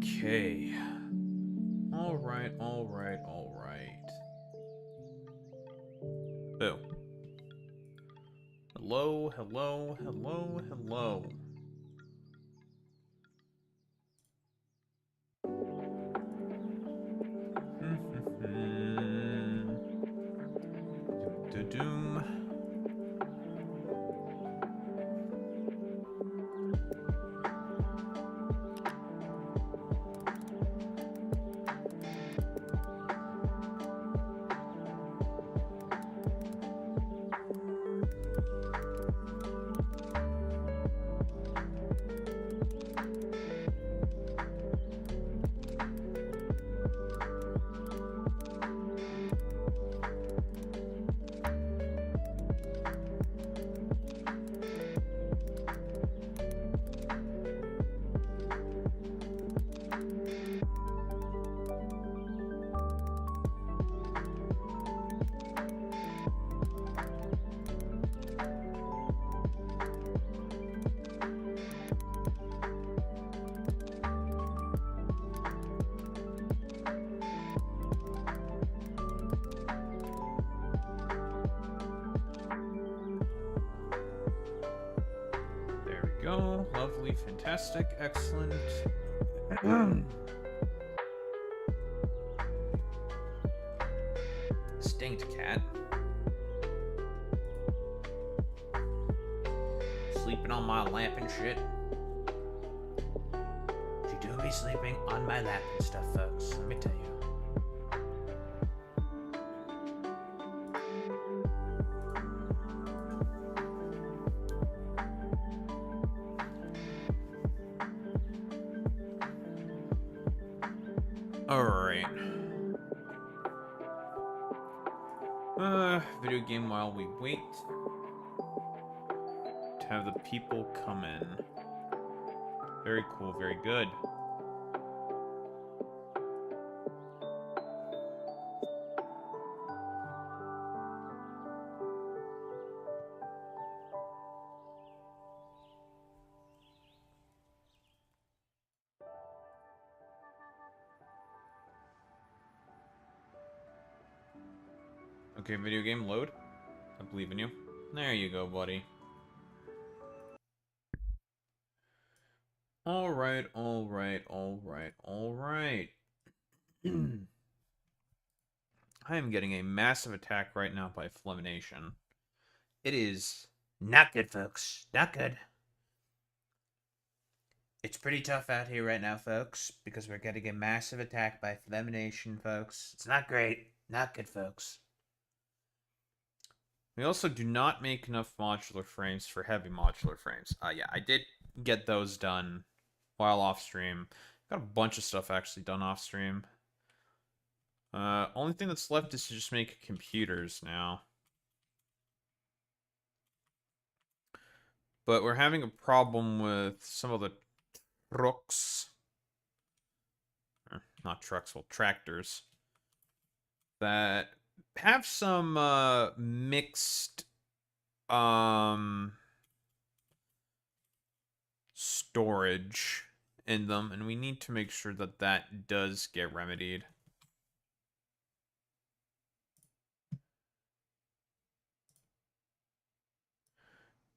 Okay. Alright. Boo. Hello. Doom. There we go. Lovely, fantastic, excellent. Stinked cat. Sleeping on my lap and shit. She do be sleeping on my lap and stuff, folks. Let me tell you. Alright. Video game while we wait to have the people come in. Very cool, very good. Okay, video game load. I believe in you. There you go, buddy. Alright. I am getting a massive attack right now by Flamination. It is not good, folks. Not good. It's pretty tough out here right now, folks, because we're getting a massive attack by Flamination, folks. It's not great. Not good, folks. We also do not make enough modular frames for heavy modular frames. Yeah, I did get those done while off stream. Got a bunch of stuff actually done off stream. Only thing that's left is to just make computers now. But we're having a problem with some of the trucks. Not trucks, well, tractors. That have some mixed storage in them, and we need to make sure that that does get remedied.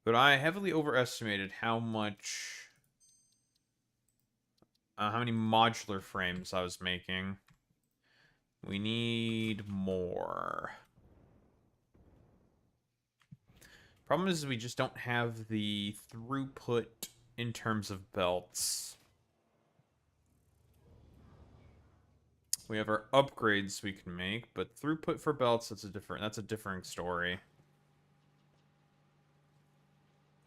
But I heavily overestimated how many modular frames I was making. We need more. Problem is we just don't have the throughput in terms of belts. We have our upgrades we can make, but throughput for belts, that's a different story.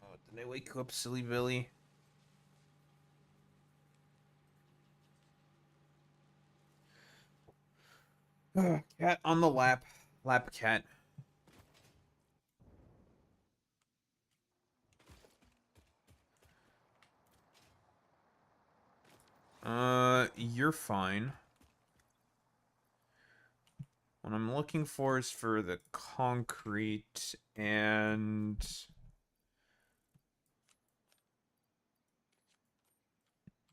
Oh, did I wake you up, silly Billy? Cat on the lap. Lap cat. You're fine. What I'm looking for is for the concrete and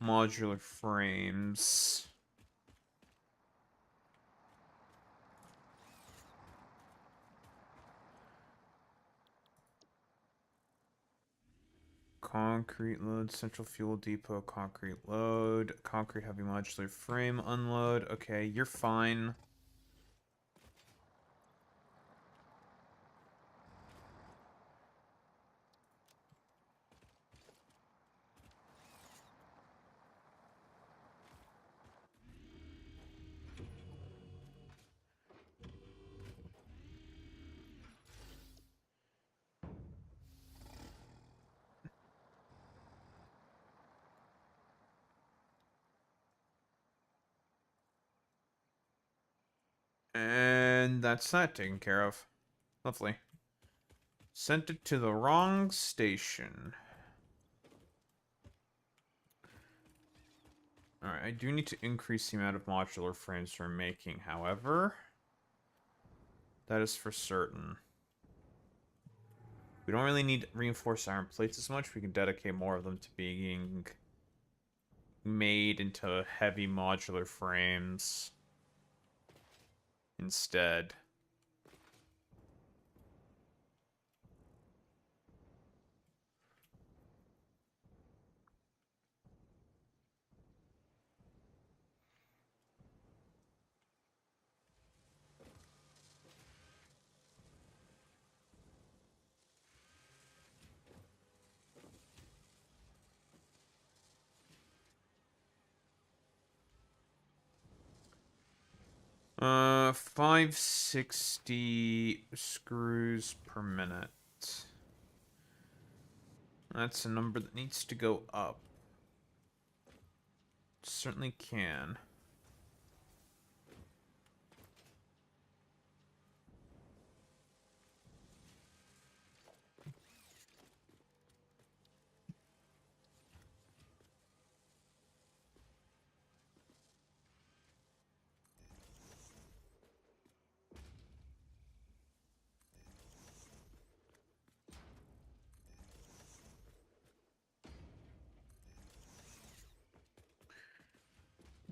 modular frames. Concrete load, central fuel depot, concrete load, concrete heavy modular frame unload. Okay, you're fine. And that's that taken care of. Lovely. Sent it to the wrong station. Alright, I do need to increase the amount of modular frames we're making, however. That is for certain. We don't really need reinforced iron plates as much. We can dedicate more of them to being made into heavy modular frames instead. Uh, 560 screws per minute. That's a number that needs to go up. Certainly can.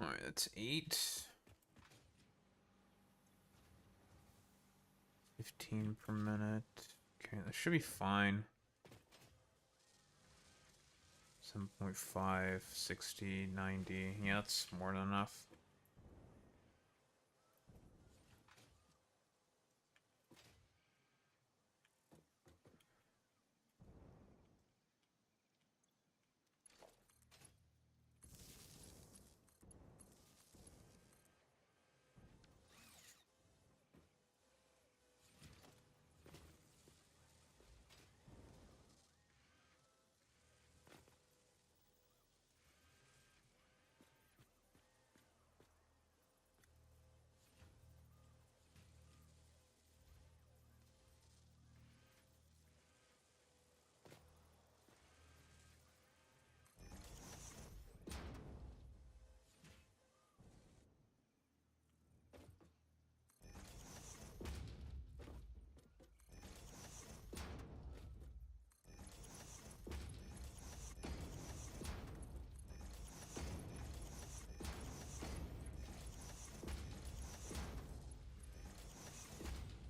Alright, that's 8. 15 per minute. Okay, that should be fine. 7.5, 60, 90. Yeah, that's more than enough.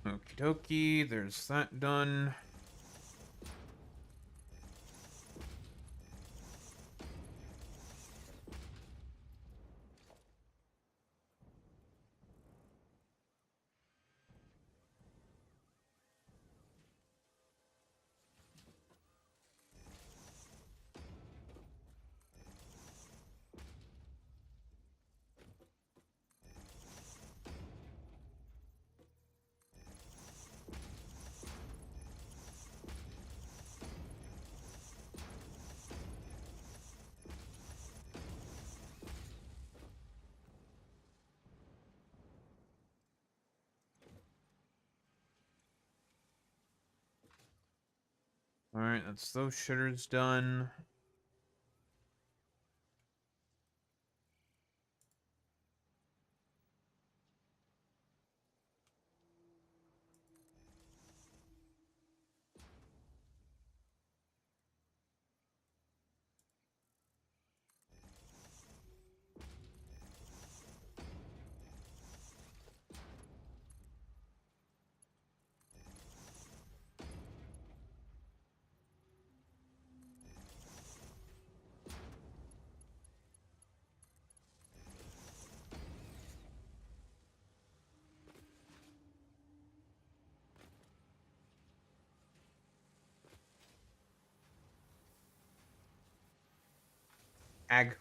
Okie dokie, there's that done. Alright, that's those shitters done. Ag.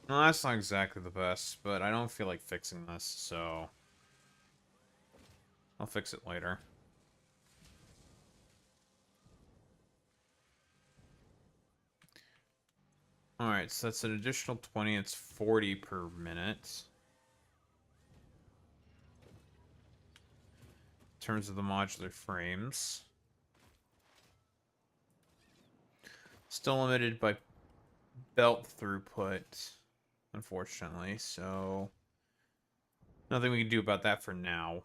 No, that's not exactly the best, but I don't feel like fixing this, so I'll fix it later. Alright, so that's an additional 20. It's 40 per minute. In terms of the modular frames. Still limited by belt throughput, unfortunately, so nothing we can do about that for now.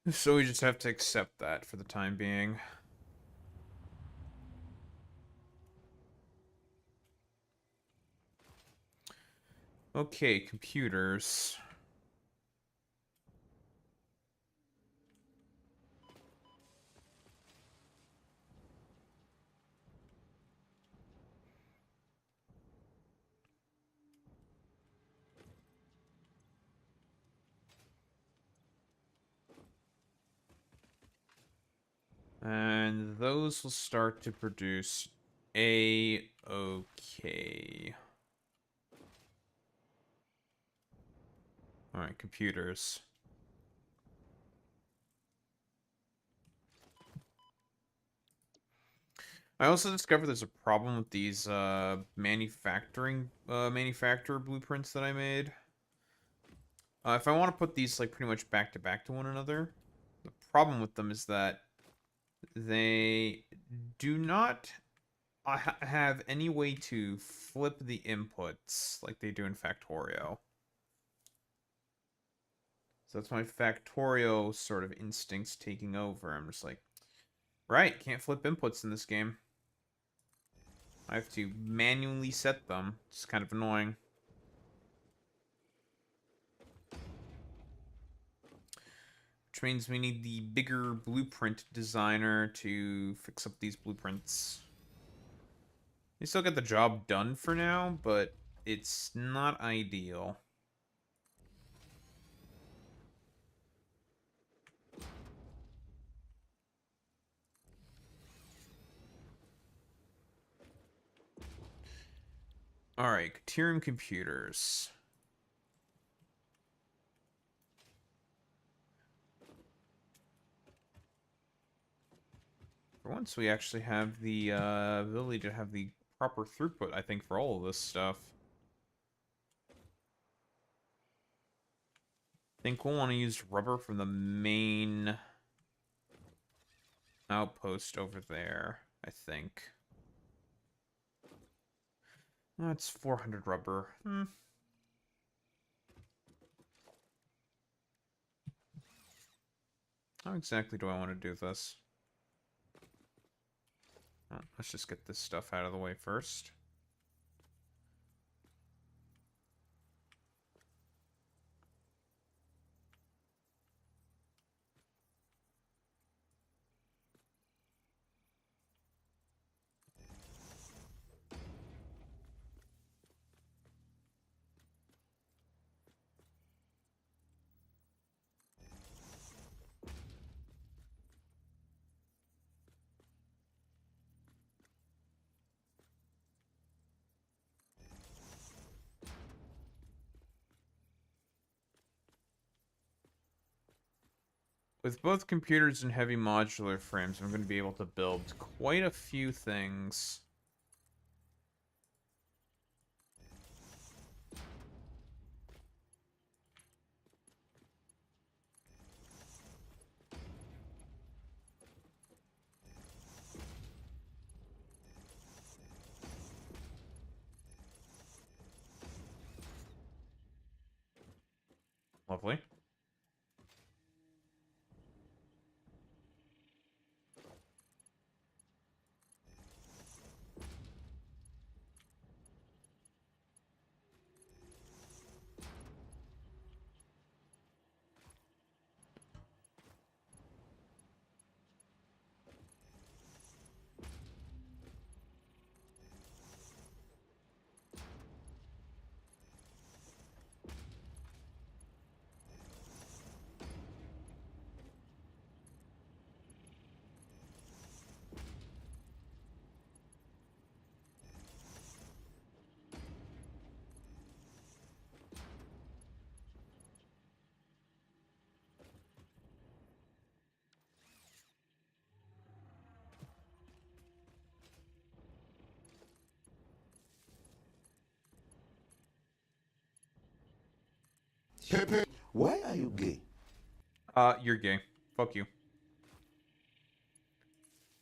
So we just have to accept that for the time being. Okay, computers. And those will start to produce A-okay. Alright, computers. I also discovered there's a problem with these manufacturer blueprints that I made. If I want to put these like pretty much back to back to one another, the problem with them is that they do not have any way to flip the inputs like they do in Factorio. So that's my Factorio sort of instincts taking over. I'm just like, right, can't flip inputs in this game. I have to manually set them. It's kind of annoying. Which means we need the bigger blueprint designer to fix up these blueprints. You still get the job done for now, but it's not ideal. Alright, Caterium computers. For once, we actually have the ability to have the proper throughput, I think, for all of this stuff. I think we'll want to use rubber from the main outpost over there, I think. That's 400 rubber. How exactly do I want to do this? Oh, let's just get this stuff out of the way first. With both computers and heavy modular frames, I'm going to be able to build quite a few things. Lovely. Pepe, why are you gay? You're gay. Fuck you.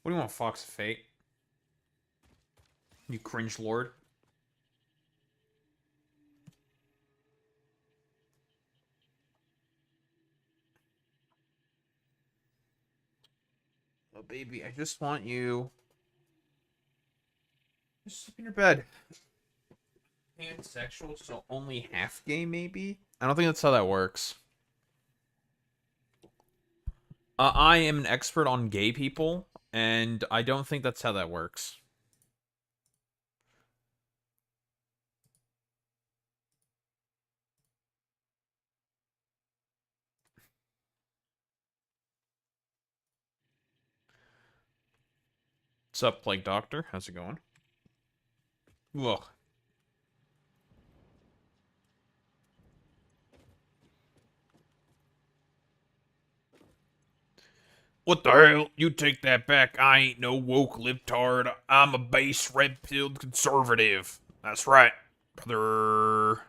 What do you want, Fox of Fate? You cringe lord. Oh, baby, I just want you. Just sleep in your bed. Pansexual, so only half gay, maybe? I don't think that's how that works. I am an expert on gay people, and I don't think that's how that works. What's up, Plague Doctor? How's it going? Ugh. What the hell? You take that back. I ain't no woke libtard. I'm a base red-pilled conservative. That's right, brother.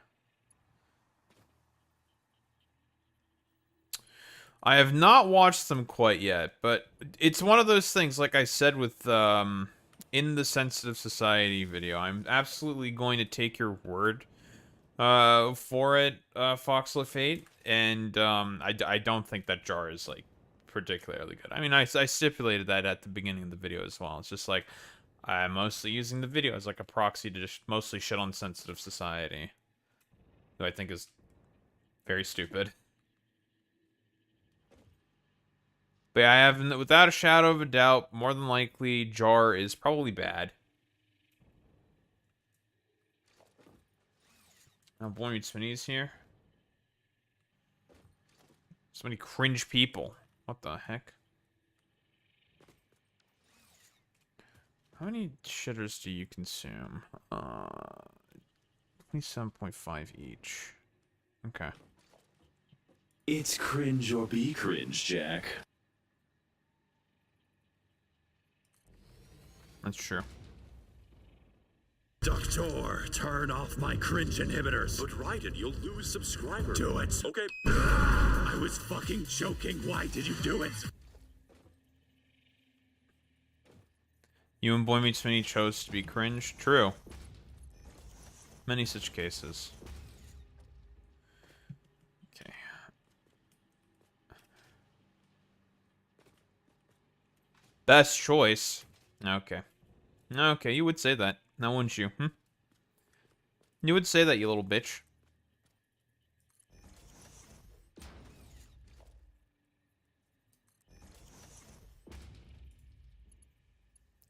I have not watched them quite yet, but it's one of those things, like I said with, in the Sensitive Society video, I'm absolutely going to take your word, for it, Fox Lafate, and, I don't think that jar is, like, particularly good. I mean, I stipulated that at the beginning of the video as well. It's just like, I'm mostly using the video as, like, a proxy to just mostly shit on Sensitive Society, who I think is very stupid. But yeah, I have, without a shadow of a doubt, more than likely, Jar is probably bad. Oh, boy meets Smitty's here. So many cringe people. What the heck? How many shitters do you consume? 27.5 each. Okay. It's cringe or be cringe, Jack. That's true. Doctor, turn off my cringe inhibitors. But Raiden, you'll lose subscribers. Do it. Okay. I was fucking joking. Why did you do it? You and Boy Meets Smitty chose to be cringe? True. Many such cases. Okay. Best choice. Okay. Okay, you would say that. Now wouldn't you? Hmm? You would say that, you little bitch.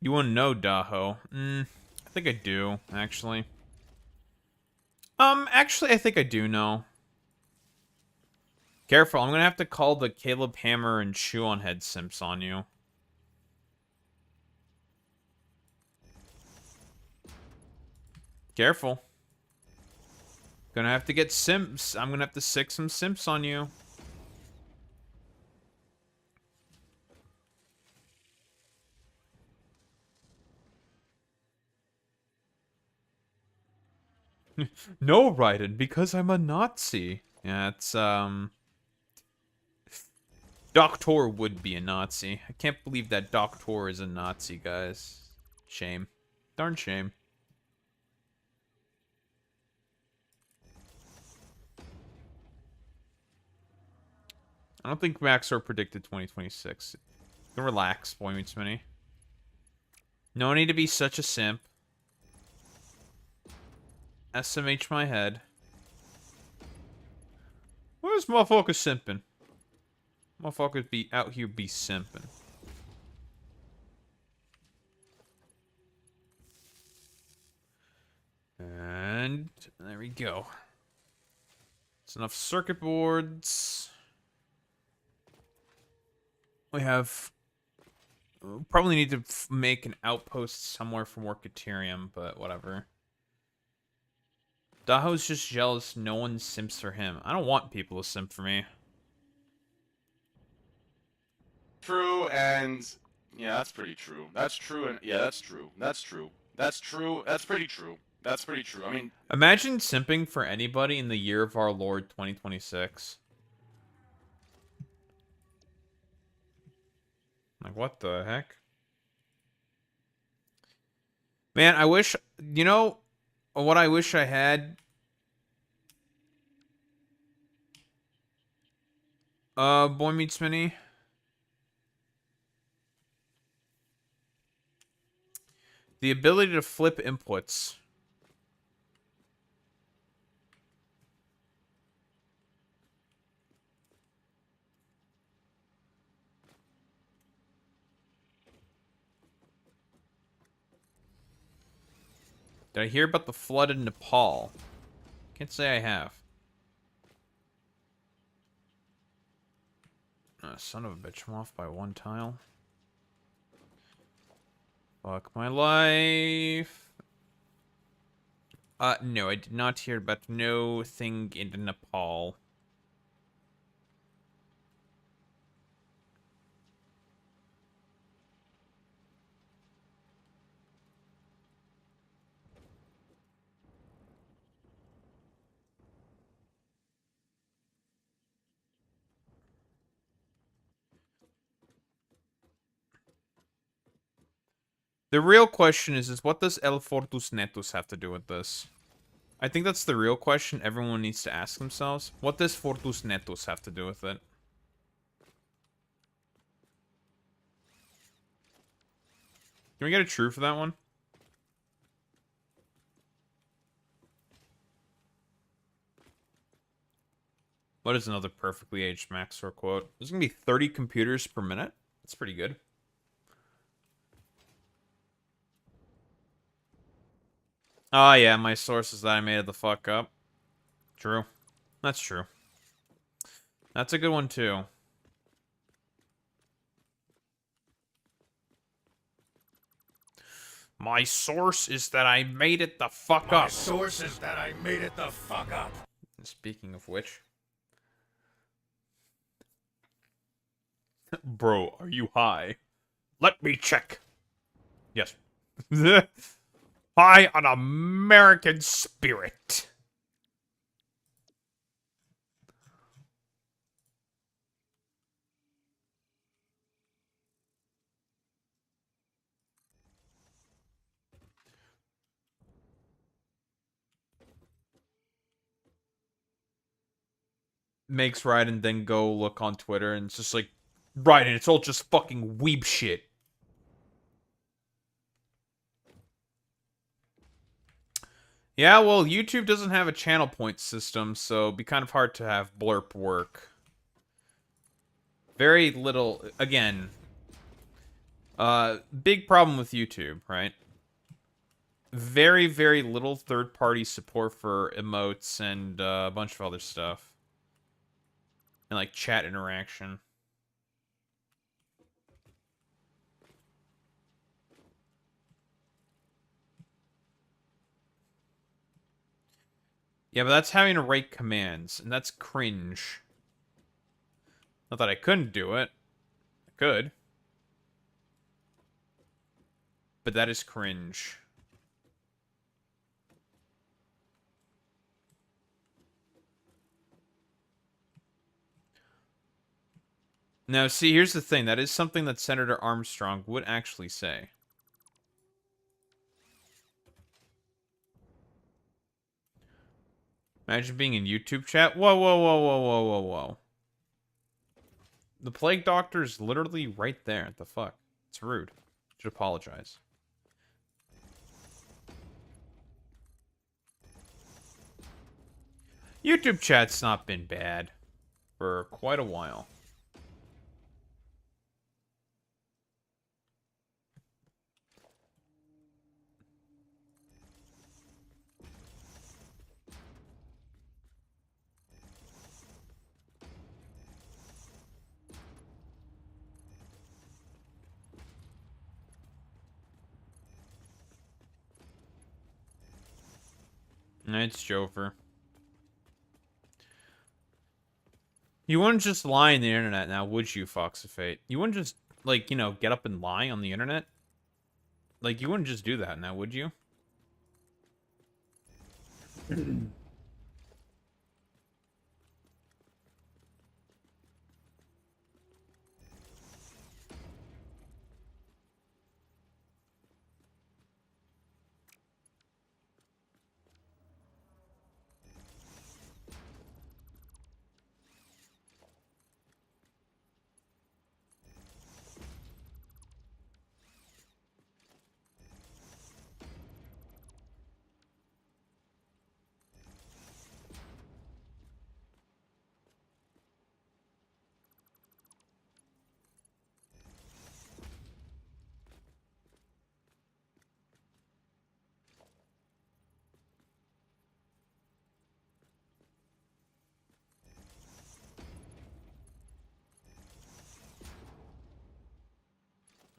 You wouldn't know, Daho. I think I do, actually. Actually, I think I do know. Careful, I'm gonna have to call the Caleb Hammer and Chew on Head simps on you. Careful. Gonna have to get simps. I'm gonna have to sick some simps on you. No, Raiden, because I'm a Nazi. Yeah, it's, Doctor would be a Nazi. I can't believe that Doctor is a Nazi, guys. Shame. Darn shame. I don't think Maxor predicted 2026. You can relax, Boy Meets Mini. No need to be such a simp. SMH my head. Where's motherfuckers simping? Motherfuckers be out here be simping. And there we go. It's enough circuit boards. We have... Probably need to make an outpost somewhere for more Caterium, but whatever. Daho's just jealous no one simps for him. I don't want people to simp for me. True, and yeah, that's pretty true. That's true, and yeah, that's true. That's true. That's true. That's pretty true. That's pretty true. I mean, Imagine simping for anybody in the year of our Lord 2026. Like, what the heck? Man, I wish... You know what I wish I had? Boy Meets Mini. The ability to flip inputs. Did I hear about the flood in Nepal? Can't say I have. Son of a bitch, I'm off by one tile. Fuck my life. No, I did not hear about no thing in Nepal. The real question is what does El Fortus Netus have to do with this? I think that's the real question everyone needs to ask themselves. What does Fortus Netus have to do with it? Can we get a true for that one? What is another perfectly aged Maxor quote? There's gonna be 30 computers per minute? That's pretty good. Oh yeah, my source is that I made it the fuck up. True. That's true. That's a good one too. My source is that I made it the fuck up. My source is that I made it the fuck up. Speaking of which. Bro, are you high? Let me check. Yes. High on American spirit. Makes Raiden then go look on Twitter and it's just like, Raiden, it's all just fucking weeb shit. Yeah, well, YouTube doesn't have a channel point system, so it'd be kind of hard to have blurp work. Very little, again, big problem with YouTube, right? Very, very little third-party support for emotes and a bunch of other stuff. And, like, chat interaction. Yeah, but that's having to write commands, and that's cringe. Not that I couldn't do it. I could. But that is cringe. Now, see, here's the thing. That is something that Senator Armstrong would actually say. Imagine being in YouTube chat. Whoa, whoa, whoa, whoa, whoa, whoa, whoa. The plague doctor's literally right there. What the fuck? It's rude. Should apologize. YouTube chat's not been bad for quite a while. It's Jover. You wouldn't just lie on the internet now, would you, Fox of Fate? You wouldn't just, like, you know, get up and lie on the internet? Like, you wouldn't just do that now, would you?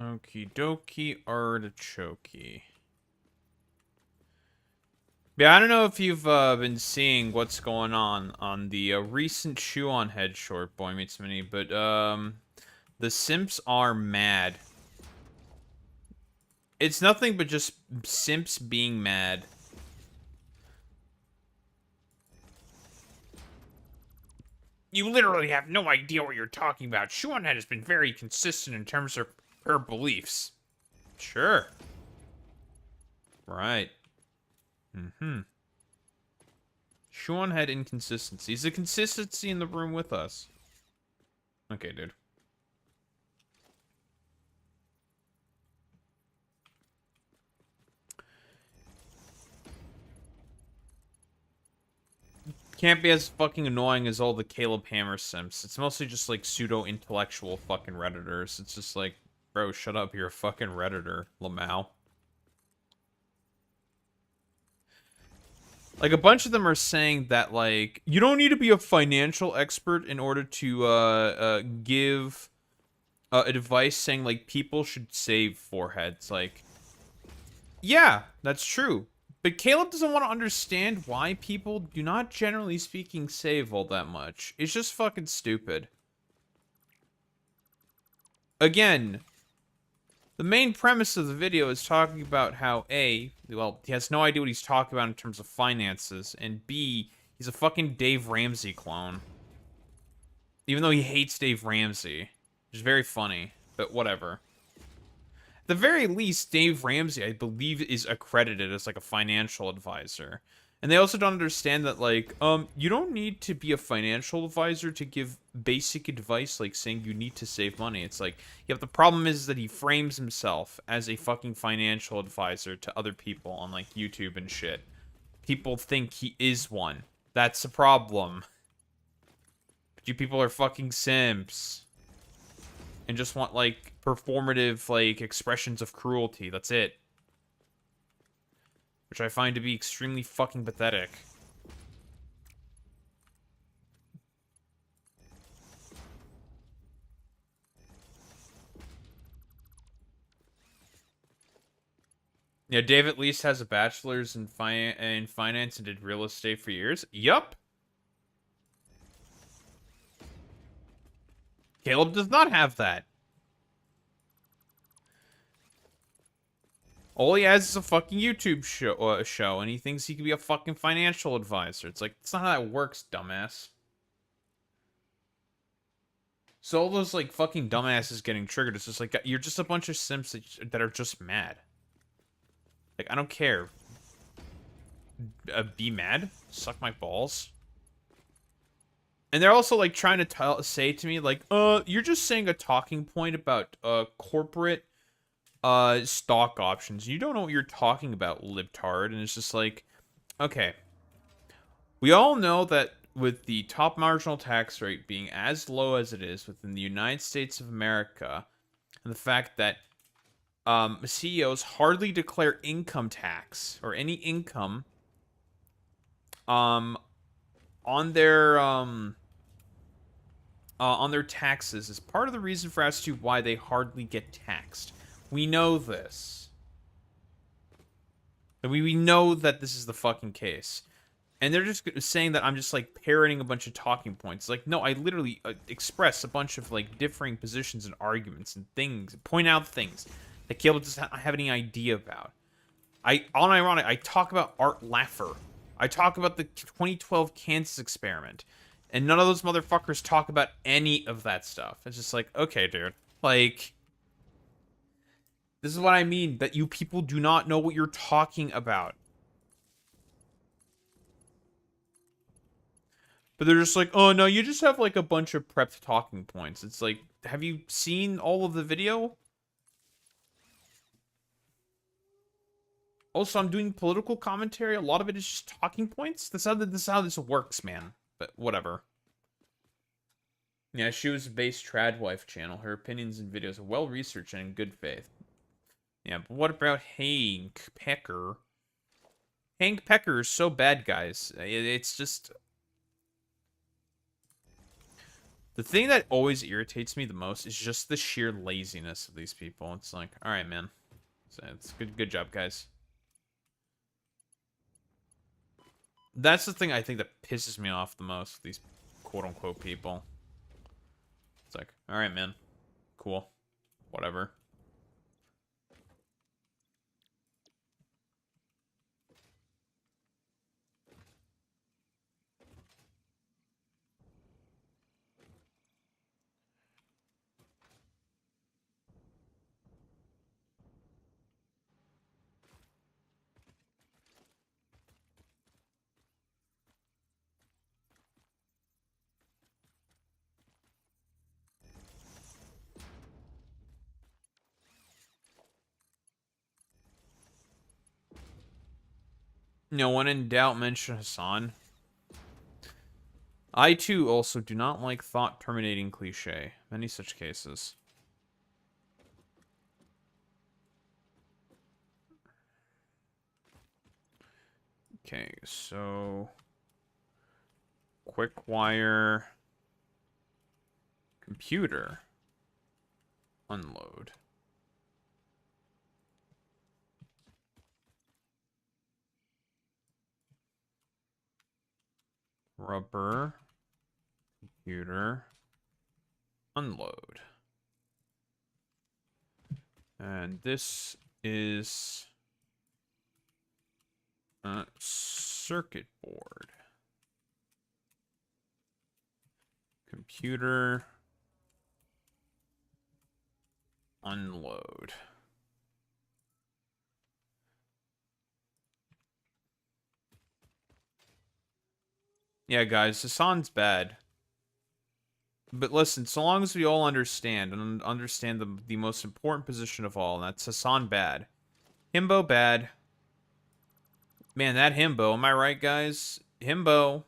Okie dokie artichoke. Yeah, I don't know if you've been seeing what's going on the recent Shoe on Head short, Boy Meets Mini, but the simps are mad. It's nothing but just simps being mad. You literally have no idea what you're talking about. Shoe on Head has been very consistent in terms of her beliefs. Sure. Right. Shoe on Head inconsistencies. The consistency in the room with us. Okay, dude. Can't be as fucking annoying as all the Caleb Hammer simps. It's mostly just like pseudo-intellectual fucking Redditors. It's just like, bro, shut up, you're a fucking Redditor, Lamau. Like, a bunch of them are saying that, like, you don't need to be a financial expert in order to give advice saying, like, people should save foreheads. Like, yeah, that's true. But Caleb doesn't want to understand why people do not, generally speaking, save all that much. It's just fucking stupid. Again, the main premise of the video is talking about how A, well, he has no idea what he's talking about in terms of finances, and B, he's a fucking Dave Ramsey clone. Even though he hates Dave Ramsey. Which is very funny, but whatever. At the very least, Dave Ramsey, I believe, is accredited as, like, a financial advisor. And they also don't understand that, like, you don't need to be a financial advisor to give basic advice, like saying you need to save money. It's like, yeah, but the problem is that he frames himself as a fucking financial advisor to other people on, like, YouTube and shit. People think he is one. That's the problem. But you people are fucking simps. And just want, like, performative, like, expressions of cruelty. That's it. Which I find to be extremely fucking pathetic. Yeah, Dave at least has a bachelor's in finance and did real estate for years. Yup. Caleb does not have that. All he has is a fucking YouTube show, and he thinks he could be a fucking financial advisor. It's like, that's not how that works, dumbass. So all those, like, fucking dumbasses getting triggered, it's just like, you're just a bunch of simps that are just mad. Like, I don't care. Be mad? Suck my balls? And they're also like trying to say to me like, you're just saying a talking point about corporate stock options. You don't know what you're talking about, libtard. And it's just like, okay. We all know that with the top marginal tax rate being as low as it is within the United States of America, and the fact that CEOs hardly declare income tax or any income on their taxes is part of the reason for as to why they hardly get taxed. We know this. We know that this is the fucking case. And they're just saying that I'm just, like, parroting a bunch of talking points. Like, no, I literally express a bunch of, like, differing positions and arguments and things. Point out things that Caleb doesn't have any idea about. Unironic, I talk about Art Laffer. I talk about the 2012 Kansas experiment. And none of those motherfuckers talk about any of that stuff. It's just like, okay, dude. Like, this is what I mean, that you people do not know what you're talking about. But they're just like, oh, no, you just have, like, a bunch of prepped talking points. It's like, have you seen all of the video? Also, I'm doing political commentary. A lot of it is just talking points. This is how this works, man. But whatever. Yeah, she was a base tradwife channel. Her opinions and videos are well researched and in good faith. Yeah, but what about Hank Pecker? Hank Pecker is so bad, guys. It's just... The thing that always irritates me the most is just the sheer laziness of these people. It's like, alright, man. It's good job, guys. That's the thing I think that pisses me off the most, these quote-unquote people. It's like, alright, man. Cool. Whatever. No one in doubt mention Hassan. I too also do not like thought terminating cliche. Many such cases. Okay, so quick wire computer unload. Rubber computer unload. And this is a circuit board. Computer unload. Yeah, guys, Hassan's bad. But listen, so long as we all understand and understand the most important position of all, and that's Hassan bad. Himbo bad. Man, that Himbo, am I right, guys? Himbo.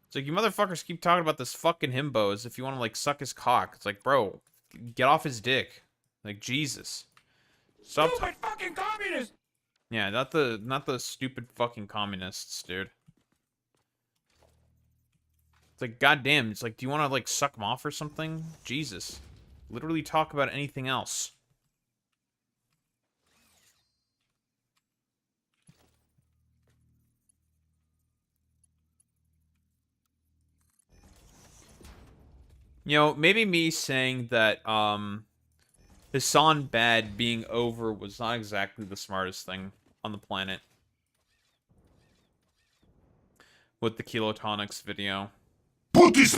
It's like, you motherfuckers keep talking about this fucking Himbo as if you want to, like, suck his cock. It's like, bro, get off his dick. Like, Jesus. Stop. Stupid fucking communist! Yeah, not the stupid fucking communists, dude. It's like, goddamn, it's like, do you want to, like, suck him off or something? Jesus. Literally talk about anything else. You know, maybe me saying that, Hassan Bad being over was not exactly the smartest thing on the planet. With the Kilotonics video. Put this.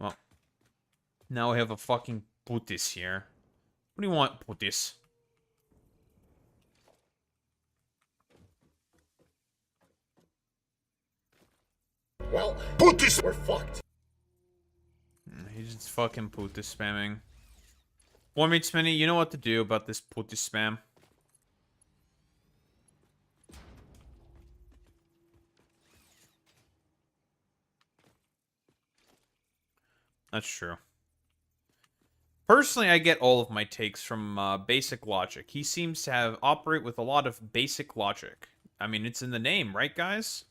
Well, now we have a fucking Putis here. What do you want, Putis? Well, put this. We're fucked. He's just fucking puta spamming. Boy meets Smitty, you know what to do about this puta spam. That's true. Personally, I get all of my takes from Basic Logic. He seems to operate with a lot of basic logic. I mean, it's in the name, right, guys?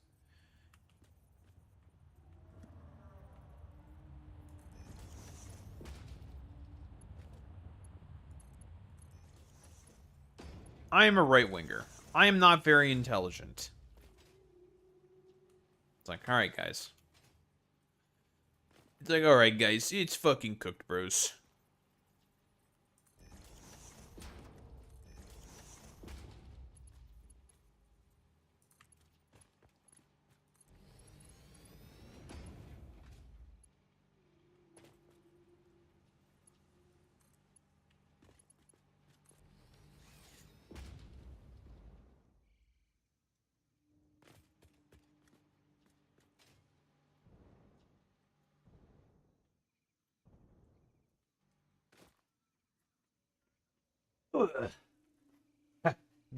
I am a right-winger. I am not very intelligent. It's like, alright, guys. It's like, alright, guys. It's fucking cooked, bros.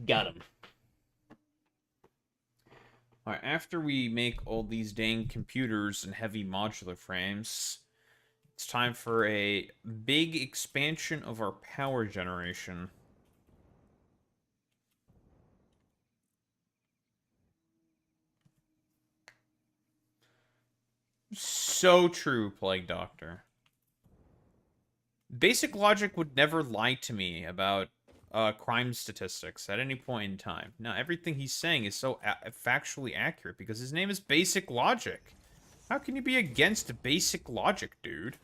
Got him. Alright, after we make all these dang computers and heavy modular frames, it's time for a big expansion of our power generation. So true, Plague Doctor. Basic Logic would never lie to me about crime statistics at any point in time. Now, everything he's saying is so factually accurate because his name is Basic Logic. How can you be against Basic Logic, dude?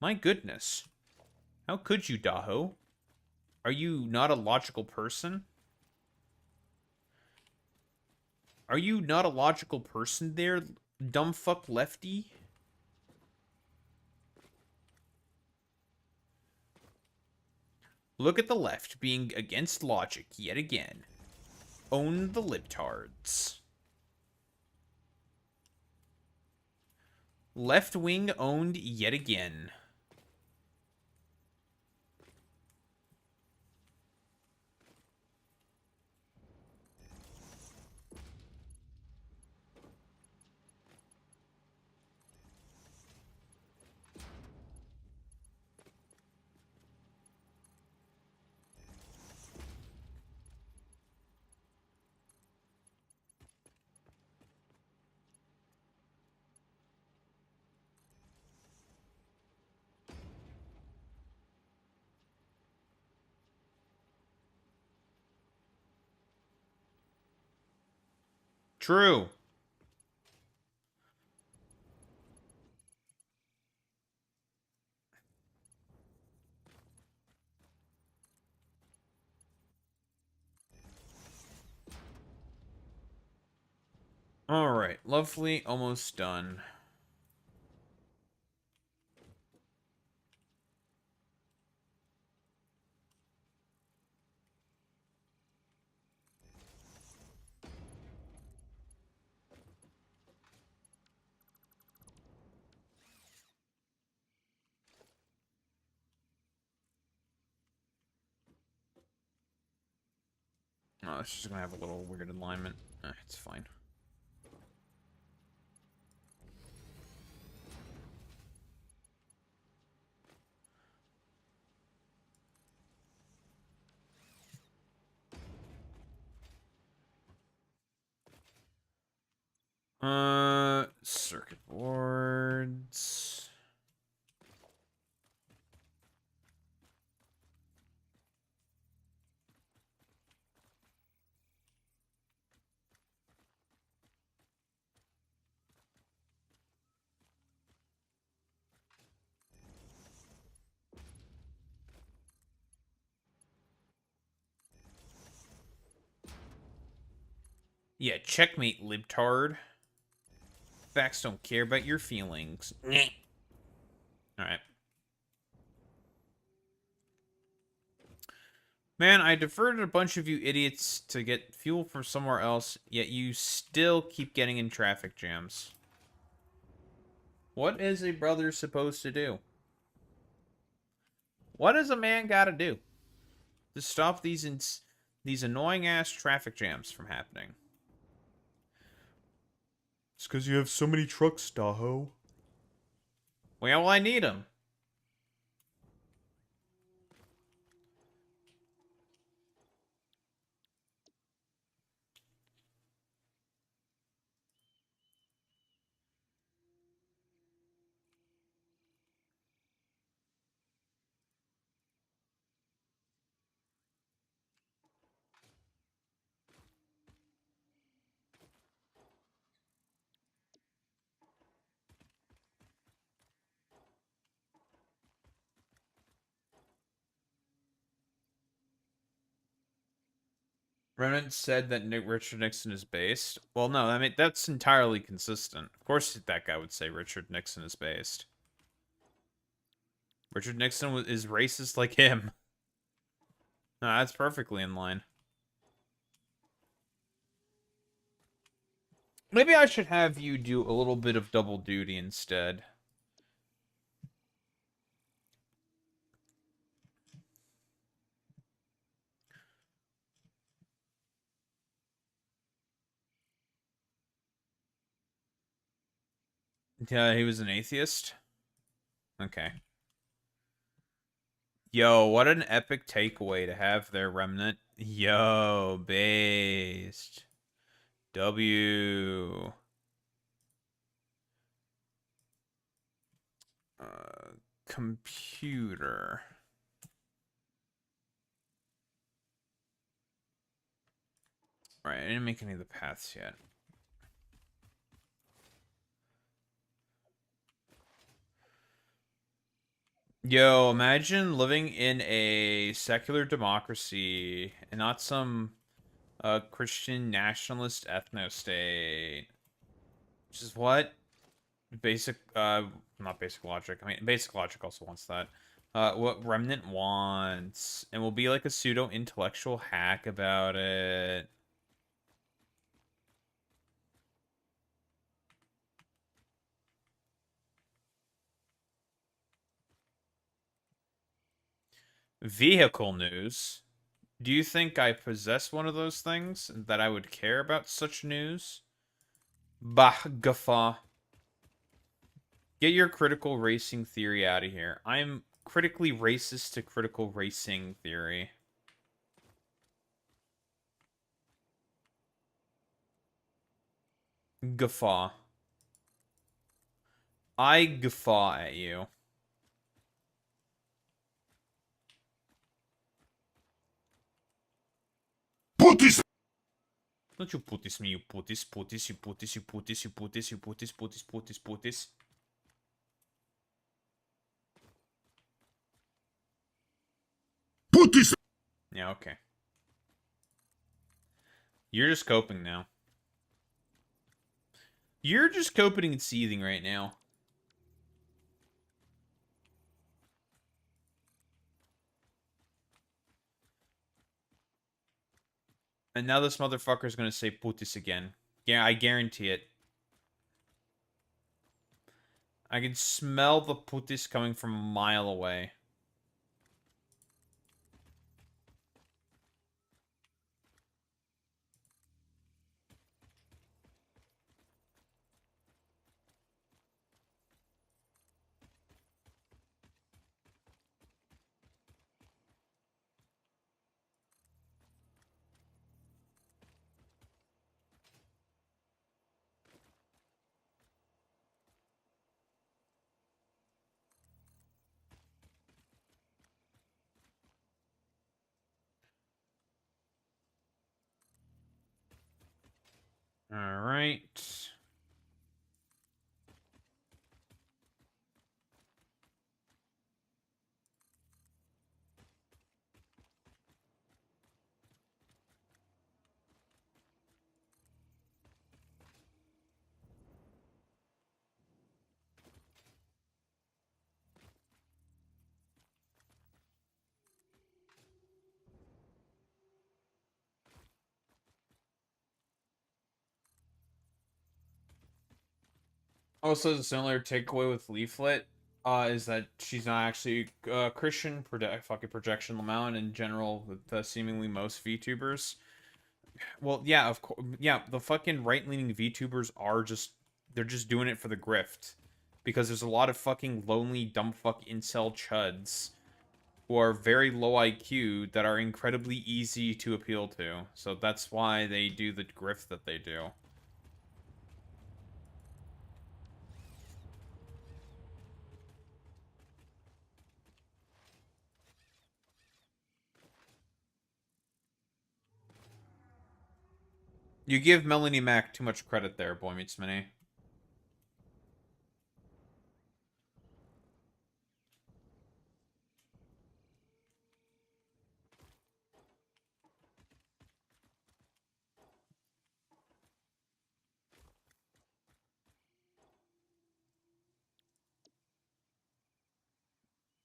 My goodness. How could you, Daho? Are you not a logical person? Are you not a logical person there, dumb fuck lefty? Look at the left being against logic yet again. Own the libtards. Left wing owned yet again. True. Alright, lovely, almost done. Oh, it's just gonna have a little weird alignment. It's fine. Circuit boards. Yeah, checkmate, libtard. Facts don't care about your feelings. Alright. Man, I diverted a bunch of you idiots to get fuel from somewhere else, yet you still keep getting in traffic jams. What is a brother supposed to do? What does a man gotta do to stop these annoying ass traffic jams from happening? It's because you have so many trucks, Tahoe. Well, I need them. Remnant said that Richard Nixon is based. Well, no, I mean, that's entirely consistent. Of course that guy would say Richard Nixon is based. Richard Nixon is racist like him. No, that's perfectly in line. Maybe I should have you do a little bit of double duty instead. Yeah, he was an atheist? Okay. Yo, what an epic takeaway to have there, Remnant. Yo, based. W. Computer. Right, I didn't make any of the paths yet. Yo, imagine living in a secular democracy and not some Christian nationalist ethno state. Which is what basic not basic logic. I mean basic logic also wants that. What Remnant wants. And we'll be like a pseudo intellectual hack about it. Vehicle news. Do you think I possess one of those things that I would care about such news? Bah, guffaw. Get your critical racing theory out of here. I'm critically racist to critical racing theory. Guffaw. I guffaw at you. Putis! Don't you putis me, you putis, putis, you putis, you putis, you putis, you putis, putis, putis, putis. Putis! Yeah, okay. You're just coping now. You're just coping and seething right now. And now this motherfucker's gonna say putis again. Yeah, I guarantee it. I can smell the putis coming from a mile away. Alright. Also, the similar takeaway with Leaflet is that she's not actually Christian. Fucking projection Lamau in general with seemingly most VTubers. Well, yeah, of course. Yeah, the fucking right-leaning VTubers are they're just doing it for the grift. Because there's a lot of fucking lonely, dumb fuck incel chuds who are very low IQ that are incredibly easy to appeal to. So that's why they do the grift that they do. You give Melanie Mac too much credit there, Boy Meets Mini.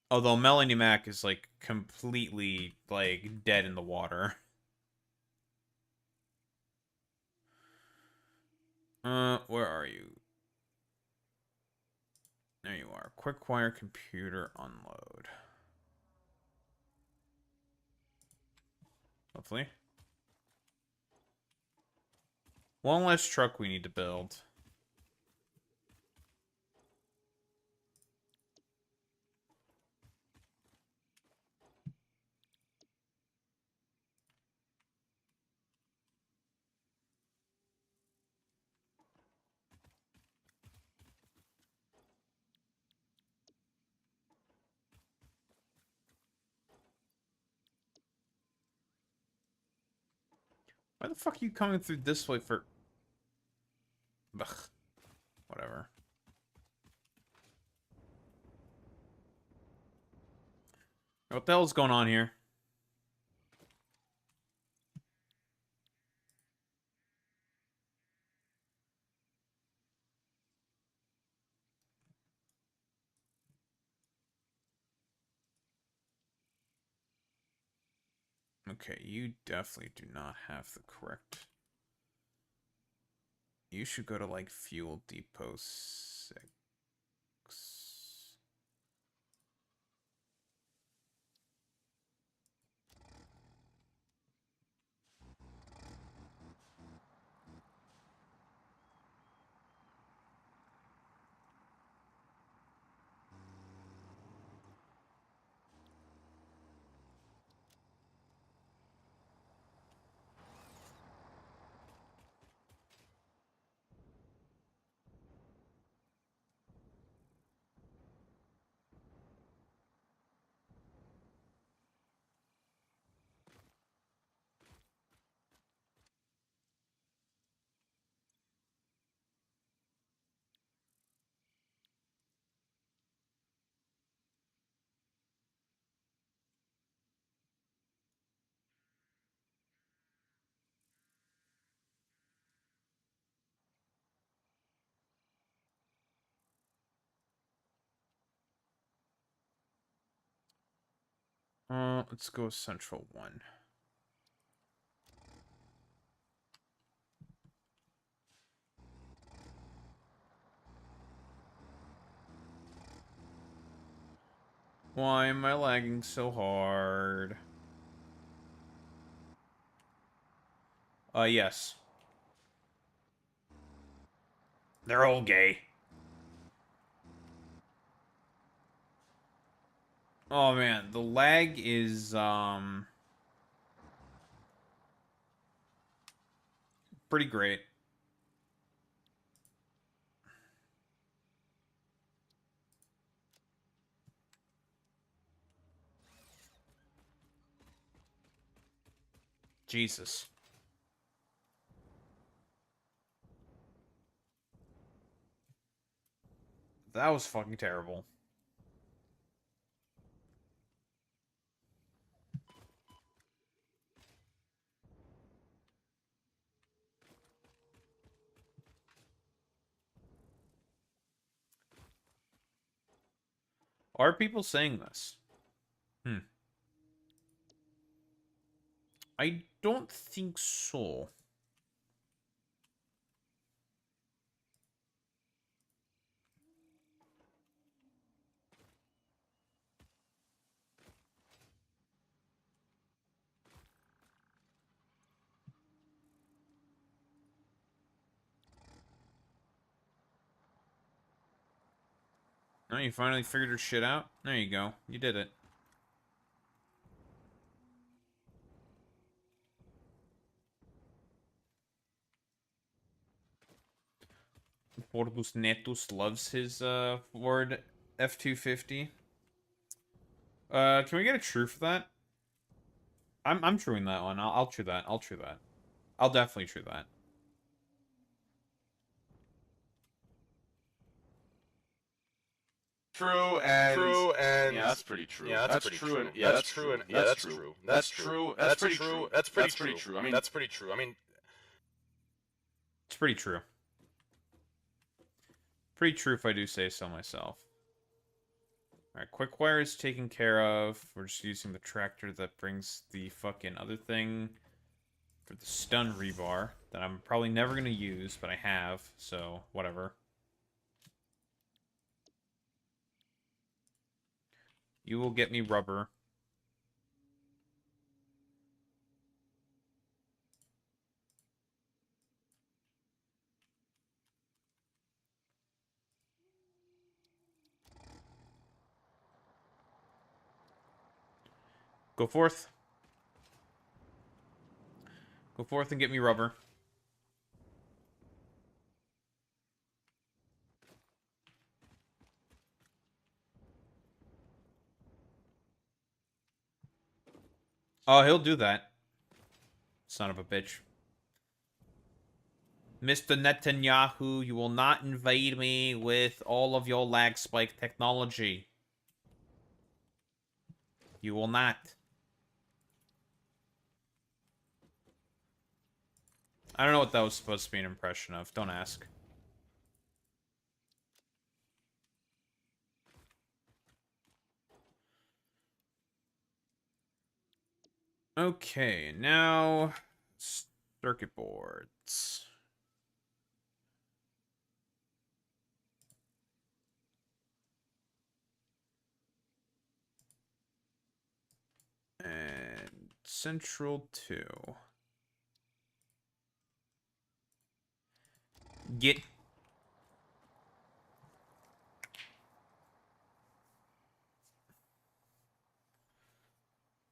Although Melanie Mac is, like, completely, like, dead in the water. Where are you? There you are. Quickwire computer unload. Hopefully. One less truck we need to build. Why the fuck are you coming through this way for... Ugh. Whatever. What the hell's going on here? Okay, you definitely do not have the correct... You should go to, like, Fuel Depot 6. Let's go Central 1. Why am I lagging so hard? Yes. They're all gay. Oh man, the lag is pretty great. Jesus. That was fucking terrible. Are people saying this? I don't think so. Oh, you finally figured your shit out? There you go. You did it. Portobus Netus loves his Ford F-250. Can we get a true for that? I'm truing that one. I'll true that. I'll true that. I'll definitely true that. Yeah, that's pretty true. That's true. And yeah, that's true. And yeah, that's true. That's true. That's pretty true. That's pretty true. I mean, that's pretty true. I mean, It's pretty true. Pretty true if I do say so myself. Alright, quick wire is taken care of. We're just using the tractor that brings the fucking other thing for the stun rebar that I'm probably never going to use, but I have, so whatever. You will get me rubber. Go forth. Go forth and get me rubber. Oh, he'll do that. Son of a bitch. Mr. Netanyahu, you will not invade me with all of your lag spike technology. You will not. I don't know what that was supposed to be an impression of. Don't ask. Okay, now circuit boards. And central 2. Get.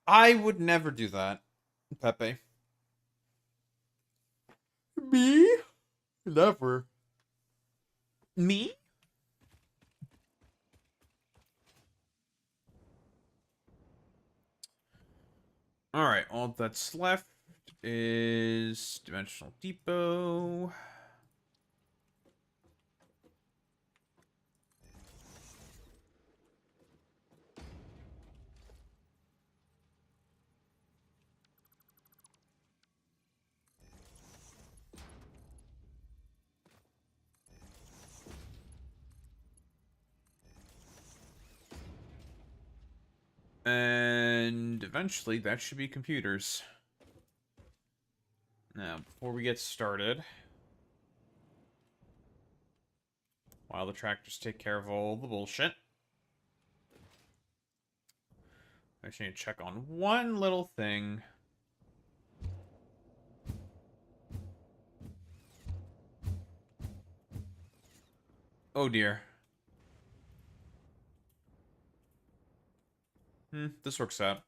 I would never do that, Pepe. Me? Never. Me? Alright, all that's left is Dimensional Depot. And eventually that should be computers. Now, before we get started, while the tractors take care of all the bullshit, I just need to check on one little thing. Oh dear. This works out.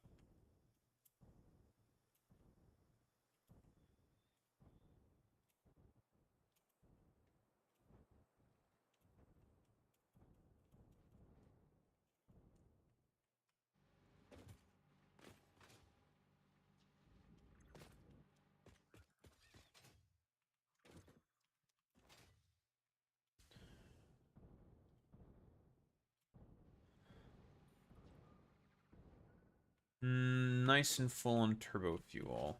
Nice and full on turbo fuel.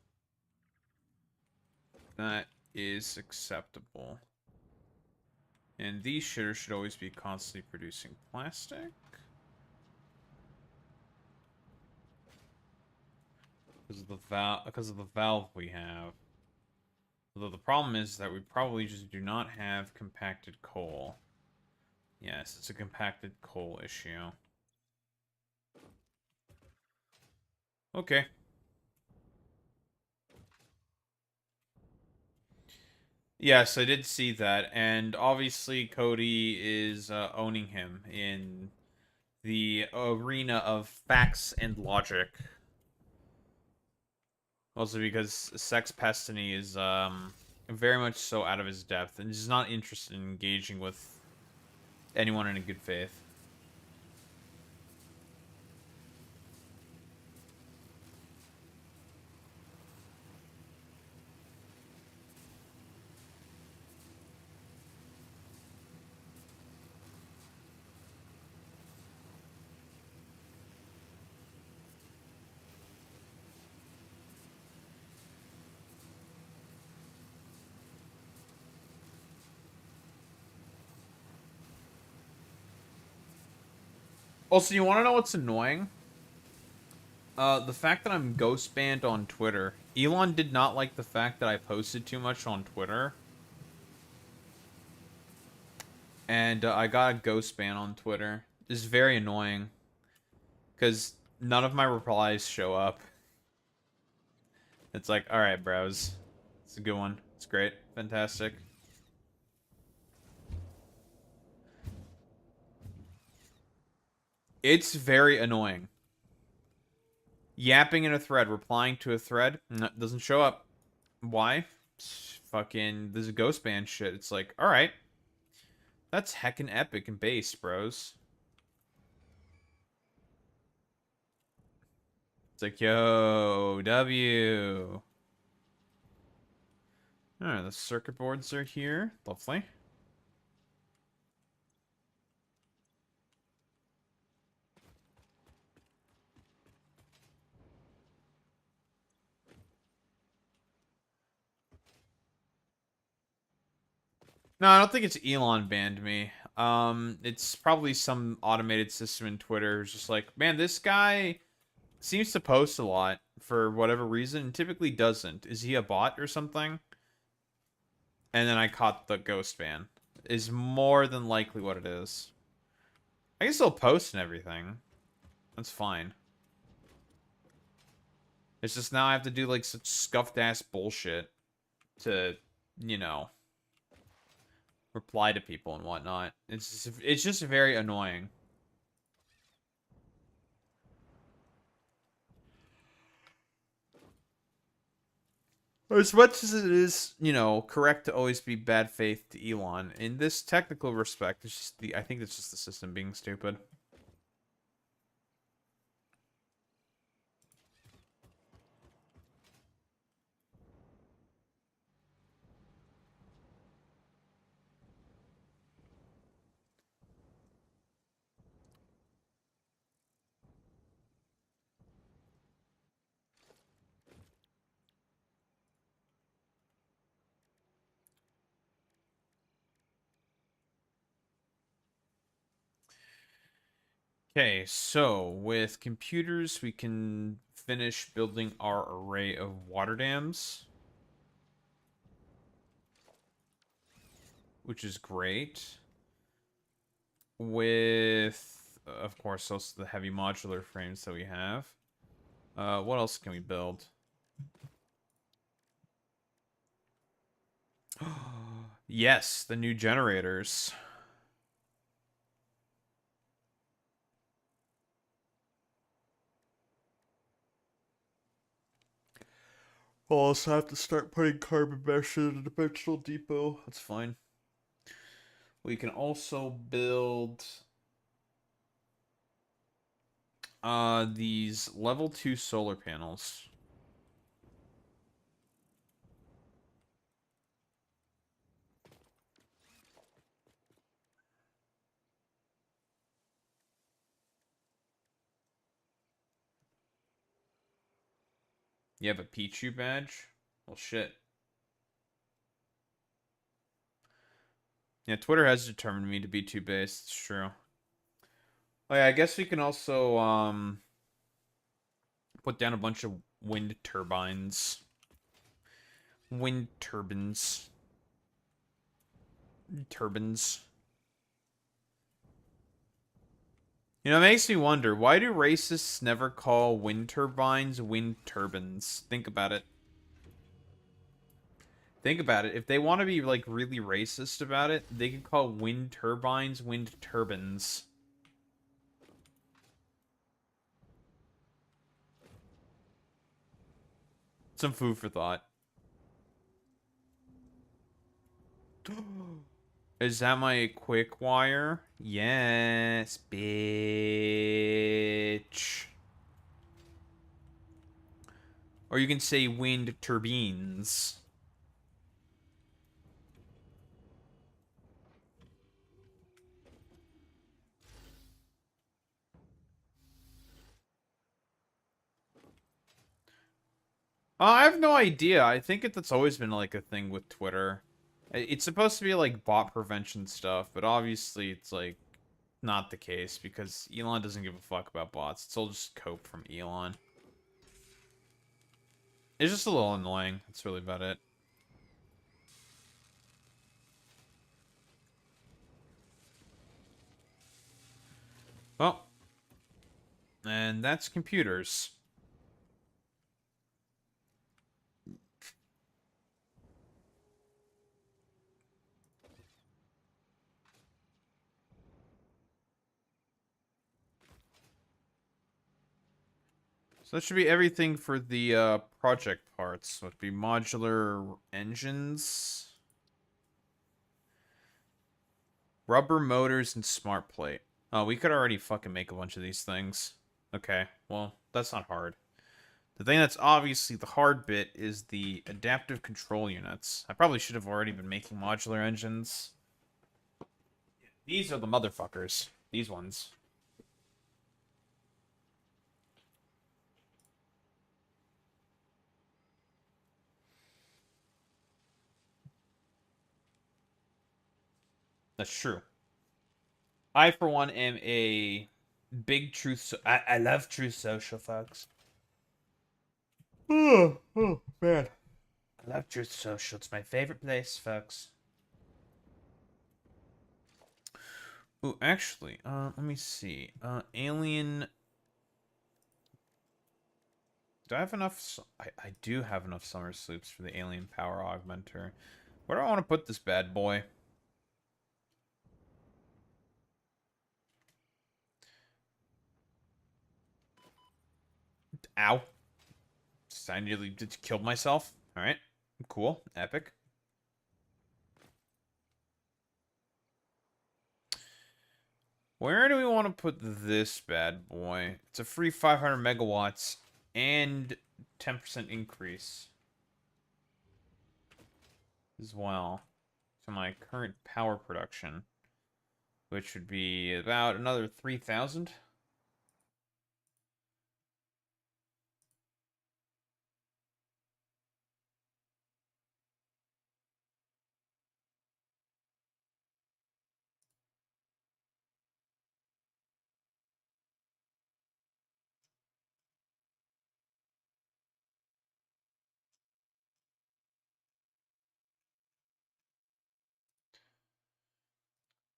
That is acceptable. And these shitters should always be constantly producing plastic. Because of the valve we have. Although the problem is that we probably just do not have compacted coal. Yes, it's a compacted coal issue. Okay. Yes, I did see that, and obviously Cody is owning him in the arena of facts and logic. Also because Sex Pestiny is very much so out of his depth and is not interested in engaging with anyone in a good faith. Also, you want to know what's annoying? The fact that I'm ghost banned on Twitter. Elon did not like the fact that I posted too much on Twitter. And I got a ghost ban on Twitter. It's very annoying. Because none of my replies show up. It's like, alright, bros. It's a good one. It's great. Fantastic. It's very annoying. Yapping in a thread, replying to a thread, doesn't show up. Why? Fucking, there's a ghost ban shit. It's like, alright. That's heckin' epic and base, bros. It's like, yo, W. Alright, the circuit boards are here. Lovely. No, I don't think it's Elon banned me. It's probably some automated system in Twitter. It's just like, man, this guy seems to post a lot for whatever reason, and typically doesn't. Is he a bot or something? And then I caught the ghost ban. Is more than likely what it is. I can still post and everything. That's fine. It's just now I have to do like such scuffed ass bullshit to, you know, reply to people and whatnot. It's just very annoying. As much as it is, you know, correct to always be bad faith to Elon, in this technical respect, it's just I think it's just the system being stupid. Okay, so with computers, we can finish building our array of water dams, which is great. With, of course, those the heavy modular frames that we have. What else can we build? Yes, the new generators. I'll also have to start putting carbon mesh in a dimensional depot. That's fine. We can also build these level 2 solar panels. You have a Pichu badge? Well, shit. Yeah, Twitter has determined me to be too base. It's true. Oh yeah, I guess we can also put down a bunch of wind turbines. Wind turbines. Turbines. You know, it makes me wonder, why do racists never call wind turbines wind turbines? Think about it. Think about it. If they want to be like really racist about it, they could call wind turbines wind turbines. Some food for thought. Is that my quick wire? Yes, bitch. Or you can say wind turbines. I have no idea. I think that's always been like a thing with Twitter. It's supposed to be like bot prevention stuff, but obviously it's like not the case because Elon doesn't give a fuck about bots. It's all just cope from Elon. It's just a little annoying. That's really about it. Well, and that's computers. So that should be everything for the project parts. So it'd be modular engines, rubber motors, and smart plate. Oh, we could already fucking make a bunch of these things. Okay, well, that's not hard. The thing that's obviously the hard bit is the adaptive control units. I probably should have already been making modular engines. These are the motherfuckers. These ones. That's true. I, for one, am a big truth... I love Truth Social, folks. Oh, man. I love Truth Social. It's my favorite place, folks. Ooh, actually, let me see. Alien... Do I have enough... I do have enough summer sloops for the alien power augmenter. Where do I want to put this bad boy? Ow. I nearly just killed myself. Alright. Cool. Epic. Where do we want to put this bad boy? It's a free 500 megawatts and 10% increase as well to my current power production, which would be about another 3,000.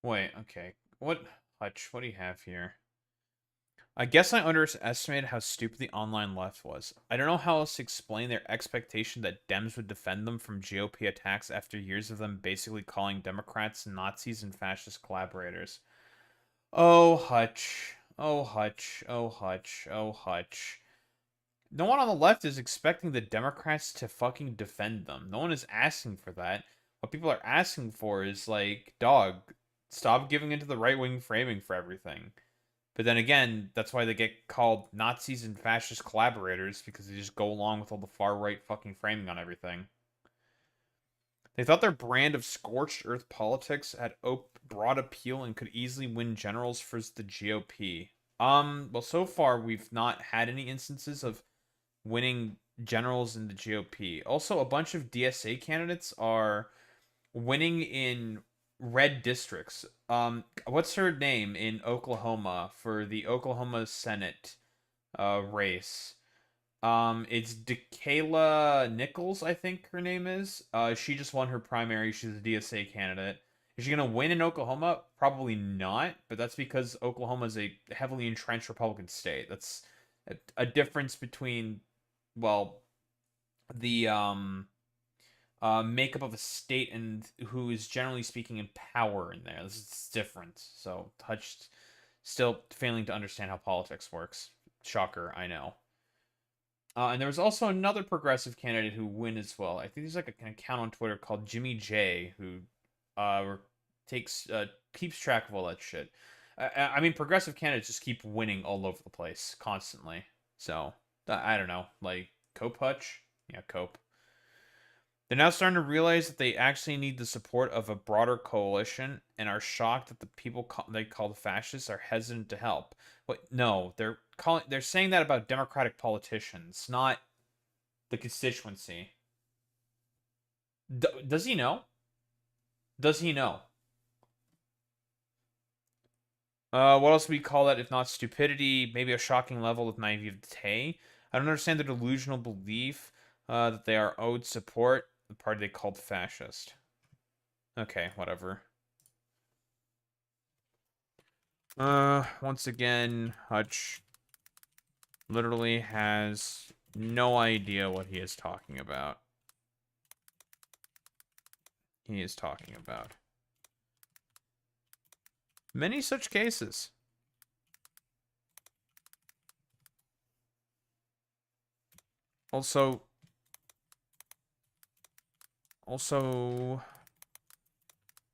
Wait, okay. What, Hutch, what do you have here? I guess I underestimated how stupid the online left was. I don't know how else to explain their expectation that Dems would defend them from GOP attacks after years of them basically calling Democrats Nazis and fascist collaborators. Oh, Hutch. Oh, Hutch. Oh, Hutch. Oh, Hutch. No one on the left is expecting the Democrats to fucking defend them. No one is asking for that. What people are asking for is, like, dog, stop giving into the right-wing framing for everything. But then again, that's why they get called Nazis and fascist collaborators, because they just go along with all the far-right fucking framing on everything. They thought their brand of scorched earth politics had broad appeal and could easily win generals for the GOP. Well, so far we've not had any instances of winning generals in the GOP. Also, a bunch of DSA candidates are winning in red districts. What's her name in Oklahoma for the Oklahoma Senate race? It's DeKayla Nichols, I think her name is. She just won her primary. She's a DSA candidate. Is she gonna win in Oklahoma? Probably not, but that's because Oklahoma is a heavily entrenched Republican state. That's a difference between, well, the makeup of a state and who is generally speaking in power in there. This is different. So Hutch still failing to understand how politics works. Shocker, I know. And there was also another progressive candidate who win as well. I think there's like an account on Twitter called Jimmy J who keeps track of all that shit. I mean, progressive candidates just keep winning all over the place constantly. So I don't know, like Cope Hutch, yeah, Cope. They're now starting to realize that they actually need the support of a broader coalition, and are shocked that the people they call the fascists are hesitant to help. But no, they're saying that about Democratic politicians, not the constituency. Does he know? Does he know? What else do we call that if not stupidity? Maybe a shocking level of naivete. I don't understand the delusional belief that they are owed support. The party they called fascist. Okay, whatever. Once again, Hutch literally has no idea what he is talking about. He is talking about many such cases. Also,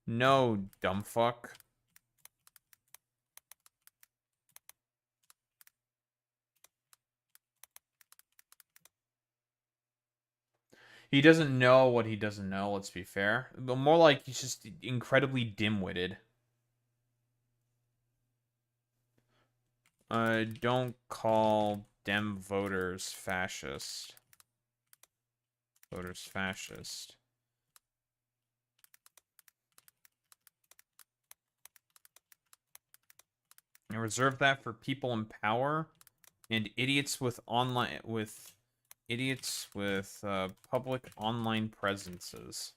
no, dumb fuck. He doesn't know what he doesn't know, let's be fair. But more like he's just incredibly dim-witted. Don't call Dem voters fascist. Voters fascist. And reserve that for people in power and idiots with public online presences.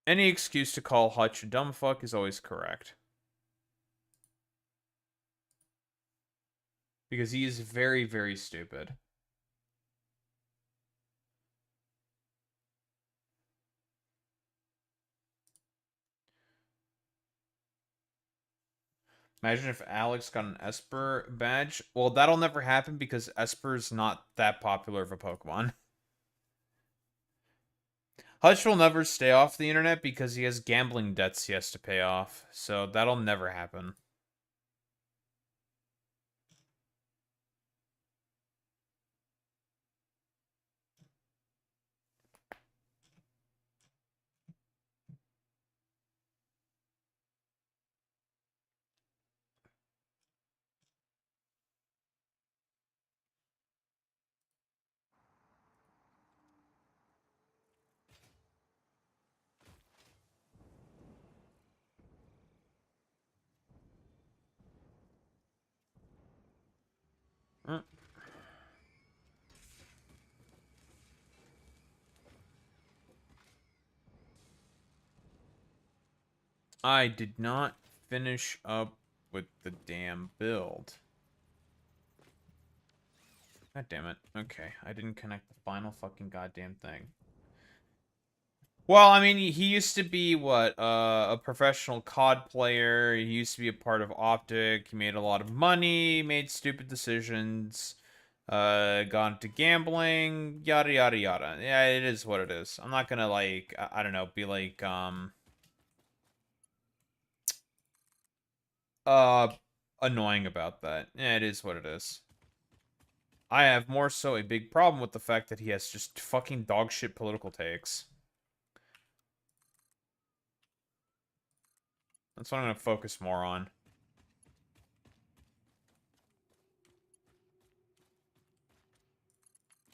Any excuse to call Hutch a dumb fuck is always correct. Because he is very, very stupid. Imagine if Alex got an Esper badge. Well, that'll never happen because Esper's not that popular of a Pokemon. Hutch will never stay off the internet because he has gambling debts he has to pay off. So that'll never happen. I did not finish up with the damn build. God damn it. Okay, I didn't connect the final fucking goddamn thing. Well, I mean, he used to be, what, a professional COD player. He used to be a part of Optic. He made a lot of money, made stupid decisions, got into gambling, yada, yada, yada. Yeah, it is what it is. I'm not gonna, like, I don't know, be like, annoying about that. Yeah, it is what it is. I have more so a big problem with the fact that he has just fucking dog shit political takes. That's what I'm going to focus more on.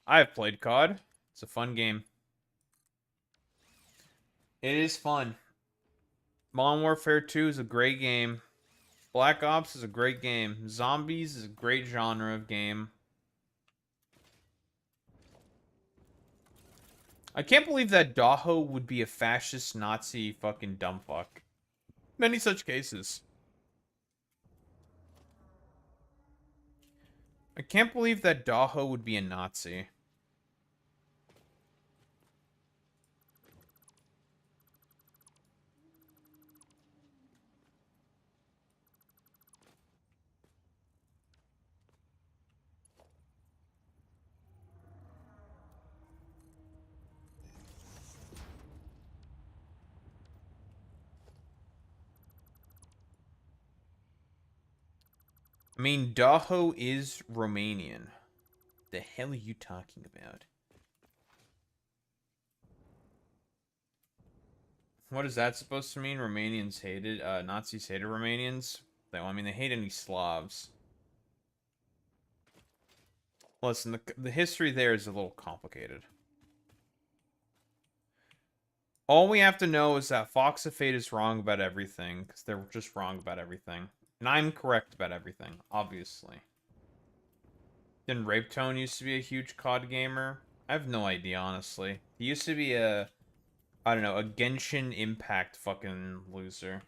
I have played COD. It's a fun game. It is fun. Modern Warfare 2 is a great game. Black Ops is a great game. Zombies is a great genre of game. I can't believe that Daho would be a fascist Nazi fucking dumb fuck. Many such cases. I can't believe that Daho would be a Nazi. I mean, Daho is Romanian. The hell are you talking about? What is that supposed to mean? Romanians hated, Nazis hated Romanians? I mean, they hate any Slavs. Listen, the history there is a little complicated. All we have to know is that Fox of Fate is wrong about everything, because they're just wrong about everything. And I'm correct about everything, obviously. Didn't Rape Tone used to be a huge COD gamer? I have no idea, honestly. He used to be a, I don't know, a Genshin Impact fucking loser.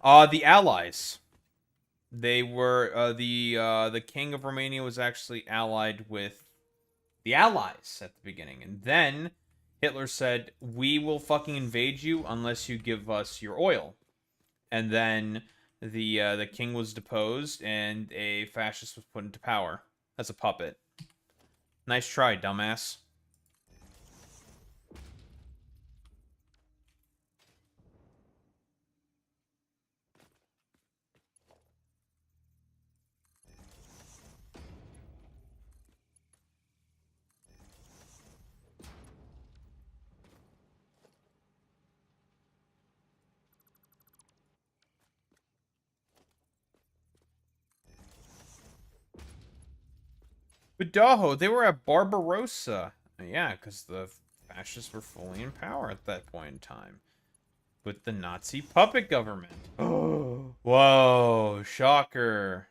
The Allies. They were, the king of Romania was actually allied with the Allies at the beginning. And then Hitler said, we will fucking invade you unless you give us your oil. And then the king was deposed and a fascist was put into power as a puppet. Nice try, dumbass. But Daho, they were at Barbarossa. Yeah, because the fascists were fully in power at that point in time. With the Nazi puppet government. Oh, whoa, shocker.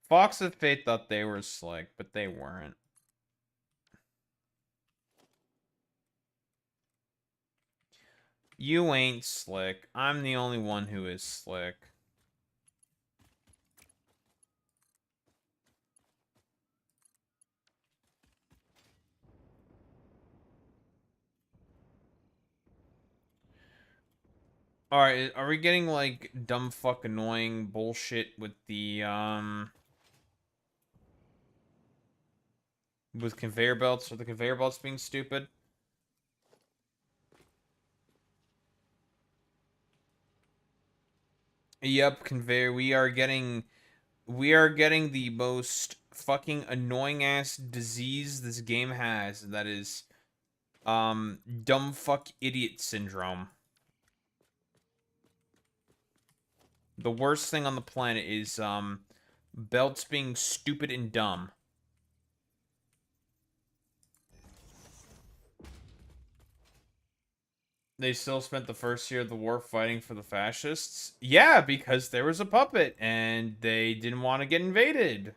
Fox of Fate thought they were slick, but they weren't. You ain't slick. I'm the only one who is slick. Alright, are we getting, like, dumb fuck annoying bullshit with the, with conveyor belts? Are the conveyor belts being stupid? Yep, conveyor. We are getting the most fucking annoying ass disease this game has. And that is, dumb fuck idiot syndrome. The worst thing on the planet is, belts being stupid and dumb. They still spent the first year of the war fighting for the fascists? Yeah, because there was a puppet, and they didn't want to get invaded.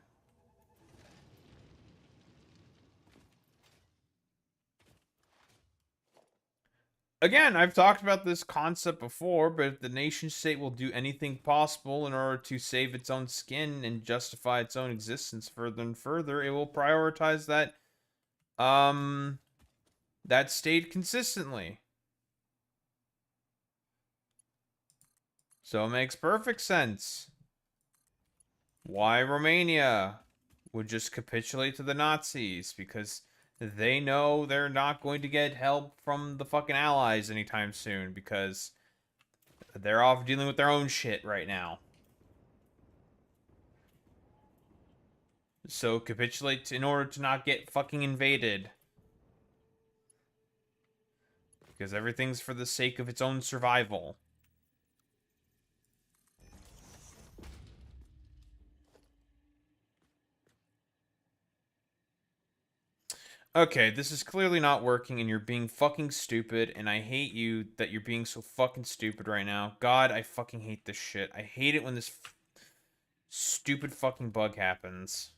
Again, I've talked about this concept before, but if the nation state will do anything possible in order to save its own skin and justify its own existence further and further, it will prioritize that state consistently. So it makes perfect sense why Romania would just capitulate to the Nazis, because they know they're not going to get help from the fucking Allies anytime soon, because they're off dealing with their own shit right now. So capitulate in order to not get fucking invaded. Because everything's for the sake of its own survival. Okay, this is clearly not working and you're being fucking stupid and I hate you that you're being so fucking stupid right now. God, I fucking hate this shit. I hate it when this stupid fucking bug happens.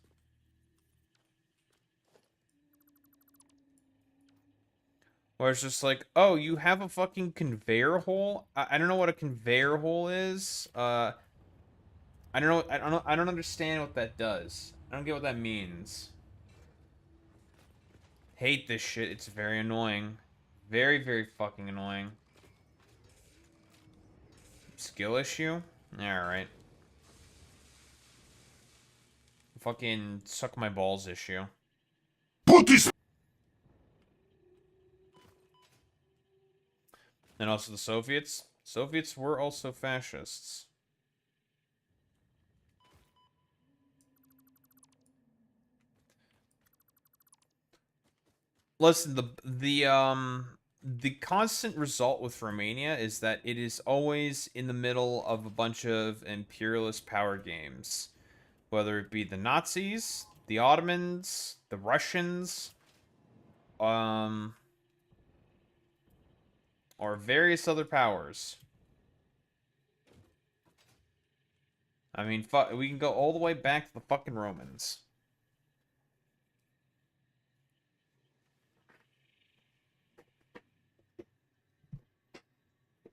Where it's just like, oh, you have a fucking conveyor hole? I don't know what a conveyor hole is. I don't know. I don't understand what that does. I don't get what that means. Hate this shit. It's very annoying. Very, very fucking annoying. Skill issue? Alright. Fucking suck my balls issue. Put this. And also the Soviets. Soviets were also fascists. Listen, the constant result with Romania is that it is always in the middle of a bunch of imperialist power games. Whether it be the Nazis, the Ottomans, the Russians, or various other powers. I mean, we can go all the way back to the fucking Romans.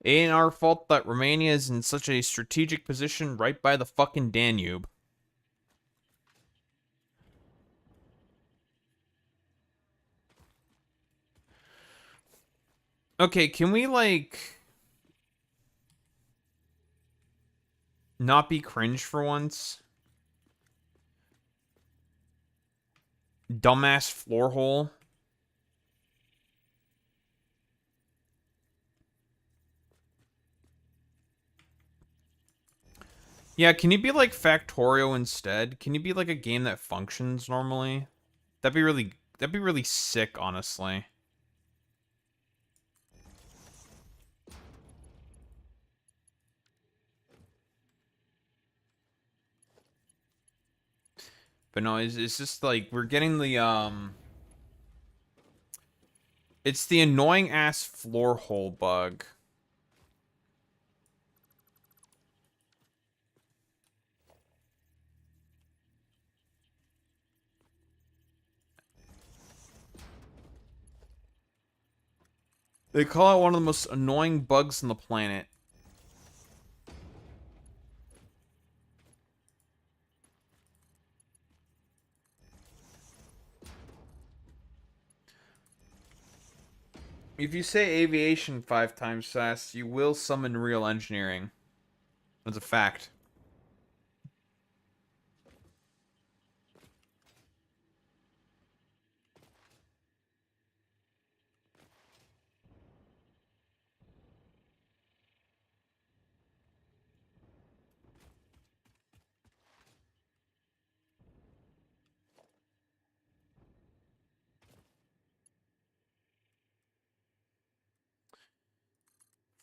It ain't our fault that Romania is in such a strategic position right by the fucking Danube. Okay, can we, like, not be cringe for once? Dumbass floor hole. Yeah, can you be like Factorio instead? Can you be like a game that functions normally? That'd be really sick, honestly. But no, it's just like we're getting the it's the annoying ass floor hole bug. They call it one of the most annoying bugs on the planet. If you say aviation 5 times fast, you will summon real engineering. That's a fact.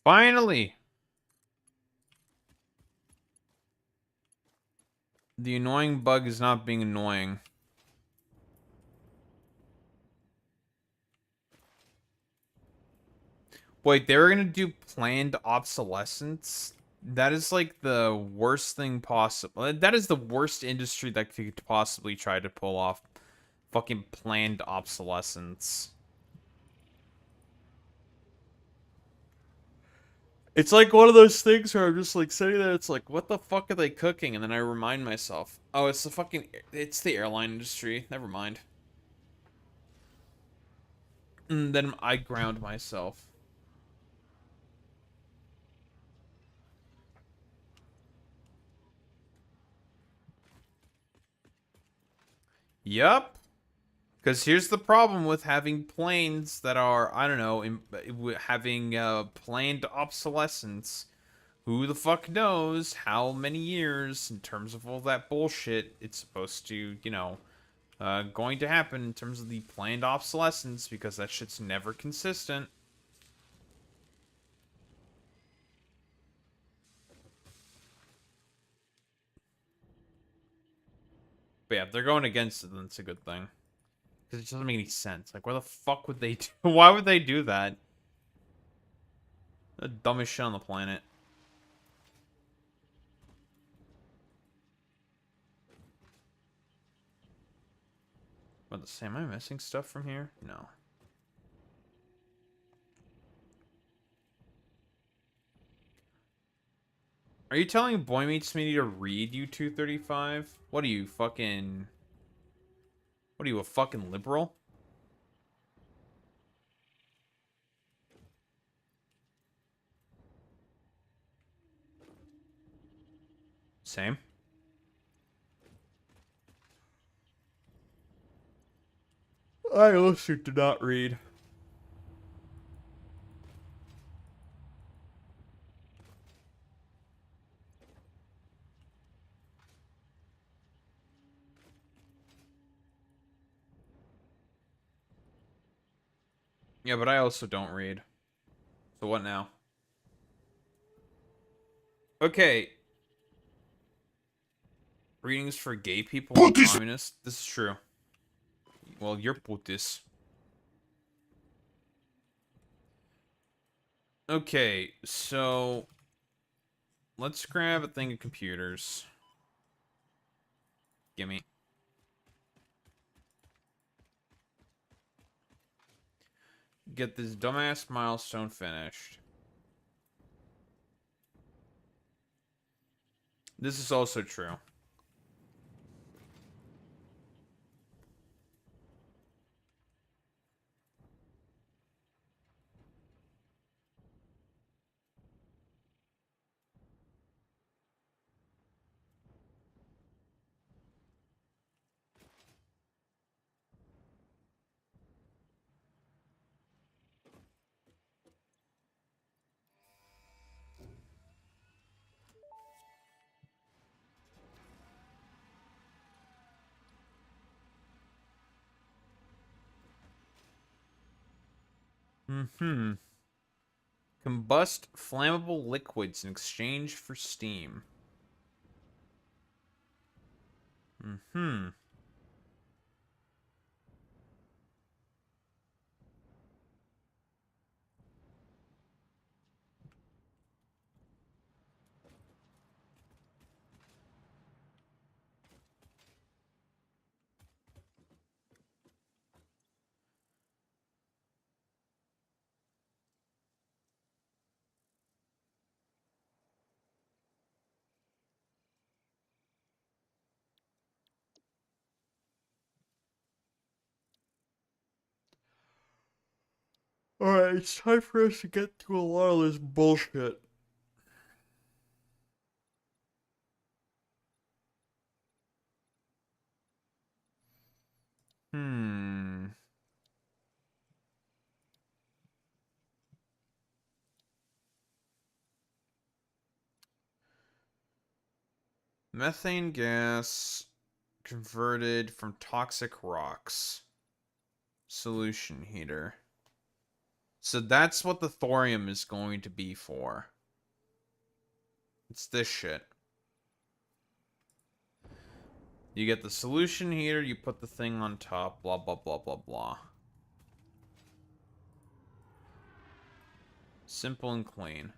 Finally! The annoying bug is not being annoying. Wait, they were gonna do planned obsolescence? That is like the worst thing possible. That is the worst industry that could possibly try to pull off fucking planned obsolescence. It's like one of those things where I'm just like sitting there, it's like, what the fuck are they cooking? And then I remind myself, oh, it's the airline industry. Never mind. And then I ground myself. Yup. Because here's the problem with having planes that are, I don't know, having planned obsolescence. Who the fuck knows how many years in terms of all that bullshit it's supposed to, going to happen in terms of the planned obsolescence, because that shit's never consistent. But yeah, if they're going against it, then it's a good thing. Because it doesn't make any sense. Like, why the fuck would they do... Why would they do that? The dumbest shit on the planet. What to say? Am I missing stuff from here? No. Are you telling Boy Meets Me to read you 235? What are you, fucking... What are you, a fucking liberal? Same. I also do not read. Yeah, but I also don't read. So what now? Okay. Readings for gay people and Buddhist. communists. This is true. Well, you're Buddhist. Okay, so... Let's grab a thing of computers. Gimme. Get this dumbass milestone finished. This is also true. Mm-hmm. Combust flammable liquids in exchange for steam. Mm-hmm. Alright, it's time for us to get to a lot of this bullshit. Hmm. Methane gas converted from toxic rocks. Solution heater. So that's what the thorium is going to be for. It's this shit. You get the solution heater, you put the thing on top, blah, blah, blah, blah, blah. Simple and clean.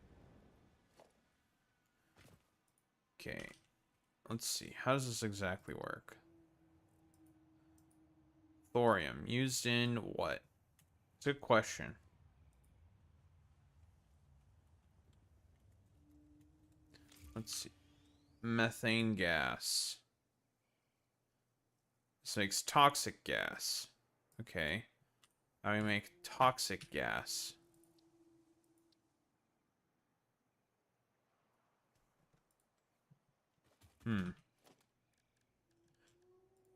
Okay. Let's see. How does this exactly work? Thorium. Used in what? It's a good question. Let's see. Methane gas. This makes toxic gas. Okay. How do we make toxic gas?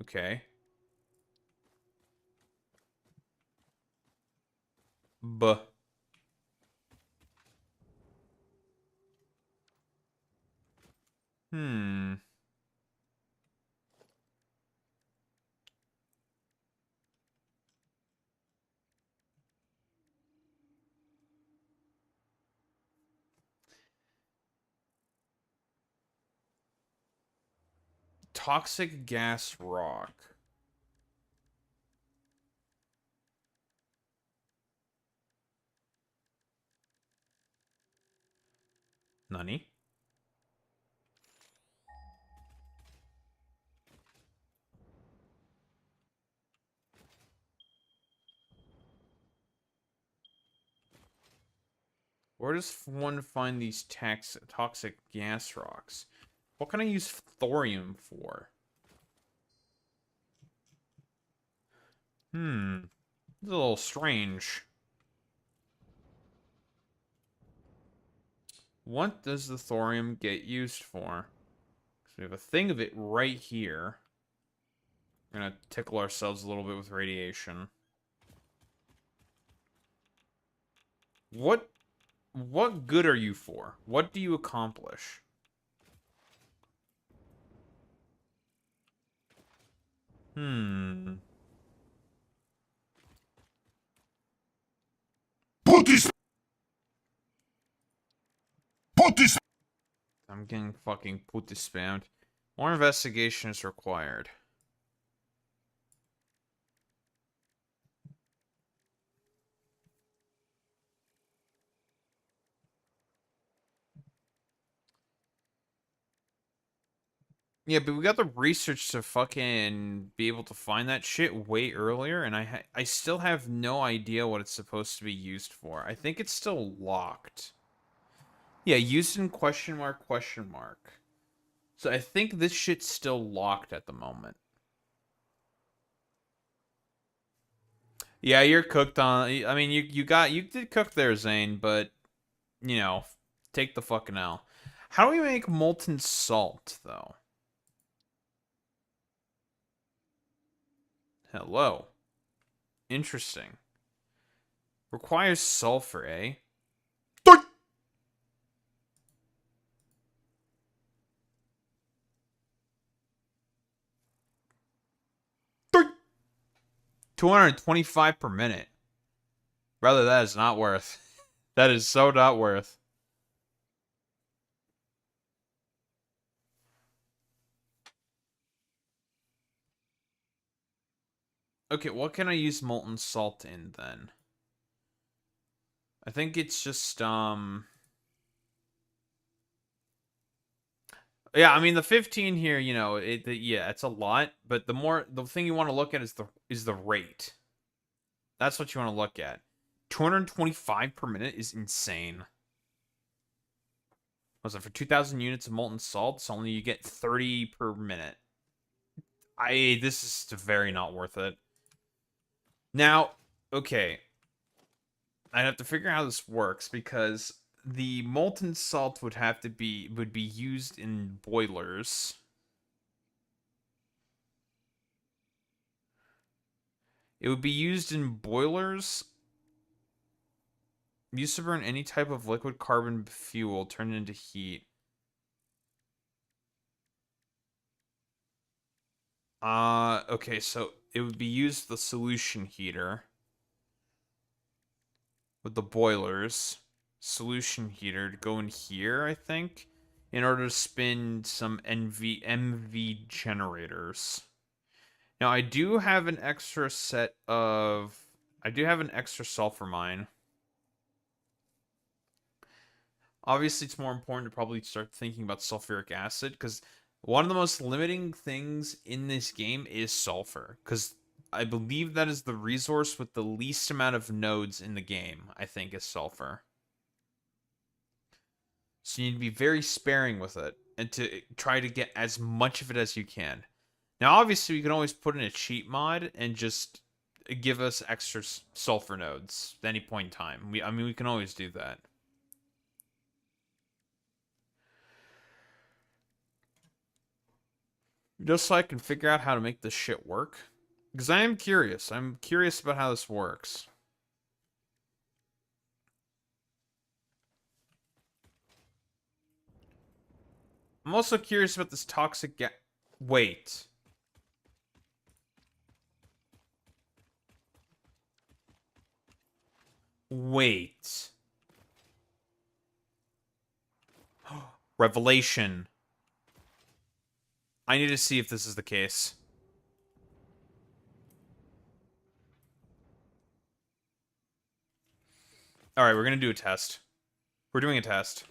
Okay. Buh. Hmm. Toxic gas rock. Nani? Where does one find these toxic gas rocks? What can I use thorium for? It's a little strange. What does the thorium get used for? So we have a thing of it right here. We're gonna tickle ourselves a little bit with radiation. What good are you for? What do you accomplish? Put this. Put this. I'm getting fucking putty spammed. More investigation is required. Yeah, but we got the research to fucking be able to find that shit way earlier, and I still have no idea what it's supposed to be used for. I think it's still locked. Yeah, used in question mark, question mark. So I think this shit's still locked at the moment. Yeah, you're cooked on. I mean, you did cook there, Zane, but you know, take the fucking L. How do we make molten salt though? Hello. Interesting. Requires sulfur, eh? 225 per minute. Brother, that is not worth. That is so not worth. Okay, what can I use molten salt in then? I think it's just yeah, I mean the 15 here, you know, yeah, it's a lot, but the thing you want to look at is the rate. That's what you want to look at. 225 per minute is insane. Was it for 2,000 units of molten salt? So only you get 30 per minute. This is very not worth it. Now, okay, I'd have to figure out how this works because the molten salt would be used in boilers. It would be used in boilers. Used to burn any type of liquid carbon fuel turned into heat. Okay, so it would be used the solution heater with the boilers. Solution heater to go in here, I think, in order to spin some MV generators. Now, I do have an extra sulfur mine. Obviously, it's more important to probably start thinking about sulfuric acid, because one of the most limiting things in this game is sulfur, because I believe that is the resource with the least amount of nodes in the game, I think, is sulfur. So you need to be very sparing with it, and to try to get as much of it as you can. Now, obviously, we can always put in a cheat mod and just give us extra sulfur nodes at any point in time. I mean, we can always do that. Just so I can figure out how to make this shit work. Because I am curious. I'm curious about how this works. I'm also curious about this toxic gas. Wait. Wait. Revelation. I need to see if this is the case. Alright, we're gonna do a test. We're doing a test.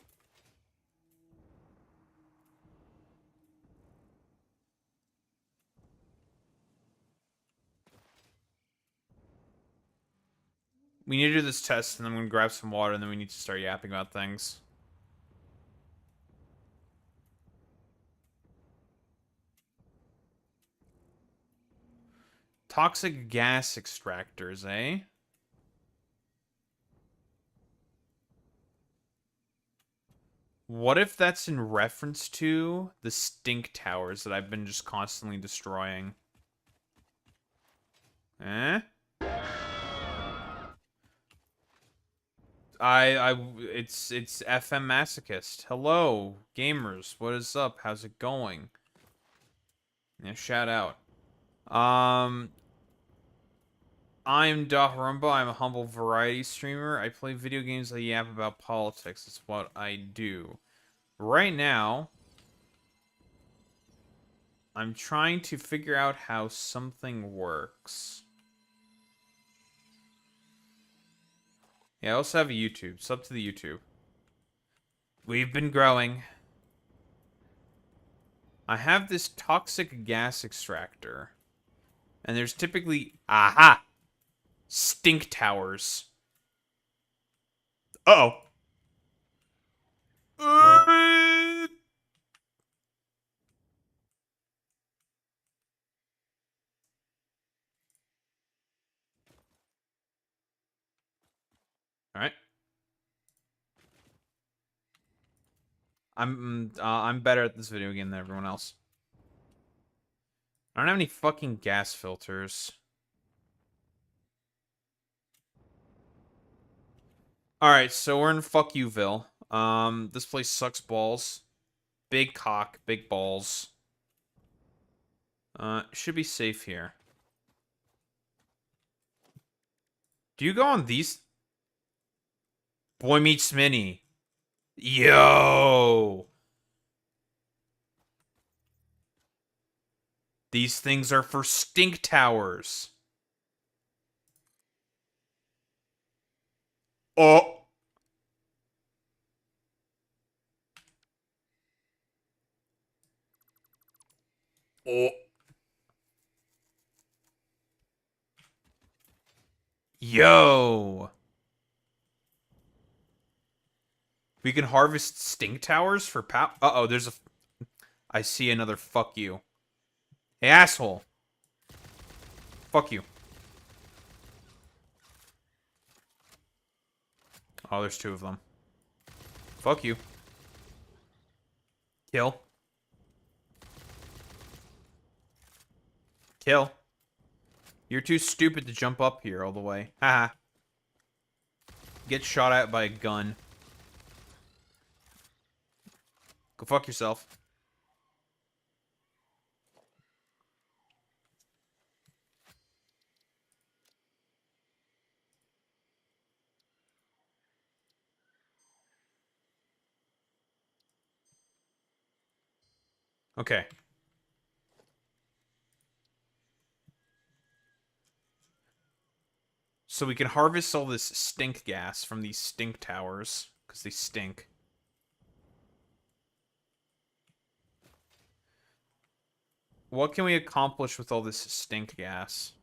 We need to do this test, and then I'm gonna grab some water, and then we need to start yapping about things. Toxic gas extractors, eh? What if that's in reference to the stink towers that I've been just constantly destroying? Eh? It's FM Masochist. Hello, gamers. What is up? How's it going? Yeah, shout out. I'm Dahurumba. I'm a humble variety streamer. I play video games. I yap about politics. It's what I do. Right now, I'm trying to figure out how something works. Yeah, I also have a YouTube. Sub to the YouTube. We've been growing. I have this toxic gas extractor. And there's typically... Aha! Stink towers. Uh-oh. Alright. I'm better at this video game than everyone else. I don't have any fucking gas filters. Alright, so we're in Fuck Youville. This place sucks balls. Big cock, big balls. Should be safe here. Do you go on these? Boy meets Minnie. Yo! These things are for stink towers. Oh! Oh! Yo! We can harvest stink towers for pow- Uh-oh, there's a... I see another fuck you. Hey, asshole. Fuck you. Oh, there's two of them. Fuck you. Kill. Kill. You're too stupid to jump up here all the way. Haha. Get shot at by a gun. Go fuck yourself. Okay. So we can harvest all this stink gas from these stink towers, because they stink. What can we accomplish with all this stink gas?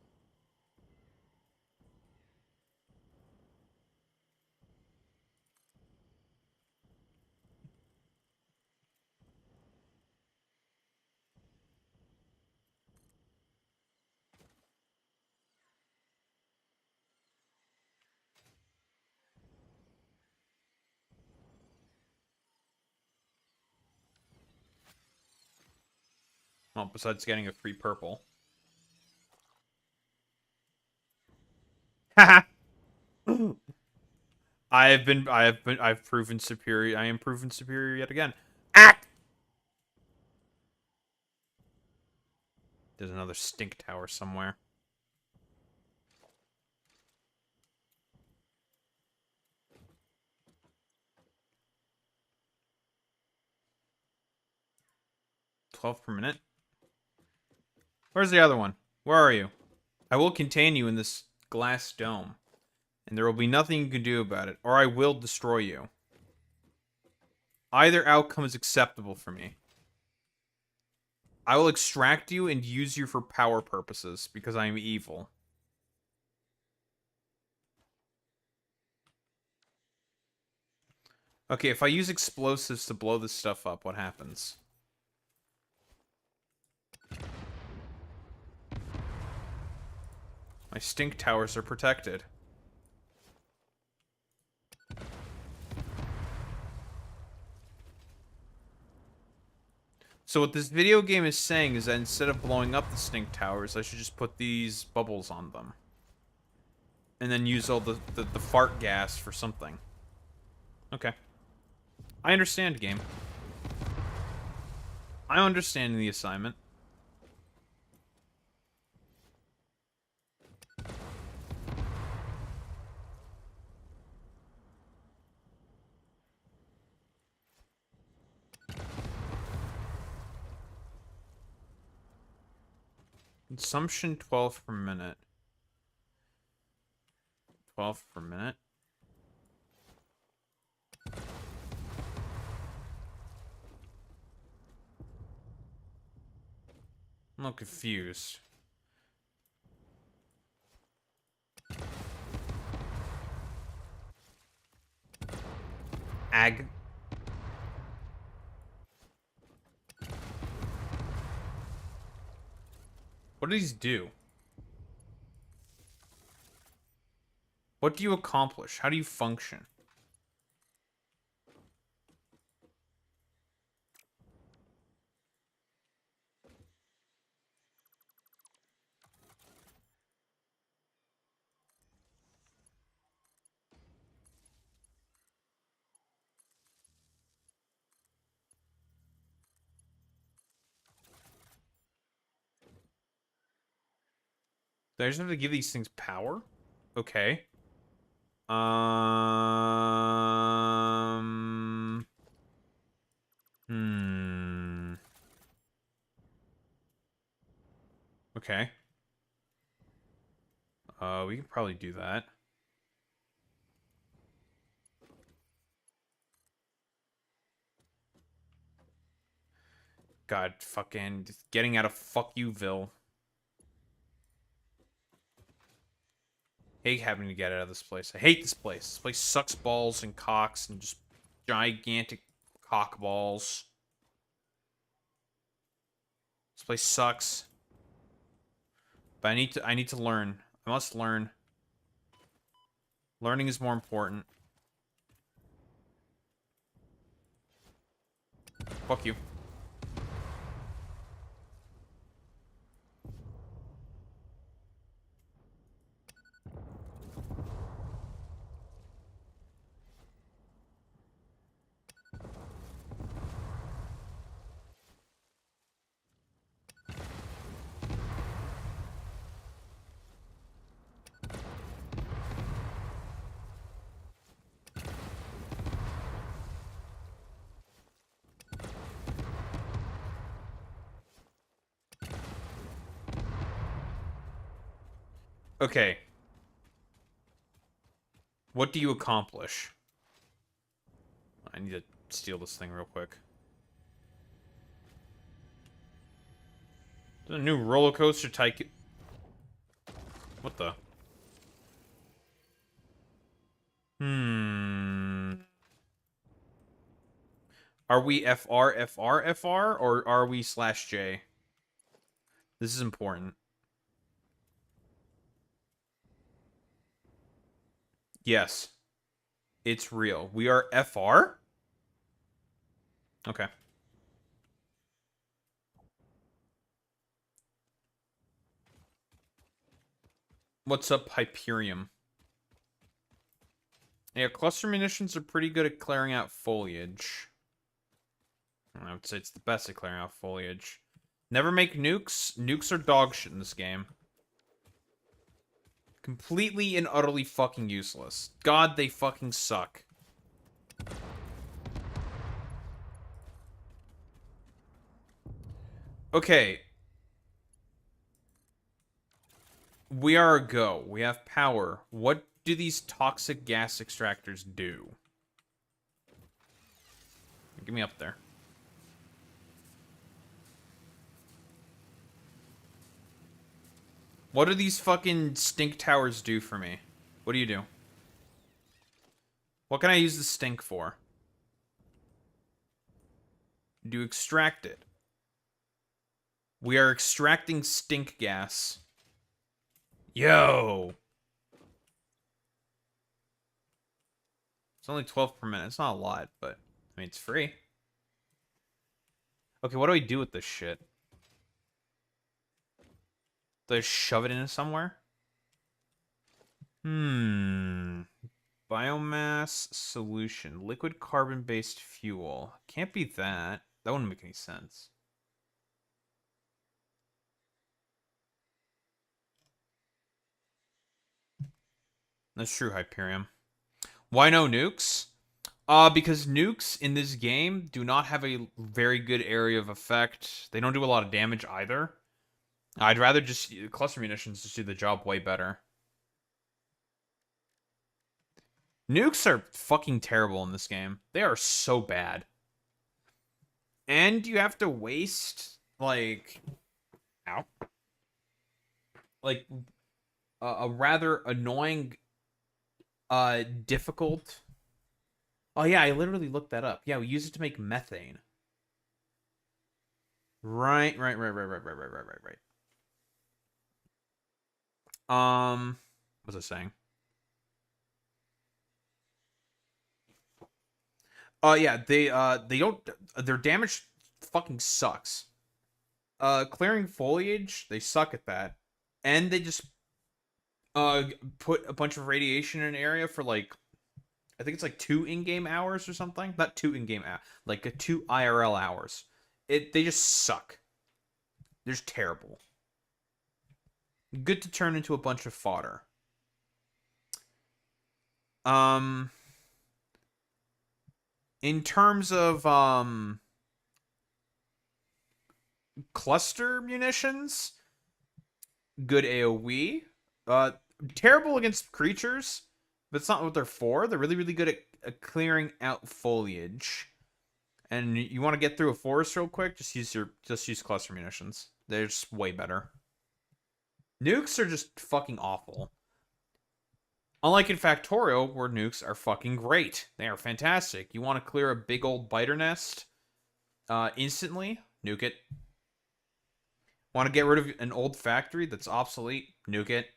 Well, besides getting a free purple. Haha. I've proven superior. I am proven superior yet again. Ah! There's another stink tower somewhere. $12 per minute. Where's the other one? Where are you? I will contain you in this glass dome, and there will be nothing you can do about it, or I will destroy you. Either outcome is acceptable for me. I will extract you and use you for power purposes, because I am evil. Okay, if I use explosives to blow this stuff up, what happens? My stink towers are protected. So what this video game is saying is that instead of blowing up the stink towers, I should just put these bubbles on them. And then use all the fart gas for something. Okay. I understand, game. I understand the assignment. Consumption 12 per minute. 12 per minute? I'm a little confused. Ag. What do these do? What do you accomplish? How do you function? Do I just have to give these things power? Okay. Hmm. Okay. We could probably do that. God, fucking just getting out of fuck youville. Hate having to get out of this place. I hate this place. This place sucks balls and cocks and just gigantic cock balls. This place sucks. But I need to learn. I must learn. Learning is more important. Fuck you. Okay. What do you accomplish? I need to steal this thing real quick. There's a new roller coaster tycoon. What the? Are we FR, FR, FR, or are we /J? This is important. Yes. It's real. We are FR? Okay. What's up, Hyperium? Yeah, cluster munitions are pretty good at clearing out foliage. I would say it's the best at clearing out foliage. Never make nukes. Nukes are dog shit in this game. Completely and utterly fucking useless. God, they fucking suck. Okay. We are a go. We have power. What do these toxic gas extractors do? Get me up there. What do these fucking stink towers do for me? What do you do? What can I use the stink for? to extract it. We are extracting stink gas. Yo! It's only 12 per minute. It's not a lot, but I mean, it's free. Okay, what do we do with this shit? Do I shove it into somewhere? Biomass solution. Liquid carbon-based fuel. Can't be that. That wouldn't make any sense. That's true, Hyperium. Why no nukes? Because nukes in this game do not have a very good area of effect. They don't do a lot of damage either. I'd rather just... Cluster munitions just do the job way better. Nukes are fucking terrible in this game. They are so bad. And you have to waste, like... Ow. Like, a rather annoying, difficult... Oh, yeah, I literally looked that up. Yeah, we use it to make methane. Right. What was I saying? Yeah, they don't... Their damage fucking sucks. Clearing foliage, they suck at that. And they just, put a bunch of radiation in an area for, like... I think it's like 2 in-game hours or something. Not 2 in-game hours. Like 2 IRL hours. They just suck. They're just terrible. Good to turn into a bunch of fodder. In terms of cluster munitions, good AoE. Terrible against creatures. But it's not what they're for. They're really, really good at clearing out foliage. And you want to get through a forest real quick? Just use cluster munitions. They're just way better. Nukes are just fucking awful. Unlike in Factorial, where nukes are fucking great. They are fantastic. You want to clear a big old biter nest instantly? Nuke it. Want to get rid of an old factory that's obsolete? Nuke it.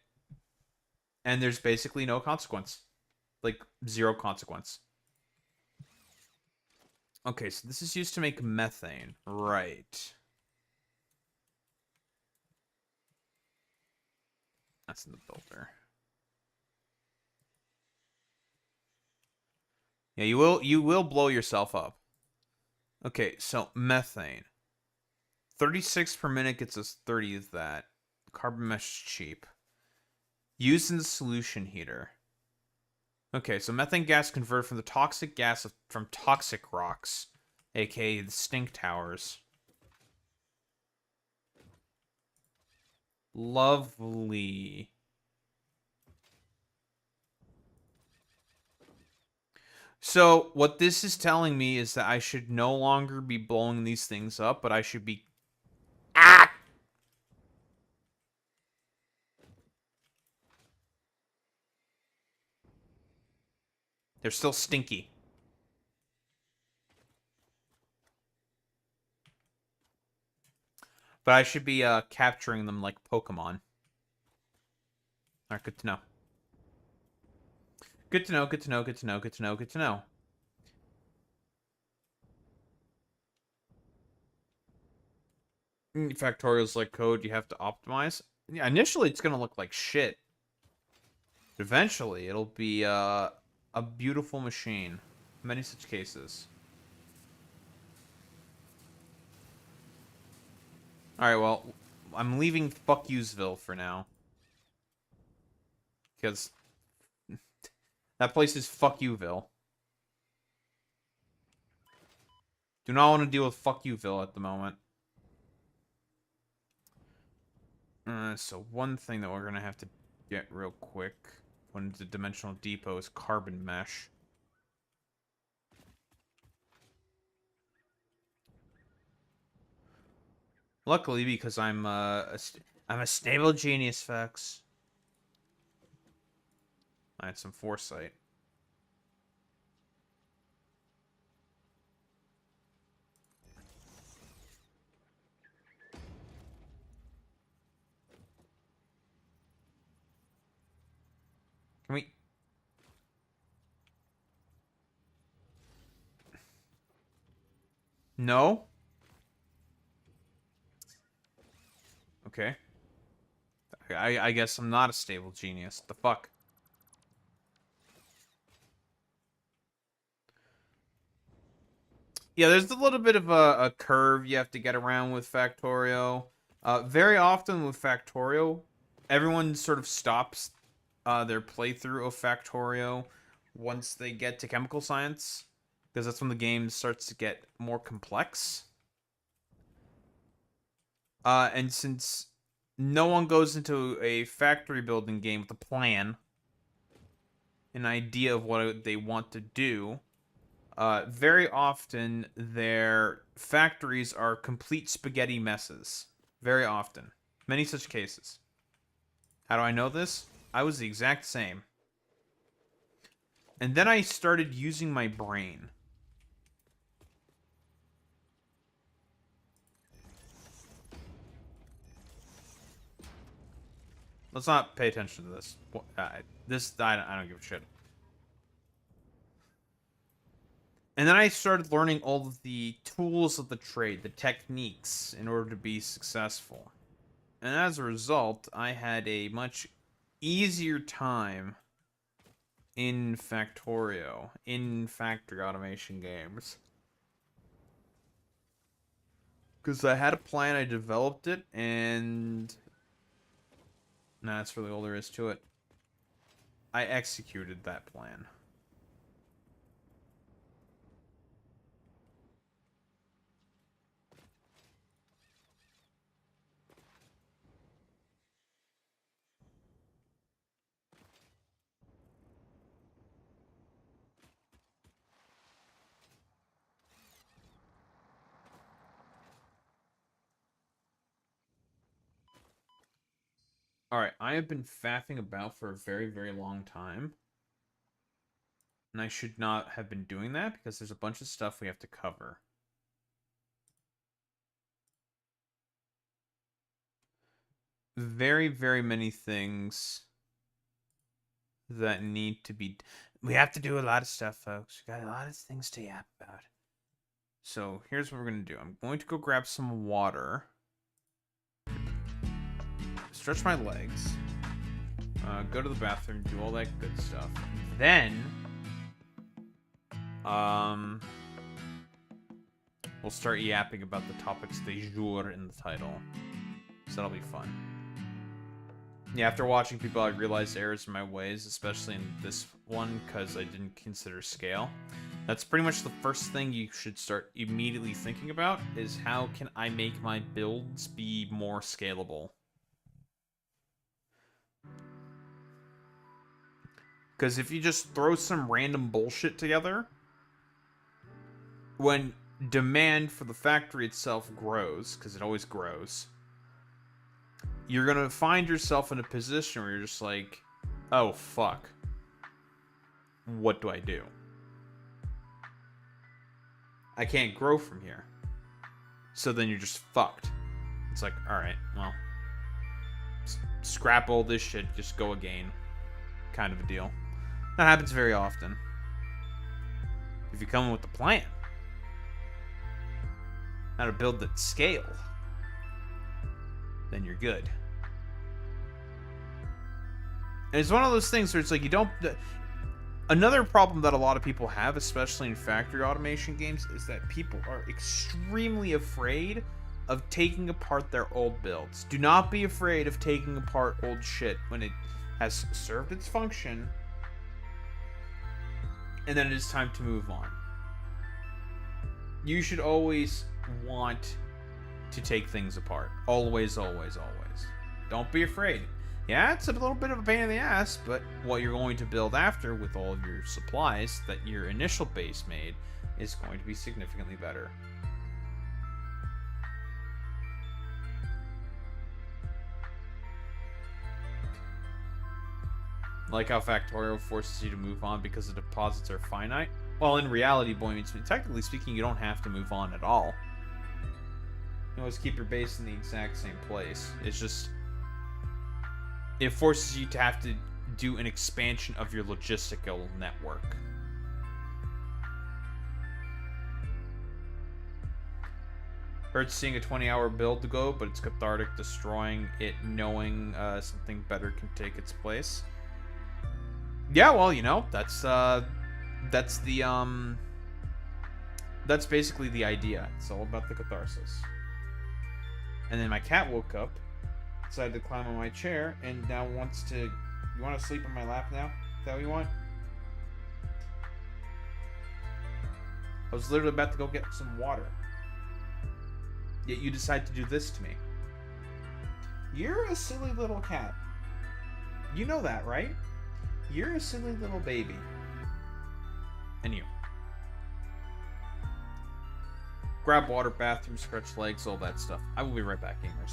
And there's basically no consequence. Like, 0 consequence. Okay, so this is used to make methane. Right. That's in the builder. Yeah, you will blow yourself up. Okay, so methane. 36 per minute gets us 30 of that. Carbon mesh is cheap. Used in the solution heater. Okay, so methane gas converted from the toxic gas from toxic rocks, aka the stink towers. Lovely. So, what this is telling me is that I should no longer be blowing these things up, but I should be... Ah! They're still stinky. But I should be capturing them like Pokemon. Alright, good to know. Good to know, good to know, good to know, good to know, good to know. Factorial's like code you have to optimize. Yeah, initially it's gonna look like shit. But eventually it'll be a beautiful machine. Many such cases. Alright, well, I'm leaving fuck yousville for now. Because that place is fuck youville. Do not want to deal with fuck youville at the moment. So one thing that we're going to have to get real quick when the dimensional depot is carbon mesh. Luckily, because I'm a stable genius, Fex. I had some foresight. Can we... No? Okay. I guess I'm not a stable genius. The fuck? Yeah, there's a little bit of a curve you have to get around with Factorio. Very often with Factorio, everyone sort of stops their playthrough of Factorio once they get to chemical science, because that's when the game starts to get more complex. And since no one goes into a factory building game with a plan, an idea of what they want to do, very often their factories are complete spaghetti messes. Very often. Many such cases. How do I know this? I was the exact same. And then I started using my brain. Let's not pay attention to this. I don't give a shit. And then I started learning all of the tools of the trade, the techniques, in order to be successful. And as a result, I had a much easier time in Factorio, in factory automation games. Because I had a plan, I developed it, and that's really all there is to it. I executed that plan. Alright, I have been faffing about for a very, very long time. And I should not have been doing that because there's a bunch of stuff we have to cover. Very, very many things that need to be... We have to do a lot of stuff, folks. We got a lot of things to yap about. So, here's what we're going to do. I'm going to go grab some water. Stretch my legs. Go to the bathroom, do all that good stuff. Then... we'll start yapping about the topics de jour in the title. So that'll be fun. Yeah, after watching people, I realized errors in my ways, especially in this one, because I didn't consider scale. That's pretty much the first thing you should start immediately thinking about, is how can I make my builds be more scalable? Because if you just throw some random bullshit together, when demand for the factory itself grows, because it always grows, you're going to find yourself in a position where you're just like, oh, fuck. What do I do? I can't grow from here. So then you're just fucked. It's like, alright, well, scrap all this shit, just go again. Kind of a deal. That happens very often. If you come in with a plan, how to build that scale, then you're good. And it's one of those things where it's like you don't... Another problem that a lot of people have, especially in factory automation games, is that people are extremely afraid of taking apart their old builds. Do not be afraid of taking apart old shit when it has served its function, and then it is time to move on. You should always want to take things apart. Always, always, always. Don't be afraid. Yeah, it's a little bit of a pain in the ass, but what you're going to build after with all of your supplies that your initial base made is going to be significantly better. Like how Factorio forces you to move on because the deposits are finite. Well, in reality, technically speaking, you don't have to move on at all. You always keep your base in the exact same place. It's just... it forces you to have to do an expansion of your logistical network. Hurts seeing a 20-hour build go, but it's cathartic destroying it, knowing something better can take its place. Yeah, well, you know, that's basically the idea. It's all about the catharsis. And then my cat woke up, decided to climb on my chair, and now wants to... You want to sleep on my lap now? Is that what you want? I was literally about to go get some water. Yet you decide to do this to me. You're a silly little cat. You know that, right? You're a silly little baby. And you. Grab water, bathroom, stretch legs, all that stuff. I will be right back, gamers.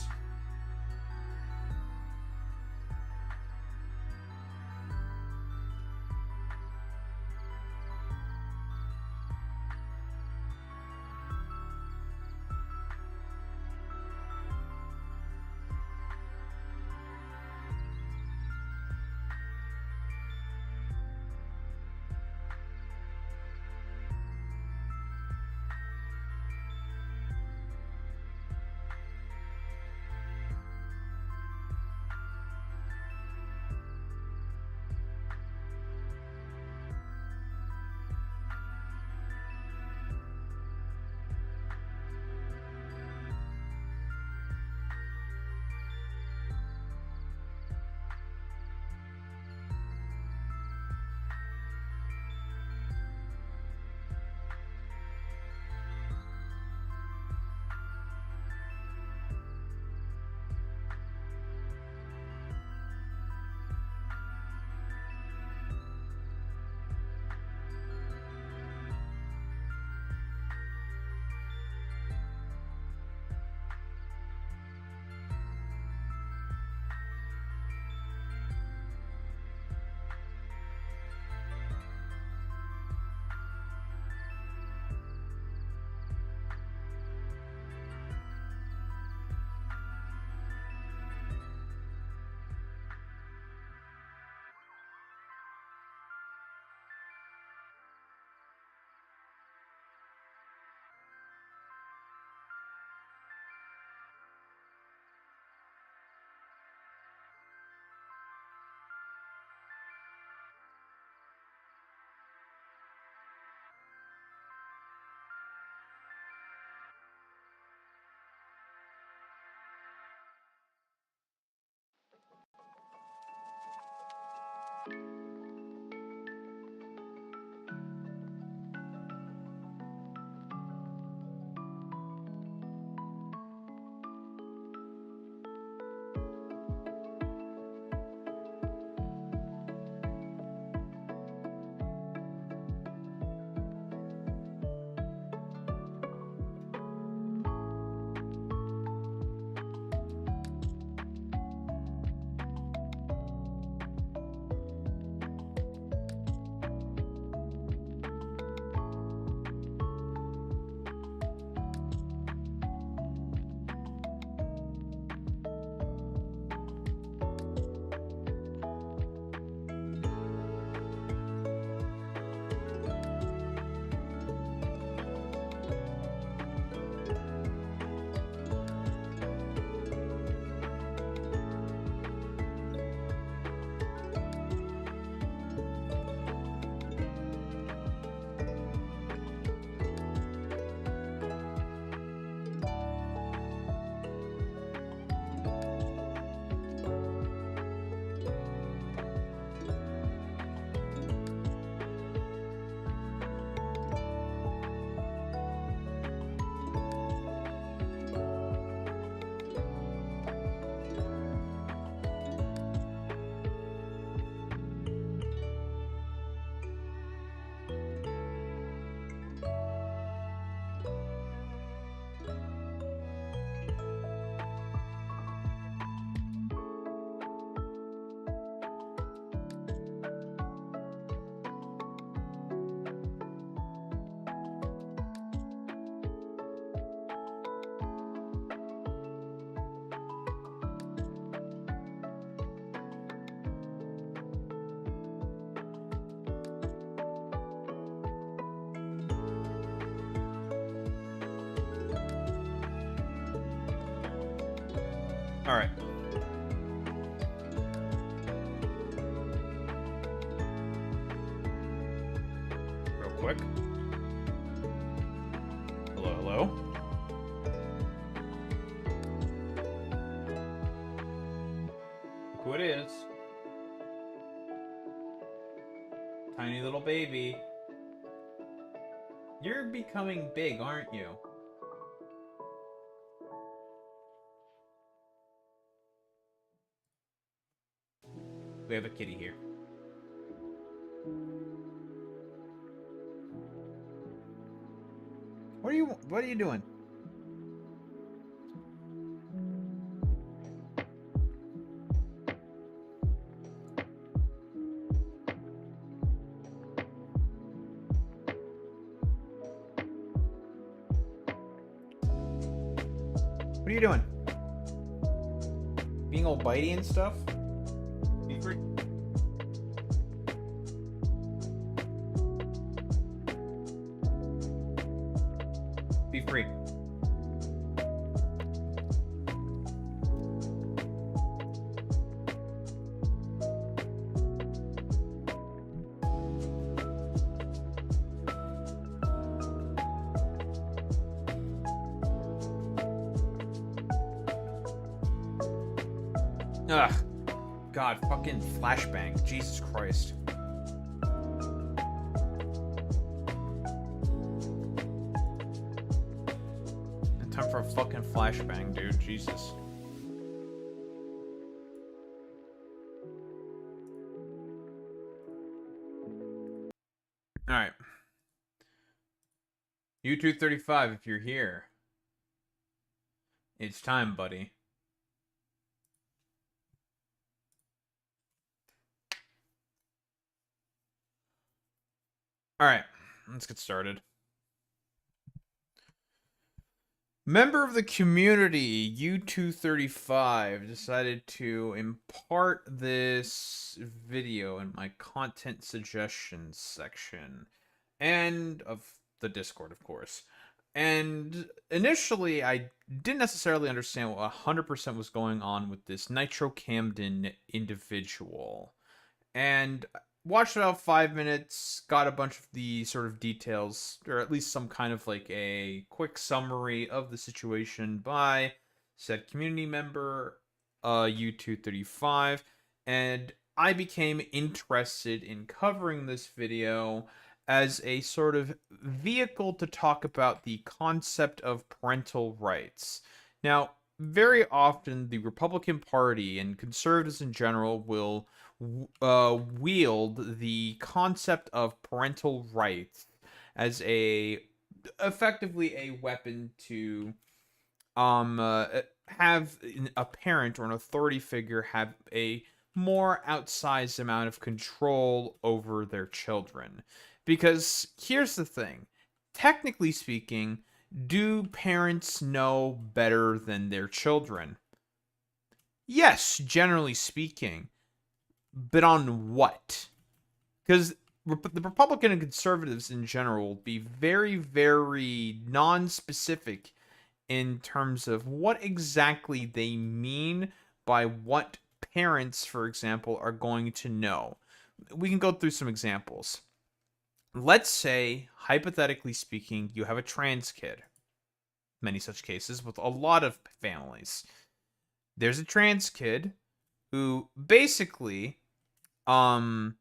All right. Real quick. Hello, hello. Look who it is. Tiny little baby. You're becoming big, aren't you? We have a kitty here. What are you doing? What are you doing? Being all bitey and stuff? Be free. Be free. Ugh. God, fucking flashbang. Jesus Christ. Time for a fucking flashbang, dude. Jesus. Alright. U235, if you're here. It's time, buddy. Alright, let's get started. Member of the community, U235, decided to impart this video in my content suggestions section. And of the Discord, of course. And initially, I didn't necessarily understand what 100% was going on with this Nitro Camden individual. And watched about 5 minutes, got a bunch of the sort of details, or at least some kind of like a quick summary of the situation by said community member, U235, and I became interested in covering this video as a sort of vehicle to talk about the concept of parental rights. Now, very often the Republican Party and conservatives in general will wield the concept of parental rights as effectively a weapon to have a parent or an authority figure have a more outsized amount of control over their children. Because here's the thing, technically speaking, do parents know better than their children? Yes, generally speaking. But on what? Because the Republican and conservatives in general will be very, very non-specific in terms of what exactly they mean by what parents, for example, are going to know. We can go through some examples. Let's say, hypothetically speaking, you have a trans kid. Many such cases with a lot of families. There's a trans kid who basically comes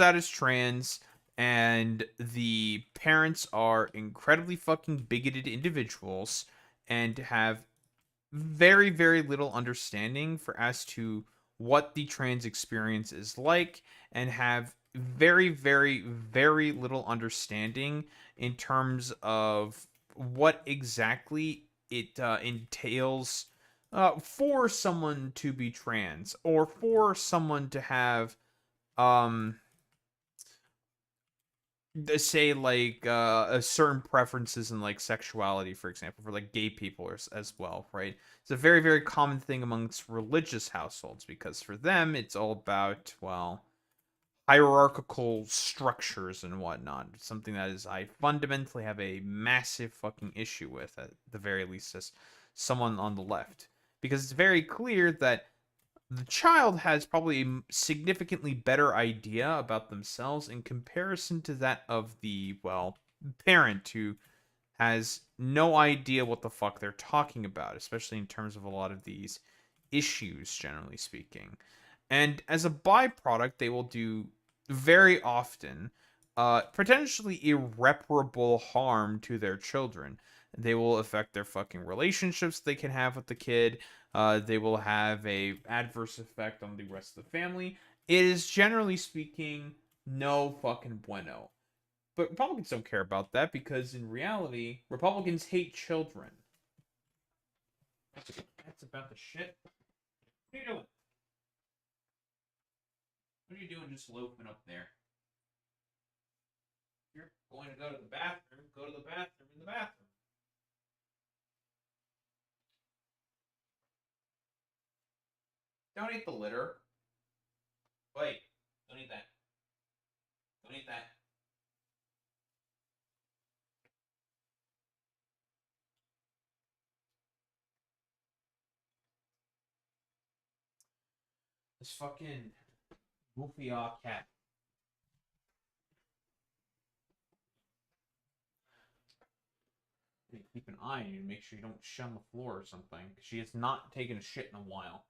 out as trans, and the parents are incredibly fucking bigoted individuals and have very, very little understanding for as to what the trans experience is like, and have very, very, very little understanding in terms of what exactly it entails for someone to be trans, or for someone to have say like a certain preferences in like sexuality, for example, for like gay people as well, right? It's a very, very common thing amongst religious households, because for them it's all about, well, hierarchical structures and whatnot. Something that is I fundamentally have a massive fucking issue with, at the very least, as someone on the left. because it's very clear that the child has probably a significantly better idea about themselves in comparison to that of the, well, parent who has no idea what the fuck they're talking about, especially in terms of a lot of these issues, generally speaking. And as a byproduct, they will do very often potentially irreparable harm to their children. They will affect their fucking relationships they can have with the kid. They will have a adverse effect on the rest of the family. It is generally speaking no fucking bueno. But Republicans don't care about that because in reality, Republicans hate children. That's about the shit. What are you doing? What are you doing just loafing up there? If you're going to go to the bathroom, go to the bathroom in the bathroom. Don't eat the litter. Wait, don't eat that. Don't eat that. This fucking goofy cat. You keep an eye on you to make sure you don't shit on the floor or something. She has not taken a shit in a while.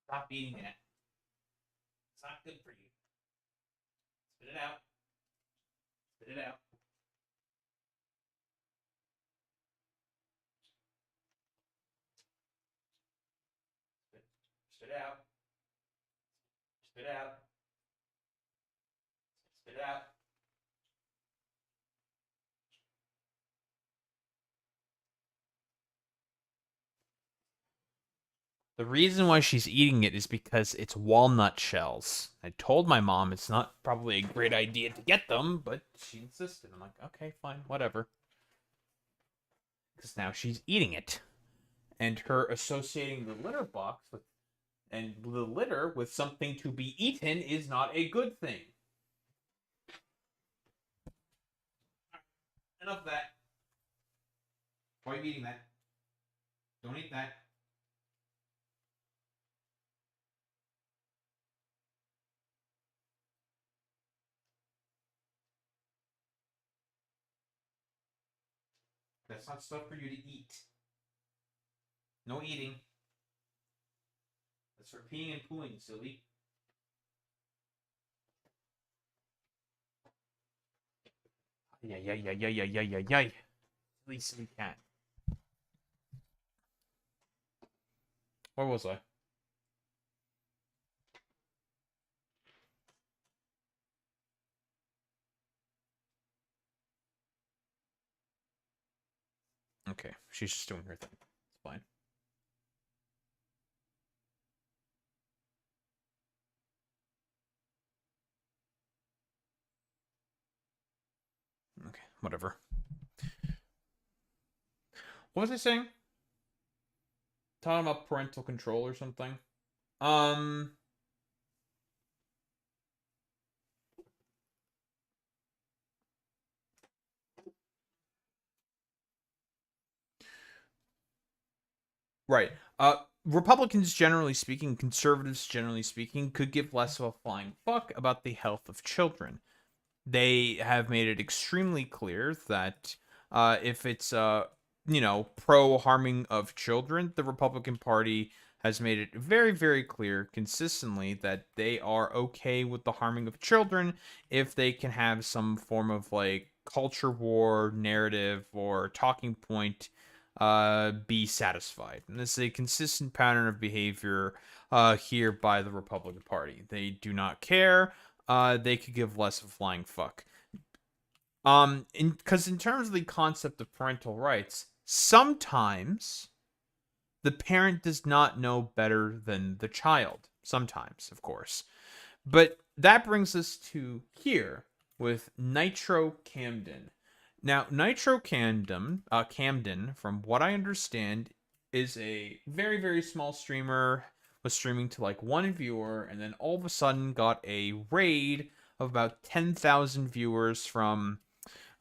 Stop eating it. It's not good for you. Spit it out. Spit it out. Spit it out. Spit it out. Spit it out. The reason why she's eating it is because it's walnut shells. I told my mom it's not probably a great idea to get them, but she insisted. I'm like, okay, fine, whatever. Because now she's eating it. And her associating the litter box with and the litter with something to be eaten is not a good thing. Enough of that. Why are you eating that? Don't eat that. That's not stuff for you to eat. No eating. That's for peeing and pooing, silly. Yay. Silly cat. Where was I? Okay, she's just doing her thing. It's fine. Okay, whatever. What was I saying? Talking about parental control or something? Right. Republicans generally speaking, conservatives generally speaking, could give less of a flying fuck about the health of children. They have made it extremely clear that if it's pro harming of children, the Republican Party has made it very, very clear consistently that they are okay with the harming of children if they can have some form of like culture war narrative or talking point be satisfied. And this is a consistent pattern of behavior here by the Republican Party. They do not care. They could give less of a flying fuck. Because in terms of the concept of parental rights, sometimes the parent does not know better than the child. Sometimes, of course. But that brings us to here with Nitro Camden. Now, Nitro Camden, from what I understand, is a very, very small streamer was streaming to like 1 viewer, and then all of a sudden got a raid of about 10,000 viewers from,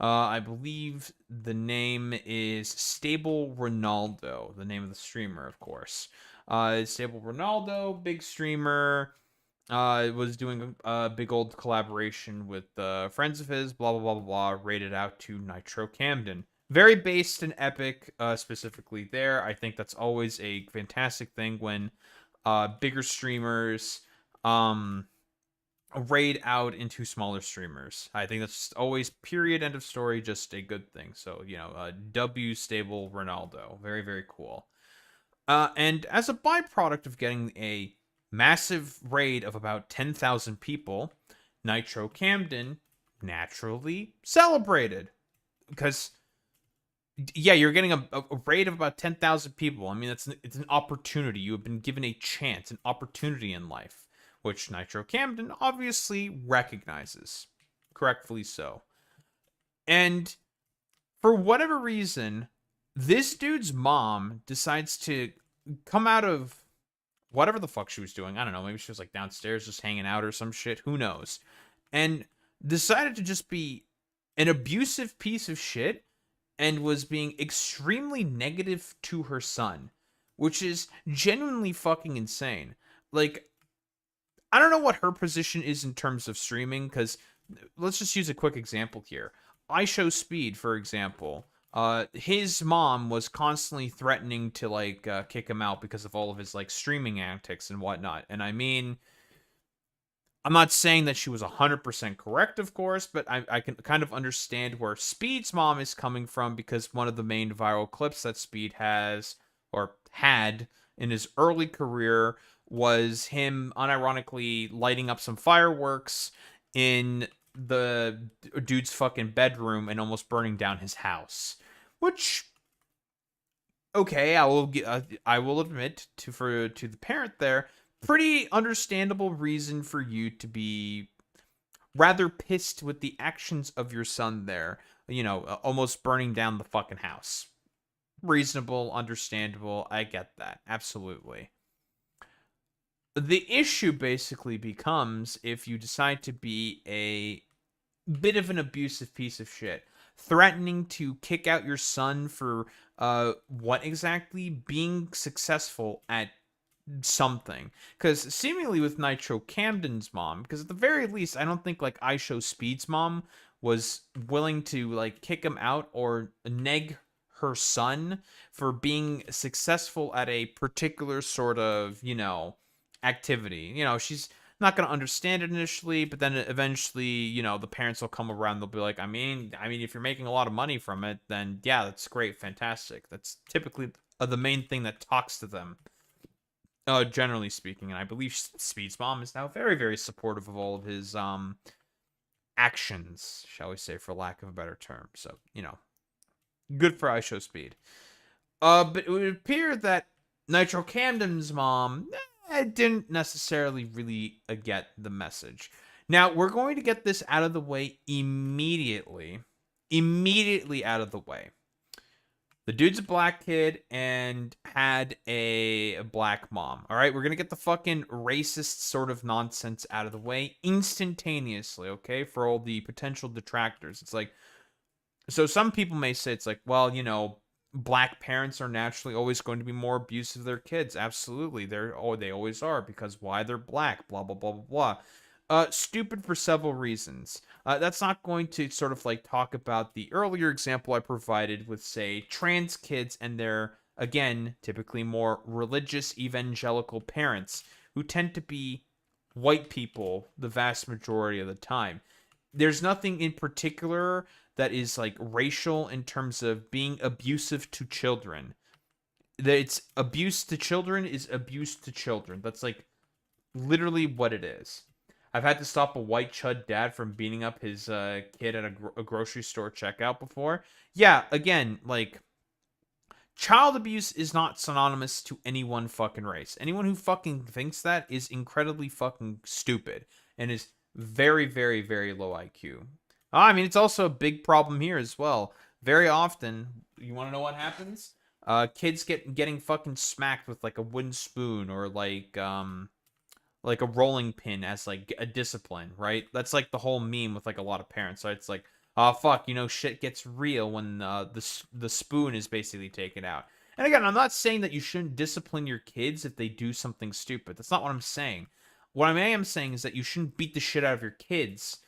I believe the name is Stable Ronaldo, the name of the streamer, of course. Stable Ronaldo, big streamer, was doing a big old collaboration with friends of his, blah, blah, blah, blah, blah, rated out to Nitro Camden. Very based and epic, specifically there. I think that's always a fantastic thing when bigger streamers raid out into smaller streamers. I think that's always, period, end of story, just a good thing. So, W Stable Ronaldo. Very, very cool. And as a byproduct of getting a massive raid of about 10,000 people, Nitro Camden naturally celebrated. Because, yeah, you're getting a raid of about 10,000 people. I mean, it's an opportunity. You have been given a chance, an opportunity in life, which Nitro Camden obviously recognizes. Correctly so. And for whatever reason, this dude's mom decides to come out of whatever the fuck she was doing. I don't know. Maybe she was like downstairs just hanging out or some shit. Who knows? And decided to just be an abusive piece of shit and was being extremely negative to her son, which is genuinely fucking insane. Like, I don't know what her position is in terms of streaming, because let's just use a quick example here. I Show Speed, for example. His mom was constantly threatening to like kick him out because of all of his like streaming antics and whatnot. And I mean, I'm not saying that she was 100% correct, of course, but I can kind of understand where Speed's mom is coming from, because one of the main viral clips that Speed has or had in his early career was him unironically lighting up some fireworks in the dude's fucking bedroom and almost burning down his house. Which, okay, I will admit to the parent there, pretty understandable reason for you to be rather pissed with the actions of your son there. Almost burning down the fucking house. Reasonable, understandable. I get that. Absolutely. The issue basically becomes if you decide to be a bit of an abusive piece of shit, threatening to kick out your son for what exactly? Being successful at something. Because seemingly with Nitro Camden's mom, because at the very least, I don't think like I Show Speed's mom was willing to like kick him out or neg her son for being successful at a particular sort of, activity. She's not going to understand it initially, but then eventually, the parents will come around. They'll be like, I mean, if you're making a lot of money from it, then yeah, that's great. Fantastic. That's typically the main thing that talks to them, generally speaking. And I believe Speed's mom is now very, very supportive of all of his, actions, shall we say, for lack of a better term. So, good for I Show Speed. But it would appear that Nitro Camden's mom didn't necessarily really get the message. Now, we're going to get this out of the way immediately. Immediately out of the way. The dude's a black kid and had a black mom. All right, we're going to get the fucking racist sort of nonsense out of the way instantaneously, okay, for all the potential detractors. It's like, so some people may say it's like, well, black parents are naturally always going to be more abusive of their kids. Absolutely. They always are, because why? They're black, blah, blah, blah, blah, blah. Stupid for several reasons. That's not going to sort of like talk about the earlier example I provided with, say, trans kids and their, again, typically more religious evangelical parents who tend to be white people the vast majority of the time. There's nothing in particular that is like racial in terms of being abusive to children. It's abuse to children is abuse to children. That's like literally what it is. I've had to stop a white chud dad from beating up his kid at a grocery store checkout before. Yeah, again, like, child abuse is not synonymous to any one fucking race. Anyone who fucking thinks that is incredibly fucking stupid and is very, very, very low IQ. It's also a big problem here as well. Very often, you want to know what happens? Kids getting fucking smacked with like a wooden spoon or like a rolling pin as like a discipline, right? That's like the whole meme with like a lot of parents. So it's like, oh fuck, shit gets real when the spoon is basically taken out. And again, I'm not saying that you shouldn't discipline your kids if they do something stupid. That's not what I'm saying. What I am saying is that you shouldn't beat the shit out of your kids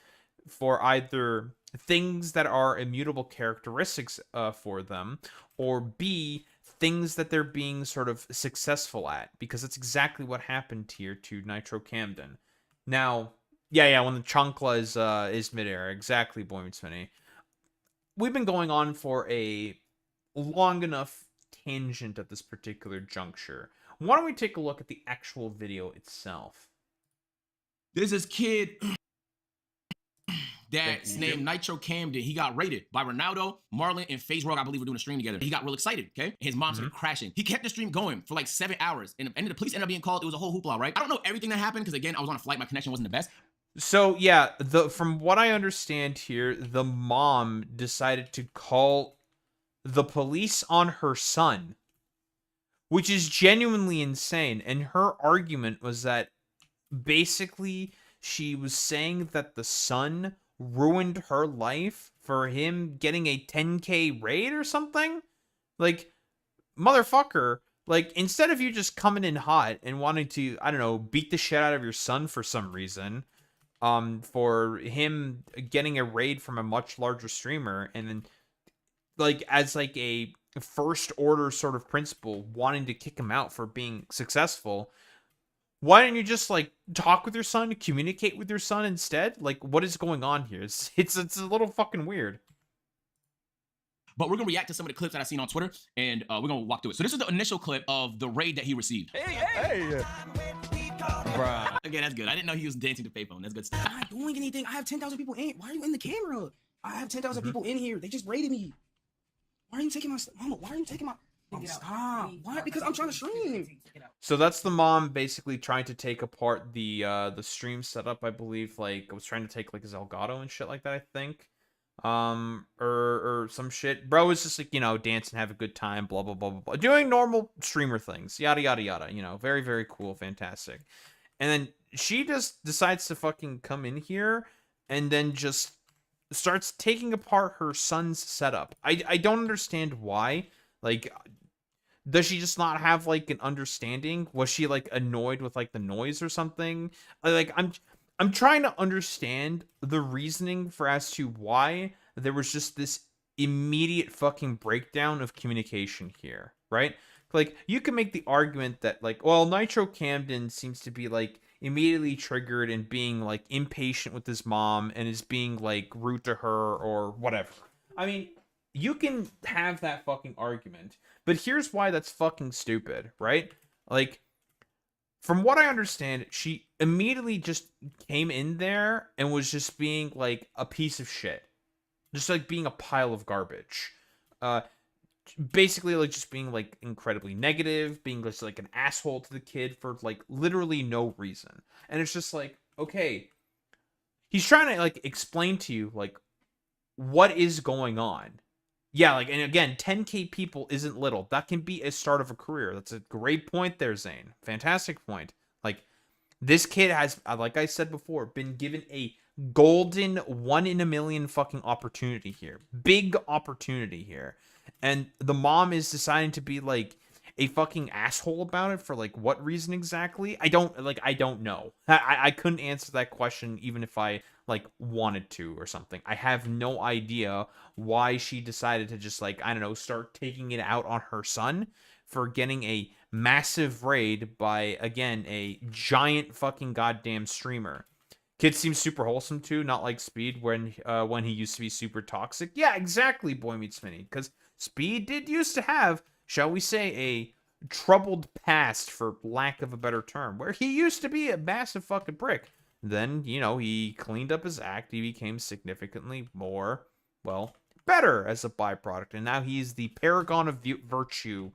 for either things that are immutable characteristics for them, or B, things that they're being sort of successful at, because that's exactly what happened here to Nitro Camden. Now, yeah, when the chancla is midair, exactly, Boy Meets Mini. We've been going on for a long enough tangent at this particular juncture. Why don't we take a look at the actual video itself? There's this kid that's named Nitro Camden. He got raided by Ronaldo, Marlon, and FaZe World. I believe we're doing a stream together. He got real excited, okay? His mom started crashing. He kept the stream going for like 7 hours. And the police ended up being called. It was a whole hoopla, right? I don't know everything that happened because, again, I was on a flight. My connection wasn't the best. So, yeah, from what I understand here, the mom decided to call the police on her son, which is genuinely insane. And her argument was that basically she was saying that the son ruined her life for him getting a 10K raid or something. Like, motherfucker, like, instead of you just coming in hot and wanting to, I don't know, beat the shit out of your son for some reason, for him getting a raid from a much larger streamer, and then, like, as like a first order sort of principle, wanting to kick him out for being successful, why don't you just like talk with your son, communicate with your son instead? Like, what is going on here? It's a little fucking weird. But we're gonna react to some of the clips that I've seen on Twitter, and we're gonna walk through it. So this is the initial clip of the raid that he received. Hey! Bruh. Again, that's good. I didn't know he was dancing to payphone. That's good stuff. I'm not doing anything. I have 10,000 people in. Why are you in the camera? I have 10,000 people in here. They just raided me. Why are you taking my mama? Why are you taking my? Oh, stop. Why? Because I'm trying to stream. So that's the mom basically trying to take apart the stream setup. I believe like I was trying to take like his Elgato and shit like that. I think, or some shit. Bro was just like dance and have a good time, blah blah blah blah blah, doing normal streamer things, yada yada yada. Very very cool, fantastic. And then she just decides to fucking come in here and then just starts taking apart her son's setup. I don't understand why. Like, does she just not have like an understanding? Was she like annoyed with like the noise or something? Like, I'm trying to understand the reasoning for as to why there was just this immediate fucking breakdown of communication here, right? Like, you can make the argument that like, well, Nitro Camden seems to be like immediately triggered and being like impatient with his mom and is being like rude to her or whatever. I mean, you can have that fucking argument, but here's why that's fucking stupid, right? Like, from what I understand, she immediately just came in there and was just being like a piece of shit. Just like being a pile of garbage. Basically like just being like incredibly negative, being just like an asshole to the kid for like literally no reason. And it's just like, okay, he's trying to like explain to you like what is going on. Yeah, like, and again, 10K people isn't little. That can be a start of a career. That's a great point there, Zane. Fantastic point. Like, this kid has, like I said before, been given a golden 1 in a million fucking opportunity here. Big opportunity here. And the mom is deciding to be like a fucking asshole about it for like what reason exactly? I don't know. I couldn't answer that question even if I like wanted to or something. I have no idea why she decided to just like, I don't know, start taking it out on her son for getting a massive raid by, again, a giant fucking goddamn streamer. Kid seems super wholesome too, not like Speed when he used to be super toxic. Yeah, exactly, Boy Meets Mini, because Speed did used to have, shall we say, a troubled past, for lack of a better term, where he used to be a massive fucking prick. Then, he cleaned up his act. He became significantly more, well, better as a byproduct. And now he's the paragon of virtue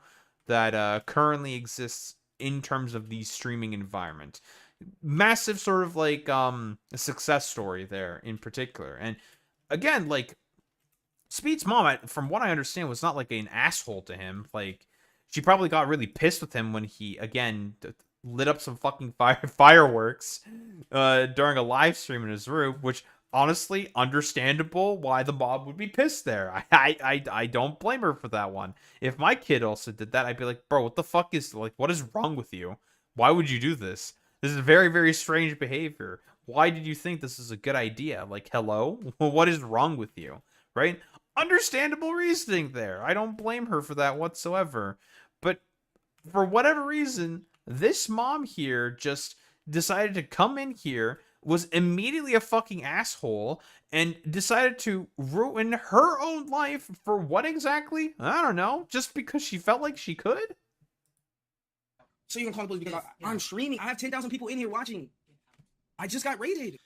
that currently exists in terms of the streaming environment. Massive sort of like a success story there in particular. And again, like, Speed's mom, from what I understand, was not like an asshole to him. Like, She probably got really pissed with him when he, again, lit up some fucking fireworks during a live stream in his room, which, honestly, understandable why the mob would be pissed there. I don't blame her for that one. If my kid also did that, I'd be like, bro, what the fuck is, like, what is wrong with you? Why would you do this? This is very, very strange behavior. Why did you think this is a good idea? Like, hello? What is wrong with you? Right? Understandable reasoning there. I don't blame her for that whatsoever. But for whatever reason, this mom here just decided to come in here, was immediately a fucking asshole, and decided to ruin her own life for what exactly? I don't know. Just because she felt like she could? So you can call the police because I'm streaming. I have 10,000 people in here watching. I just got raided.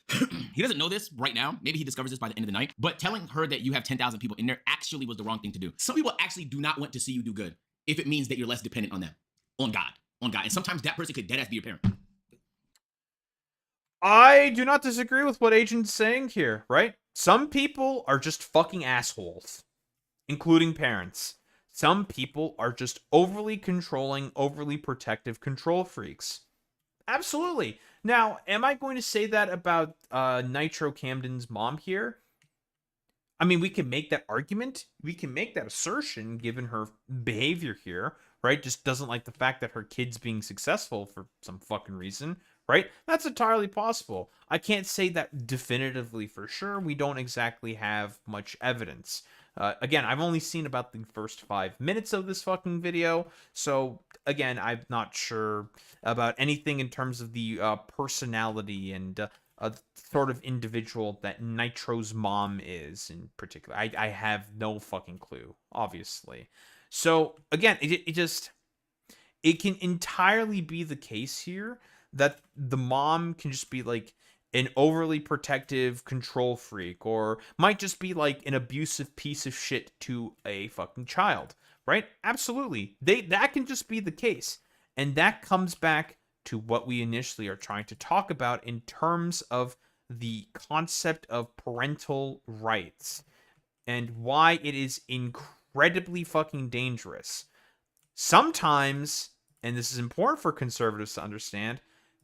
He doesn't know this right now. Maybe he discovers this by the end of the night. But telling her that you have 10,000 people in there actually was the wrong thing to do. Some people actually do not want to see you do good if it means that you're less dependent on them, on God. And sometimes that person could deadass be your parent. I do not disagree with what Agent's saying here, right? Some people are just fucking assholes, including parents. Some people are just overly controlling, overly protective control freaks. Absolutely. Now, am I going to say that about Nitro Camden's mom here? I mean, we can make that argument. We can make that assertion given her behavior here, right? Just doesn't like the fact that her kid's being successful for some fucking reason, right? That's entirely possible. I can't say that definitively for sure. We don't exactly have much evidence. Again, I've only seen about the first 5 minutes of this fucking video, so again, I'm not sure about anything in terms of the personality and sort of individual that Nitro's mom is in particular. I have no fucking clue, obviously. So again, it can entirely be the case here that the mom can just be like an overly protective control freak, or might just be like an abusive piece of shit to a fucking child, right? Absolutely. That can just be the case. And that comes back to what we initially are trying to talk about in terms of the concept of parental rights and why it is incredibly fucking dangerous. Sometimes, and this is important for conservatives to understand,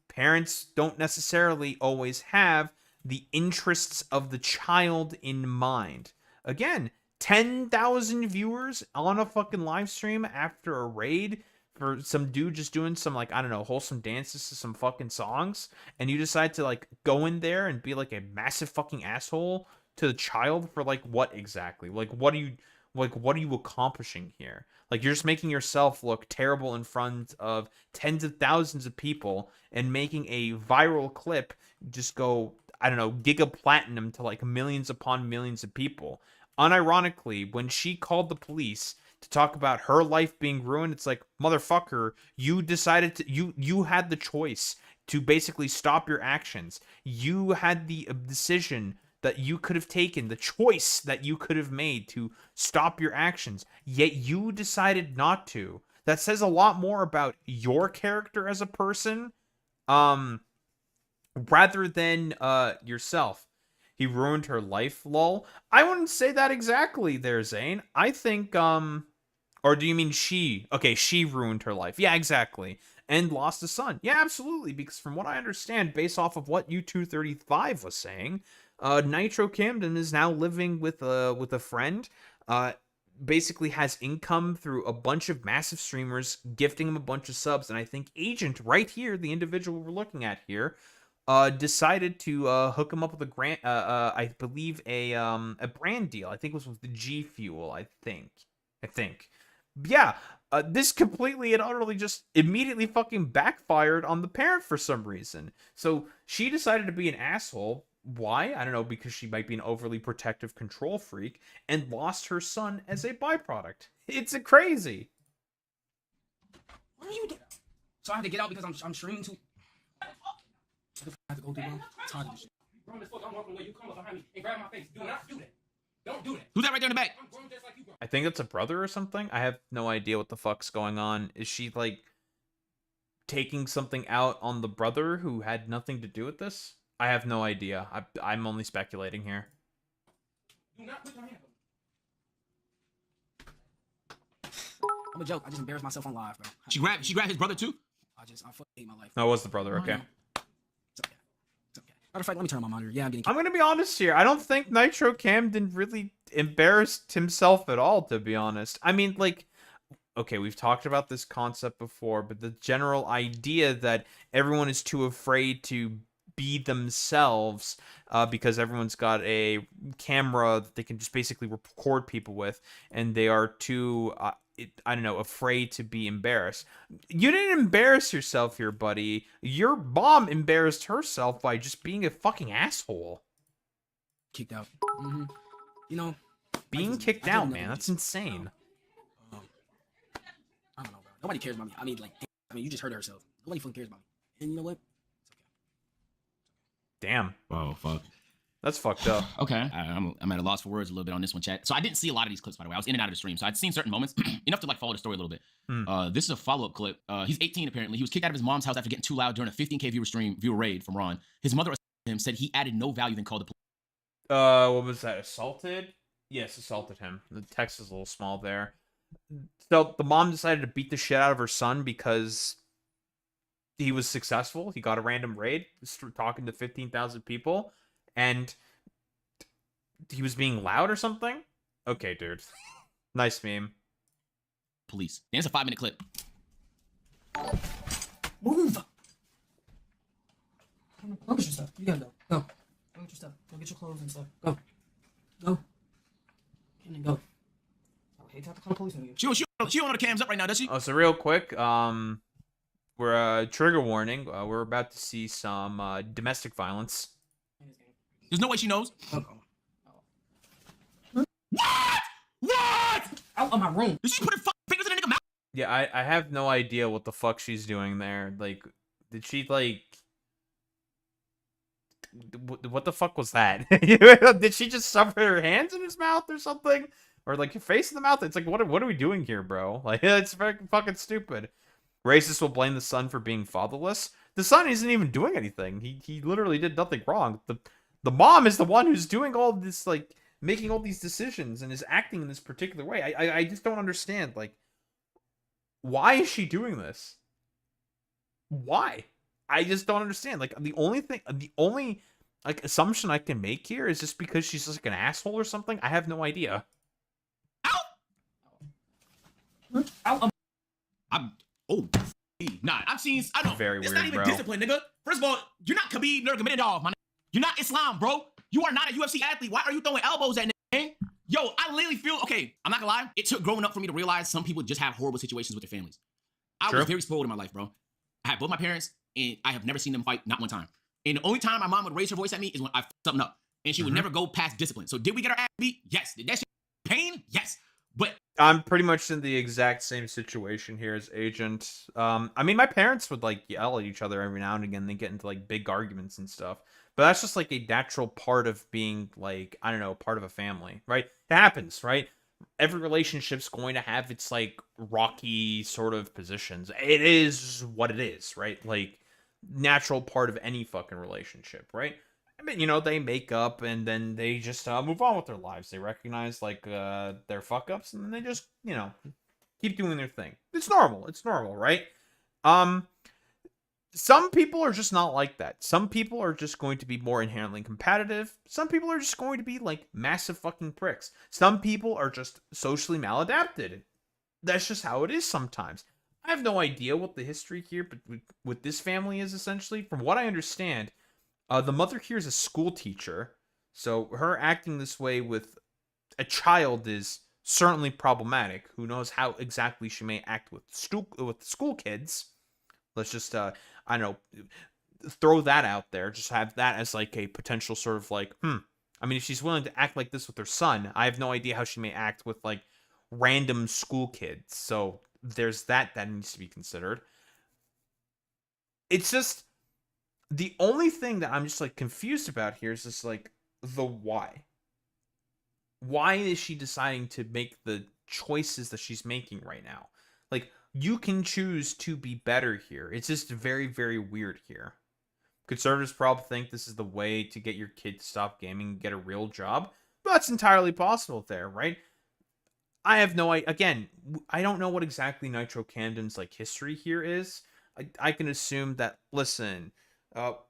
parents don't necessarily always have the interests of the child in mind. Again, 10,000 viewers on a fucking live stream after a raid for some dude just doing some, like, I don't know, wholesome dances to some fucking songs, and you decide to, like, go in there and be, like, a massive fucking asshole to the child for, like, what exactly? Like, what are you accomplishing here? Like, you're just making yourself look terrible in front of tens of thousands of people and making a viral clip just go, I don't know, giga platinum to like millions upon millions of people. Unironically, when she called the police to talk about her life being ruined, it's like, motherfucker, you decided to, you had the choice to basically stop your actions. You had the decision that you could have taken, the choice that you could have made to stop your actions, yet you decided not to. That says a lot more about your character as a person, rather than yourself. He ruined her life, lol. I wouldn't say that exactly there, Zane. I think, or do you mean she? Okay, she ruined her life. Yeah, exactly. And lost a son. Yeah, absolutely, because from what I understand, based off of what U235 was saying, Nitro Camden is now living with a friend, basically has income through a bunch of massive streamers gifting him a bunch of subs, and I think Agent right here, the individual we're looking at here, decided to hook him up with I believe a brand deal. I think it was with the G Fuel, I think. Yeah, this completely and utterly just immediately fucking backfired on the parent for some reason. So she decided to be an asshole. Why? I don't know, because she might be an overly protective control freak and lost her son as a byproduct. It's crazy. What are you doing? So I have to get out because I'm streaming too. I have to go through, bro. I'm tired of this shit. Grown as fuck, I'm walking away. You come up behind me and grab my face. Do not do that. Don't do that. Who's that right there in the back? I'm grown just like you, bro. I think it's a brother or something. I have no idea what the fuck's going on. Is she, like, taking something out on the brother who had nothing to do with this? I have no idea. I'm only speculating here. Do not put your hand I'm a joke. I just embarrassed myself on live, bro. She grabbed his brother too. I fucking hate my life. No, it was the brother. Okay. It's okay. It's okay. Matter of fact, let me turn on my monitor. Yeah, I'm getting. I'm gonna be honest here. I don't think Nitro Camden really embarrassed himself at all, to be honest. I mean, like, okay, we've talked about this concept before, but the general idea that everyone is too afraid to be themselves because everyone's got a camera that they can just basically record people with, and they are too, I don't know, afraid to be embarrassed. You didn't embarrass yourself here, buddy. Your mom embarrassed herself by just being a fucking asshole. Kicked out. You know, Being kicked I don't out, know. man, that's insane. I don't know, bro. Nobody cares about me. I mean, like, you just hurt herself. Nobody fucking cares about me. And you know what? Damn. Oh fuck. That's fucked up. Okay. I'm at a loss for words a little bit on this one, chat. So I didn't see a lot of these clips, by the way. I was in and out of the stream, so I'd seen certain moments enough to like follow the story a little bit. This is a follow-up clip. He's 18 apparently. He was kicked out of his mom's house after getting too loud during a 15K viewer raid from Ron. His mother assaulted him, said he added no value, then called the police. What was that? Assaulted? Yes, assaulted him. The text is a little small there. So the mom decided to beat the shit out of her son because he was successful. He got a random raid, talking to 15,000 people, and he was being loud or something? Okay, dude. Nice meme. Police. And it's a 5-minute clip. Move! Go get your stuff. You gotta go. Go. Go get your stuff. Go get your clothes and stuff. Go. Go. And then go. I hate to have to call the police on you. She don't know the cam's up right now, does she? Oh, so real quick, we're trigger warning. We're about to see some domestic violence. There's no way she knows. What? Out of my room. Did she put her fucking fingers in a nigga mouth? Yeah, I have no idea what the fuck she's doing there. Like, did she, like... What the fuck was that? Did she just shove her hands in his mouth or something? Or, like, your face in the mouth? It's like, what are we doing here, bro? Like, it's fucking stupid. Racists will blame the son for being fatherless. The son isn't even doing anything. He literally did nothing wrong. The mom is the one who's doing all this, like, making all these decisions and is acting in this particular way. I just don't understand. Like, why is she doing this? Why? I just don't understand. Like, the only like assumption I can make here is just because she's just like an asshole or something. I have no idea. Out. I've seen. I know. Very it's weird, not even bro. discipline, nigga. First of all, you're not Khabib Nurmagomedov, my nigga. You're not Islam, bro. You are not a UFC athlete. Why are you throwing elbows at nigga? Yo, I literally feel okay. I'm not gonna lie. It took growing up for me to realize some people just have horrible situations with their families. I True. was very spoiled in my life, bro. I had both my parents, and I have never seen them fight, not one time. And the only time my mom would raise her voice at me is when I fucked something up, and she would never go past discipline. So did we get our ass beat? Yes. Did that shit pain? Yes. But I'm pretty much in the exact same situation here as Agent. I mean, my parents would like yell at each other every now and again. They get into like big arguments and stuff. But that's just like a natural part of being like, I don't know, part of a family, right? It happens, right? Every relationship's going to have its like rocky sort of positions. It is what it is, right? Like natural part of any fucking relationship, right? I mean, you know, they make up and then they just move on with their lives. They recognize like their fuck ups and then they just, you know, keep doing their thing. It's normal. It's normal, right? Some people are just not like that. Some people are just going to be more inherently competitive. Some people are just going to be like massive fucking pricks. Some people are just socially maladapted. That's just how it is sometimes. I have no idea what the history here but with this family is essentially. From what I understand, the mother here is a school teacher, so her acting this way with a child is certainly problematic. Who knows how exactly she may act with school kids? Let's just, I don't know, throw that out there. Just have that as like a potential sort of like, I mean, if she's willing to act like this with her son, I have no idea how she may act with like random school kids. So there's that needs to be considered. It's just, the only thing that I'm just like confused about here is just like the why. Why is she deciding to make the choices that she's making right now? Like, you can choose to be better here. It's just very, very weird here. Conservatives probably think this is the way to get your kid to stop gaming and get a real job. But that's entirely possible there, right? I have no idea. Again, I don't know what exactly Nitro Camden's like history here is. I can assume that, listen,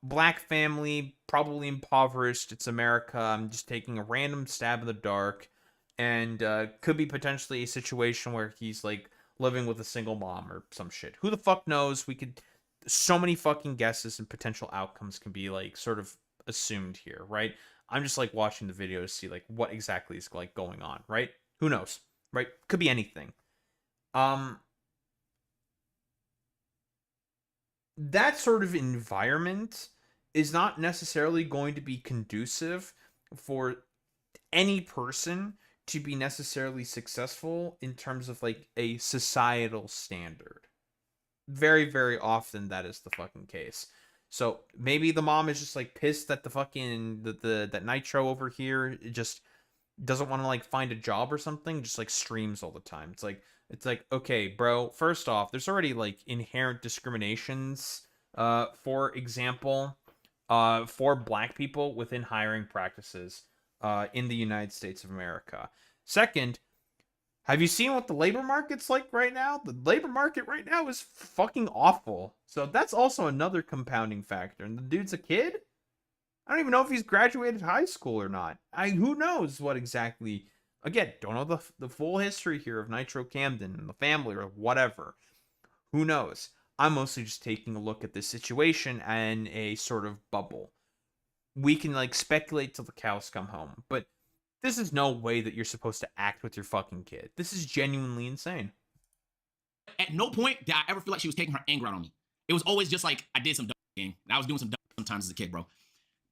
black family, probably impoverished. It's America. I'm just taking a random stab in the dark. And could be potentially a situation where he's like living with a single mom or some shit. Who the fuck knows? So many fucking guesses and potential outcomes can be like sort of assumed here, right? I'm just like watching the video to see like what exactly is like going on, right? Who knows, right? Could be anything. That sort of environment is not necessarily going to be conducive for any person to be necessarily successful in terms of like a societal standard. Very, very often that is the fucking case. So maybe the mom is just like pissed that the fucking that Nitro over here just doesn't want to like find a job or something, just like streams all the time. It's like, okay, bro, first off, there's already like inherent discriminations, for example, for black people within hiring practices in the United States of America. Second, have you seen what the labor market's like right now? The labor market right now is fucking awful. So that's also another compounding factor. And the dude's a kid? I don't even know if he's graduated high school or not. Who knows what exactly... Again, don't know the full history here of Nitro Camden and the family or whatever. Who knows? I'm mostly just taking a look at this situation and a sort of bubble. We can like speculate till the cows come home, but this is no way that you're supposed to act with your fucking kid. This is genuinely insane. At no point did I ever feel like she was taking her anger out on me. It was always just like I did some dumb thing. I was doing some dumb sometimes as a kid, bro.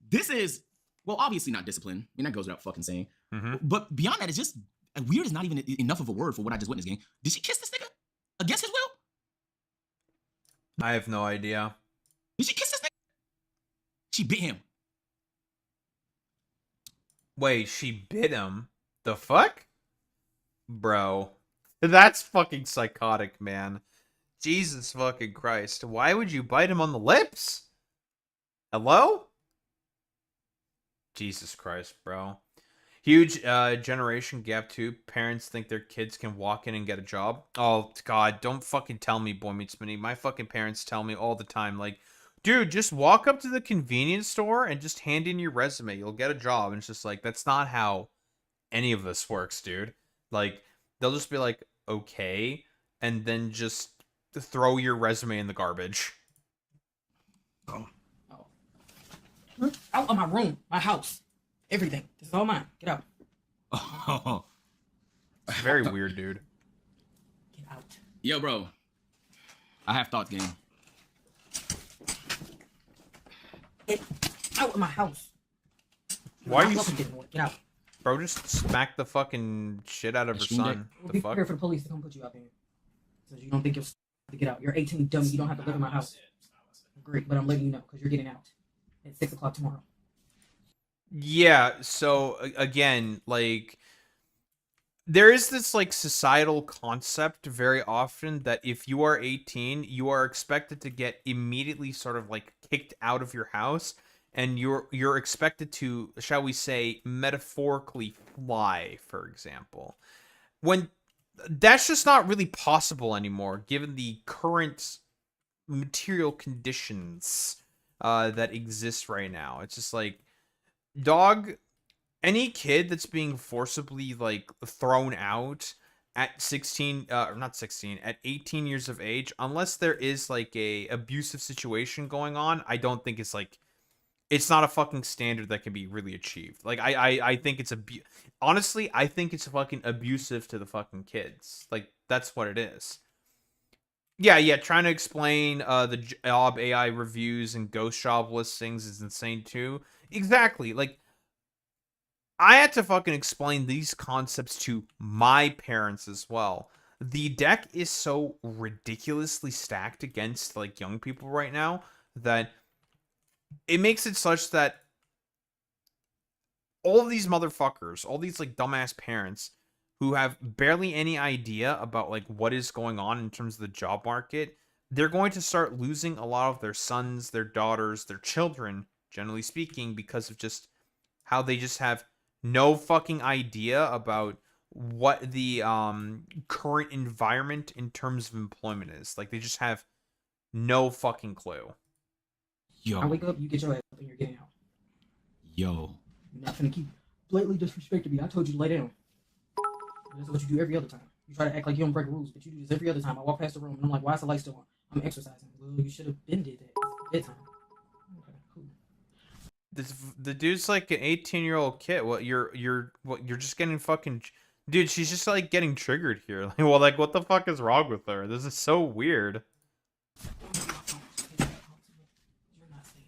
This is, well, obviously not discipline. I mean, that goes without fucking saying. Mm-hmm. But beyond that, it's just weird is not even enough of a word for what I just witnessed, gang. Did she kiss this nigga against his will? I have no idea. Did she kiss this nigga? She bit him. Wait, she bit him? The fuck? Bro. That's fucking psychotic, man. Jesus fucking Christ. Why would you bite him on the lips? Hello? Jesus Christ, bro. Huge generation gap too. Parents think their kids can walk in and get a job. Oh, God, don't fucking tell me, Boy Meets Minnie. My fucking parents tell me all the time, like, dude, just walk up to the convenience store and just hand in your resume. You'll get a job. And it's just like, that's not how any of this works, dude. Like, they'll just be like, okay, and then just throw your resume in the garbage. Out of my room, my house, everything. This is all mine. Get out. Oh. It's very weird, dude. Get out. Yo, bro. I have thoughts, gang. Get out of my house. Why are you... Get out. Bro, just smack the fucking shit out of her son. We'll The be fuck? prepared for the police to come put you out there. So you don't think you'll have to get out. You're 18, dummy. You don't have to live in my house. Great, but I'm letting you know because you're getting out at 6 o'clock tomorrow. Yeah, so again, like, there is this like societal concept very often that if you are 18, you are expected to get immediately sort of like kicked out of your house, and you're expected to, shall we say, metaphorically fly, for example. When that's just not really possible anymore, given the current material conditions that exist right now. It's just like, dog, any kid that's being forcibly like thrown out at 16 or not 16, at 18 years of age, unless there is like a abusive situation going on, I don't think it's not a fucking standard that can be really achieved. Like I think it's honestly, I think it's fucking abusive to the fucking kids. Like, that's what it is. Yeah, trying to explain the job AI reviews and ghost job listings is insane too. Exactly. Like, I had to fucking explain these concepts to my parents as well. The deck is so ridiculously stacked against like young people right now that it makes it such that all of these motherfuckers, all these like dumbass parents who have barely any idea about like what is going on in terms of the job market, they're going to start losing a lot of their sons, their daughters, their children, generally speaking, because of just how they just have no fucking idea about what the current environment in terms of employment is. Like, they just have no fucking clue. Yo. I wake up, you get your ass up, and you're getting out. Yo. You're not finna keep blatantly disrespecting me. I told you to lay down. This is what you do every other time. You try to act like you don't break rules, but you do this every other time. I walk past the room and I'm like, why is the light still on? I'm exercising. Well, you should have been did that. Bedtime. Okay, cool. The dude's like an 18-year-old kid. What you're just getting fucking, dude. She's just like getting triggered here. Like, well, like what the fuck is wrong with her? This is so weird. You're not saying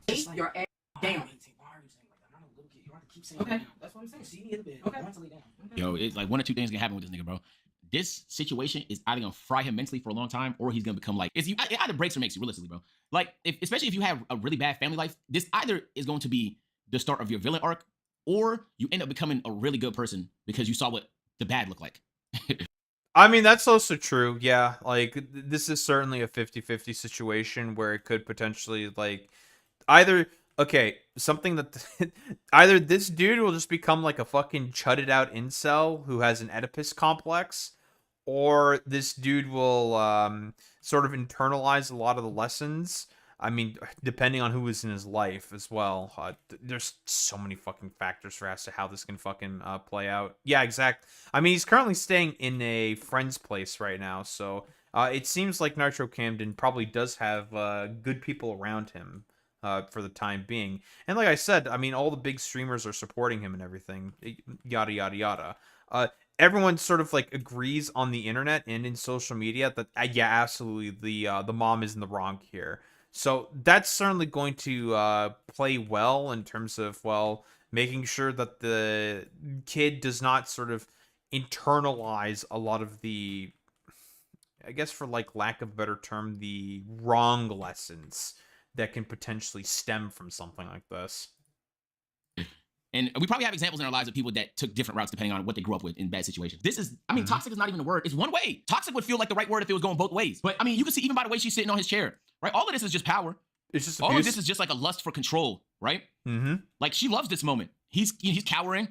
absolutely. Your ass down. Why are you saying like that? I'm not a little kid. You don't have to keep saying that. That's what I'm saying. See me in the bed. Okay. I want to lay down. Okay. Yo, it's like one or two things can happen with this nigga, bro. This situation is either gonna fry him mentally for a long time, or he's gonna become like it either breaks or makes you, realistically, bro. Like, especially if you have a really bad family life, this either is going to be the start of your villain arc, or you end up becoming a really good person because you saw what the bad looked like. I mean, that's also true. Yeah, like this is certainly a 50-50 situation where it could potentially like either something that either this dude will just become like a fucking chudded out incel who has an Oedipus complex, or this dude will sort of internalize a lot of the lessons. I mean, depending on who is in his life as well. There's so many fucking factors for as to how this can fucking play out. Yeah, exact. I mean, he's currently staying in a friend's place right now, so it seems like Nitro Camden probably does have good people around him for the time being. And like I said, I mean, all the big streamers are supporting him and everything. Yada, yada, yada. Everyone sort of like agrees on the internet and in social media that, yeah, absolutely, the mom is in the wrong here. So that's certainly going to play well in terms of, well, making sure that the kid does not sort of internalize a lot of the, I guess for like lack of a better term, the wrong lessons that can potentially stem from something like this. And we probably have examples in our lives of people that took different routes depending on what they grew up with in bad situations. This is, I mean, toxic is not even a word. It's one way. Toxic would feel like the right word if it was going both ways. But I mean, you can see even by the way she's sitting on his chair, right? All of this is just power. It's just all of this is just like a lust for control, right? Mm-hmm. Like she loves this moment. He's cowering,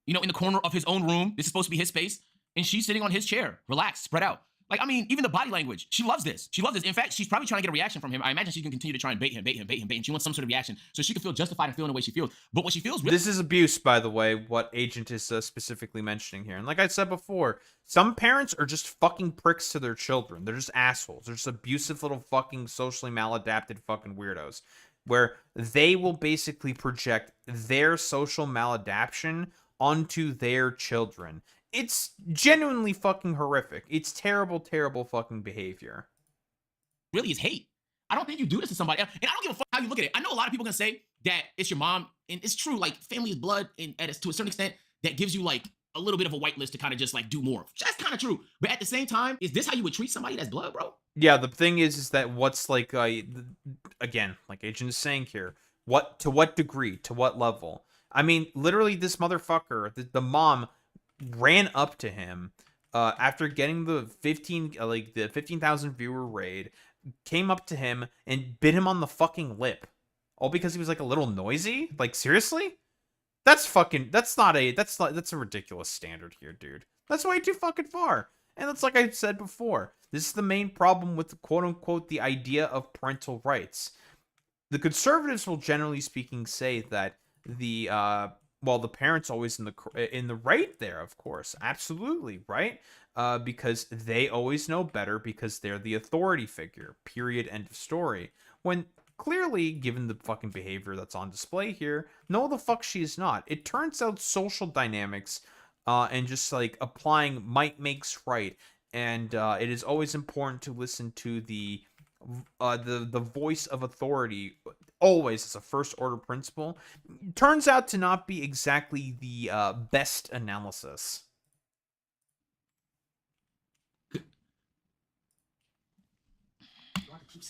in the corner of his own room. This is supposed to be his space, and she's sitting on his chair, relaxed, spread out. Like, I mean, even the body language. She loves this. She loves this. In fact, she's probably trying to get a reaction from him. I imagine she can continue to try and bait him. And she wants some sort of reaction so she can feel justified and feeling the way she feels. But what she feels really— This is abuse, by the way, what Agent is specifically mentioning here. And like I said before, some parents are just fucking pricks to their children. They're just assholes. They're just abusive little fucking socially maladapted fucking weirdos. Where they will basically project their social maladaptation onto their children. It's genuinely fucking horrific. It's terrible, terrible fucking behavior. Really is hate. I don't think you do this to somebody else. And I don't give a fuck how you look at it. I know a lot of people can say that it's your mom, and it's true, like family is blood, and to a certain extent, that gives you like a little bit of a white list to kind of just like do more. That's kind of true. But at the same time, is this how you would treat somebody that's blood, bro? Yeah, the thing is that what's like, again, like Agent is saying here, to what degree, to what level? I mean, literally this motherfucker, the mom ran up to him after getting the 15,000 viewer raid, came up to him and bit him on the fucking lip, all because he was like a little noisy. Like, seriously? That's a ridiculous standard here, dude. That's way too fucking far. And that's like I said before, this is the main problem with quote unquote the idea of parental rights. The conservatives will generally speaking say that the parents always in the right there, of course, absolutely, right? Because they always know better because they're the authority figure. Period. End of story. When clearly, given the fucking behavior that's on display here, no, the fuck she is not. It turns out social dynamics and just like applying might makes right, and it is always important to listen to the voice of authority. Always as a first order principle, turns out to not be exactly the best analysis.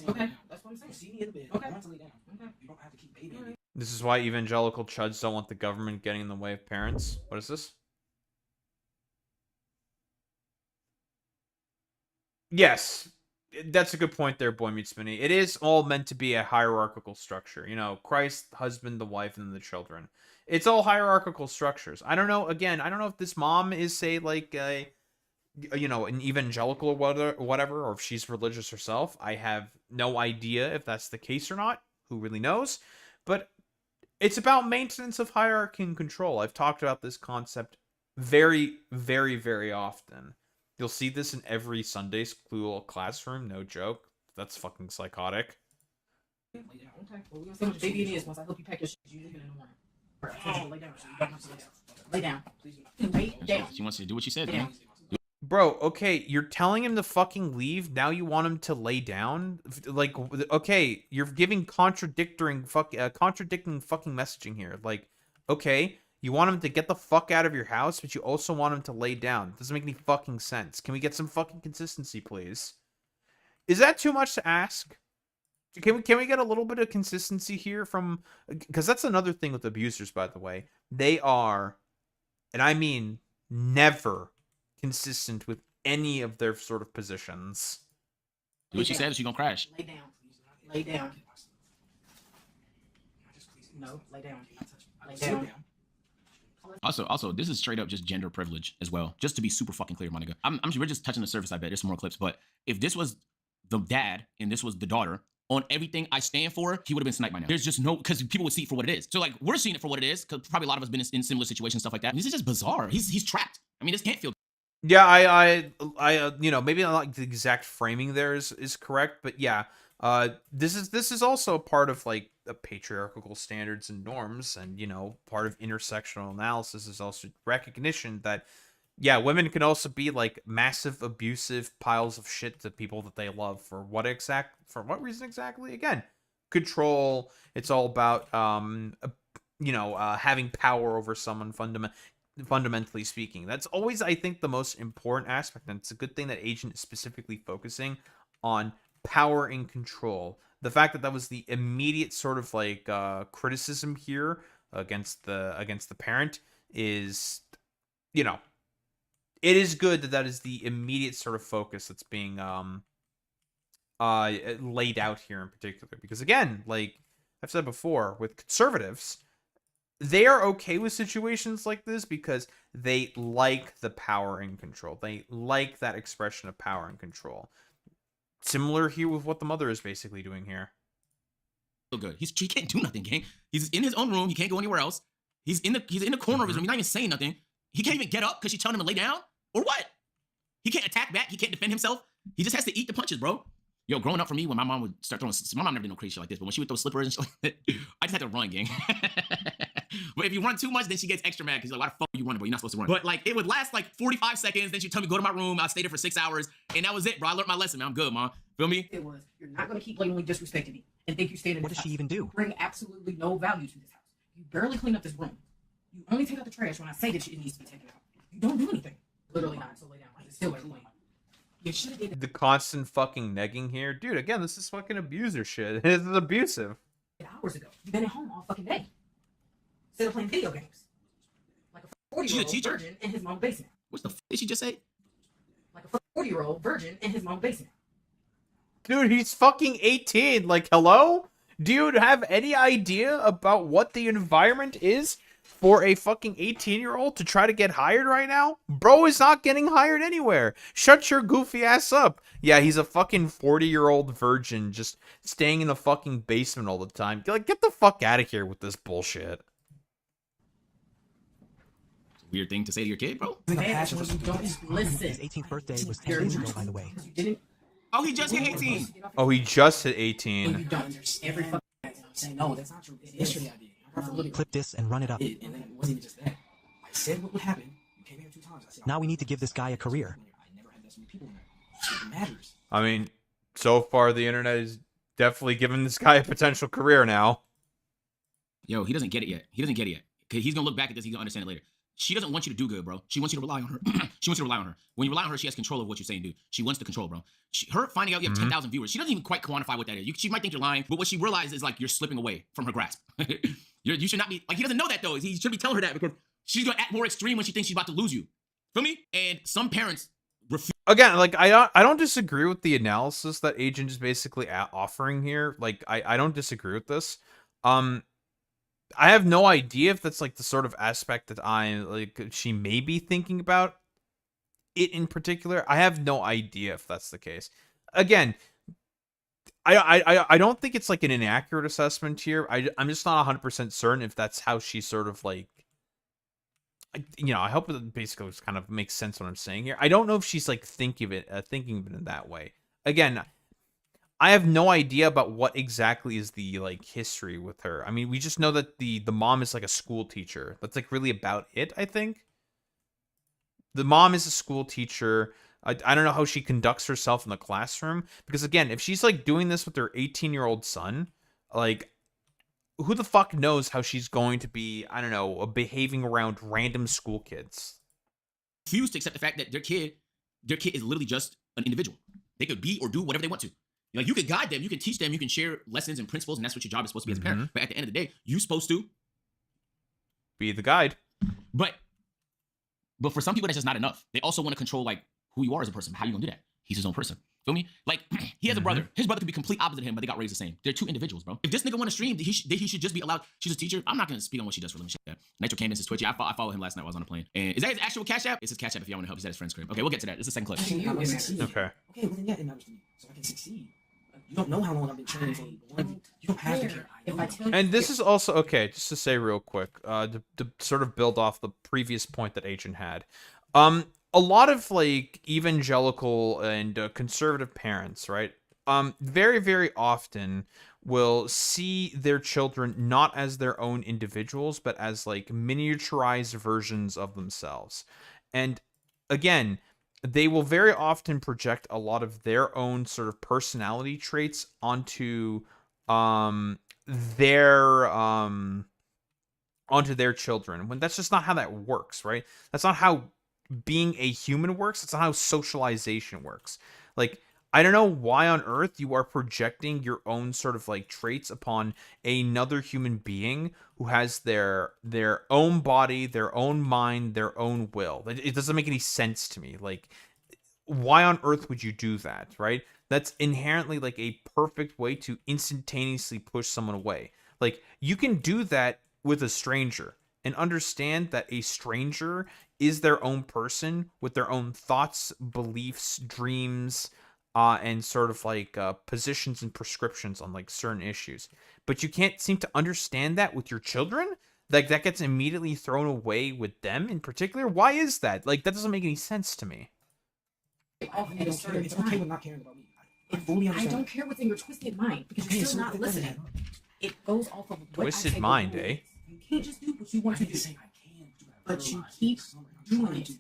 Okay, that's what I'm saying. See me in the bed. Okay. I want to lay down. Okay. You don't have to keep babying me. This is why evangelical chuds don't want the government getting in the way of parents. What is this? Yes. That's a good point there, Boy Meets Minnie. It is all meant to be a hierarchical structure. You know, Christ, husband, the wife, and the children. It's all hierarchical structures. I don't know. Again, I don't know if this mom is, say, like a, you know, an evangelical or whatever, or if she's religious herself. I have no idea if that's the case or not. Who really knows? But it's about maintenance of hierarchy and control. I've talked about this concept very, very, very often. You'll see this in every Sunday school classroom. No joke. That's fucking psychotic. Okay, well, we're gonna see what baby it is once I help you pack your shit. You leave it in the morning. All right, so lay down. So you don't have to lay down. Lay down, please. Lay down. She wants you to do what she said, Lay man. down. Bro, okay, you're telling him to fucking leave. Now you want him to lay down? Like, okay, you're giving contradicting fucking messaging here. Like, okay, you want him to get the fuck out of your house, but you also want him to lay down. Doesn't make any fucking sense. Can we get some fucking consistency, please? Is that too much to ask? Can we get a little bit of consistency here from... Because that's another thing with abusers, by the way. They are, and I mean never, consistent with any of their sort of positions. Do what she said, or she gonna crash. Lay down, please. Lay down. No, lay down. Lay down. Also, this is straight up just gender privilege as well. Just to be super fucking clear, my nigga. We're just touching the surface. I bet there's some more clips, but if this was the dad and this was the daughter, on everything I stand for, he would have been sniped by now. There's just no, because people would see it for what it is. So like, we're seeing it for what it is, because probably a lot of us been in similar situations, stuff like that. And this is just bizarre. He's trapped. I mean, this can't feel. Yeah, I you know, maybe not like the exact framing there is correct, but yeah, this is also a part of like the patriarchal standards and norms, and you know, part of intersectional analysis is also recognition that, yeah, women can also be like massive abusive piles of shit to people that they love for what reason exactly? Again, control. It's all about you know, having power over someone fundamentally speaking. That's always, I think, the most important aspect, and it's a good thing that Agent is specifically focusing on power and control. The fact that was the immediate sort of like criticism here against the parent is, you know, it is good that is the immediate sort of focus that's being laid out here in particular, because again, like I've said before, with conservatives, they are okay with situations like this because they like the power and control. They like that expression of power and control. Similar here with what the mother is basically doing here. Feel good. He can't do nothing, gang. He's in his own room. He can't go anywhere else. He's in the corner of his room. He's not even saying nothing. He can't even get up because she's telling him to lay down, or what? He can't attack back. He can't defend himself. He just has to eat the punches, bro. Yo, growing up for me, when my mom would start throwing, my mom never did no crazy shit like this, but when she would throw slippers and shit like that, I just had to run, gang. But if you run too much, then she gets extra mad because like, why the fuck are you running, bro? You're not supposed to run. But like, it would last like 45 seconds. Then she'd tell me, go to my room. I stayed there for 6 hours. And that was it, bro. I learned my lesson, man. I'm good, mom. Feel me? It was, you're not going to keep blatantly disrespecting me and think you stayed in What this does she house. even do? You bring absolutely no value to this house. You barely clean up this room. You only take out the trash when I say that it needs to be taken out. You don't do anything. Literally not until lay down. It's still clean. You should have did The constant fucking negging here. Dude, again, this is fucking abuser shit. This is abusive. it hours ago. You've been at home all fucking day. Instead of playing video games. Like a 40-year-old teacher? virgin in his mom's basement. What the f did she just say? Like a 40-year-old virgin in his mom's basement. Dude, he's fucking 18. Like, hello? Do you have any idea about what the environment is for a fucking 18-year-old to try to get hired right now? Bro is not getting hired anywhere. Shut your goofy ass up. Yeah, he's a fucking 40-year-old virgin just staying in the fucking basement all the time. Like, get the fuck out of here with this bullshit. Weird thing to say to your kid, bro. Man, when you don't listen. His 18th birthday was 10 days ago, by the way. You didn't. Oh, he just hit 18. Oh, he just hit When you 18. don't. Every fucking day. I'm saying, no, that's not true. Yesterday I did. I got a little Clip this and run it up. bit, and then it wasn't even just that. I said what would happen. You came here 2 times. I said, Now we need to give this guy a career. I never had that many people in there. It matters. I mean, so far the internet is definitely giving this guy a potential career now. Yo, he doesn't get it yet. He doesn't get it yet. Cause he's gonna look back at this. He's gonna understand it later. She doesn't want you to do good, bro. She wants you to rely on her. She wants you to rely on her. When you rely on her, she has control of what you're saying, dude. She wants the control, bro. Her finding out you have 10,000 viewers, she doesn't even quite quantify what that is. She might think you're lying, but what she realizes is like you're slipping away from her grasp. You should not be like, he doesn't know that though. He should be telling her that because she's gonna act more extreme when she thinks she's about to lose you. Feel me? And some parents Again, like I don't disagree with the analysis that Agent is basically offering here. Like I don't disagree with this. I have no idea if that's like the sort of aspect that she may be thinking about it in particular. I have no idea if that's the case. Again, I don't think it's like an inaccurate assessment here. I'm just not 100% certain if that's how she sort of like, I hope it basically kind of makes sense what I'm saying here. I don't know if she's like thinking of it in that way. Again, I have no idea about what exactly is the like history with her. I mean, we just know that the mom is like a school teacher. That's like really about it, I think. The mom is a school teacher. I don't know how she conducts herself in the classroom, because again, if she's like doing this with her 18-year-old son, like who the fuck knows how she's going to be, I don't know, behaving around random school kids. Refuse to accept the fact that their kid is literally just an individual. They could be or do whatever they want to. Like, you can guide them, you can teach them, you can share lessons and principles, and that's what your job is supposed to be as a parent. But at the end of the day, you're supposed to be the guide. But for some people, that's just not enough. They also want to control like who you are as a person. How you gonna do that? He's his own person. Feel me? Like, he has a brother. His brother could be complete opposite of him, but they got raised the same. They're two individuals, bro. If this nigga want to stream, he should just be allowed. She's a teacher. I'm not gonna speak on what she does for a living. Shit. Nitro Canvas is Twitch. I followed him last night while I was on a plane. And is that his actual Cash App? It's his Cash App if y'all want to help. He's at his friend's crib. Okay, we'll get to that. This is the second clip. I want to succeed. Okay. Okay, well then yeah, it matters to me, so I can succeed. You don't know how long I've been training for you. You don't have to care. And this is also okay. Just to say real quick, to sort of build off the previous point that Agent had. A lot of like evangelical and conservative parents, right? Very, very often will see their children not as their own individuals, but as like miniaturized versions of themselves. And again, they will very often project a lot of their own sort of personality traits onto their children, when that's just not how that works, right? That's not how being a human works. It's not how socialization works. Like, I don't know why on earth you are projecting your own sort of like traits upon another human being who has their own body, their own mind, their own will. It doesn't make any sense to me. Like, why on earth would you do that, right? That's inherently like a perfect way to instantaneously push someone away. Like, you can do that with a stranger and understand that a stranger is their own person with their own thoughts, beliefs, dreams, and sort of like positions and prescriptions on like certain issues. But you can't seem to understand that with your children. Like, that gets immediately thrown away with them in particular. Why is that? Like, that doesn't make any sense to me. It's okay with not caring about me. I don't care what's in your twisted mind, because you're still not listening. It goes off of what Twisted mind, eh? You can't just do what you want to do. But you keep doing it.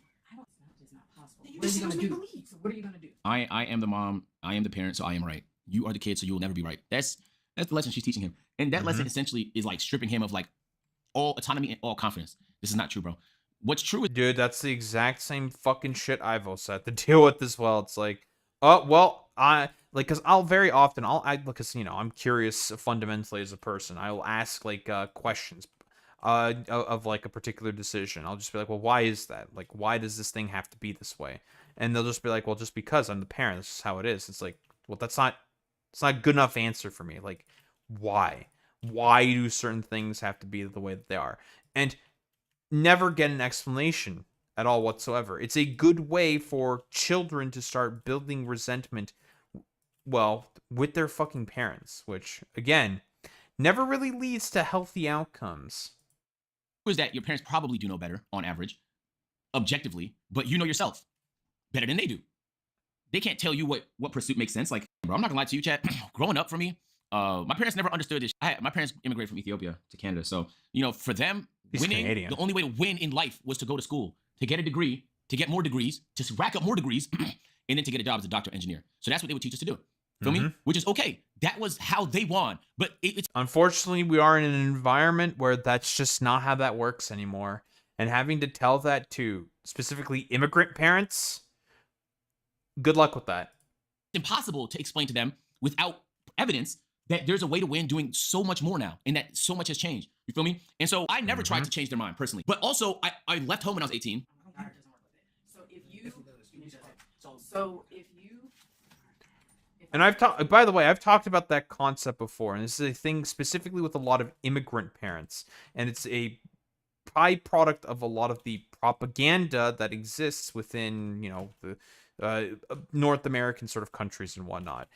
What are you gonna do? So what are you gonna do? I am the mom. I am the parent, so I am right. You are the kid, so you will never be right. That's the lesson she's teaching him. And that lesson essentially is like stripping him of like all autonomy and all confidence. This is not true, bro. What's true is, dude, that's the exact same fucking shit I've also had to deal with as well. It's like, oh, well, because I'll very often, because, I'm curious fundamentally as a person. I will ask like questions of like a particular decision. I'll just be like, well, why is that? Like, why does this thing have to be this way? And they'll just be like, well, just because I'm the parent, this is how it is. It's like, well, it's not a good enough answer for me. Like, why do certain things have to be the way that they are? And never get an explanation at all whatsoever. It's a good way for children to start building resentment, well, with their fucking parents, which, again, never really leads to healthy outcomes. is that your parents probably do know better on average, objectively, but you know yourself better than they do. They can't tell you what pursuit makes sense. Like, bro, I'm not gonna lie to you, chat. Growing up for me, my parents never understood this. My parents immigrated from Ethiopia to Canada. So, for them, winning, the only way to win in life was to go to school, to get a degree, to get more degrees, to rack up more degrees, and then to get a job as a doctor or engineer. So that's what they would teach us to do. Feel me? Which is okay. That was how they won. But it's unfortunately, we are in an environment where that's just not how that works anymore. And having to tell that to specifically immigrant parents, good luck with that. Impossible to explain to them without evidence that there's a way to win doing so much more now, and that so much has changed. You feel me? And so I never tried to change their mind personally. But also, I left home when I was 18. So if you. And I've talked, by the way, I've talked about that concept before, and this is a thing specifically with a lot of immigrant parents, and it's a byproduct of a lot of the propaganda that exists within, you know, the North American sort of countries and whatnot.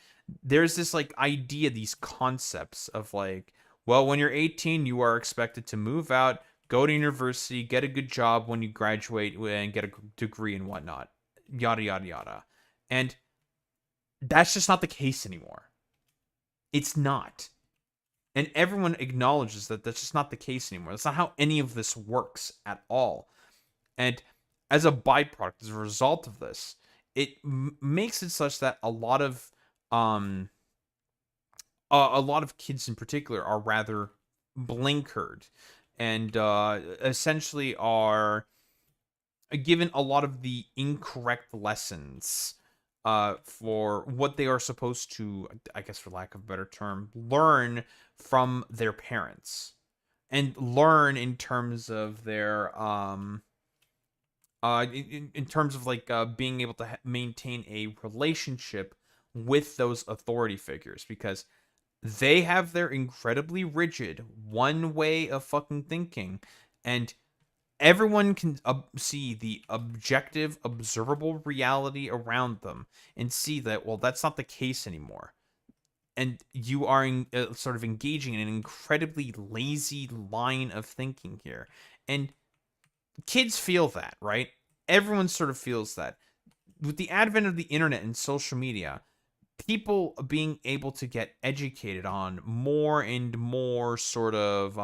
There's this like idea, these concepts of like, well, when you're 18, you are expected to move out, go to university, get a good job when you graduate, and get a degree and whatnot, yada yada yada, and that's just not the case anymore. It's not. And everyone acknowledges that that's just not the case anymore. That's not how any of this works at all. And as a byproduct, as a result of this, it makes it such that a lot of kids in particular are rather blinkered and essentially are given a lot of the incorrect lessons for what they are supposed to, I guess for lack of a better term, learn from their parents, and learn in terms of their in terms of like being able to maintain a relationship with those authority figures, because they have their incredibly rigid one way of fucking thinking, and everyone can see the objective, observable reality around them and see that, well, that's not the case anymore. And you are sort of engaging in an incredibly lazy line of thinking here. And kids feel that, right? Everyone sort of feels that. With the advent of the internet and social media, people being able to get educated on more and more sort of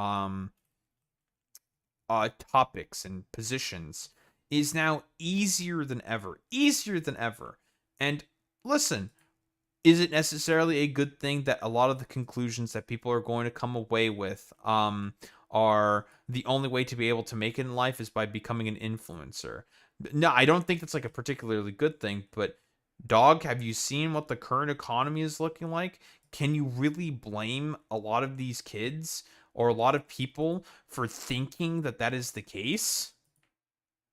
topics and positions is now easier than ever. And listen, is it necessarily a good thing that a lot of the conclusions that people are going to come away with are the only way to be able to make it in life is by becoming an influencer? No, I don't think that's like a particularly good thing, but dog, have you seen what the current economy is looking like? Can you really blame a lot of these kids or a lot of people for thinking that that is the case?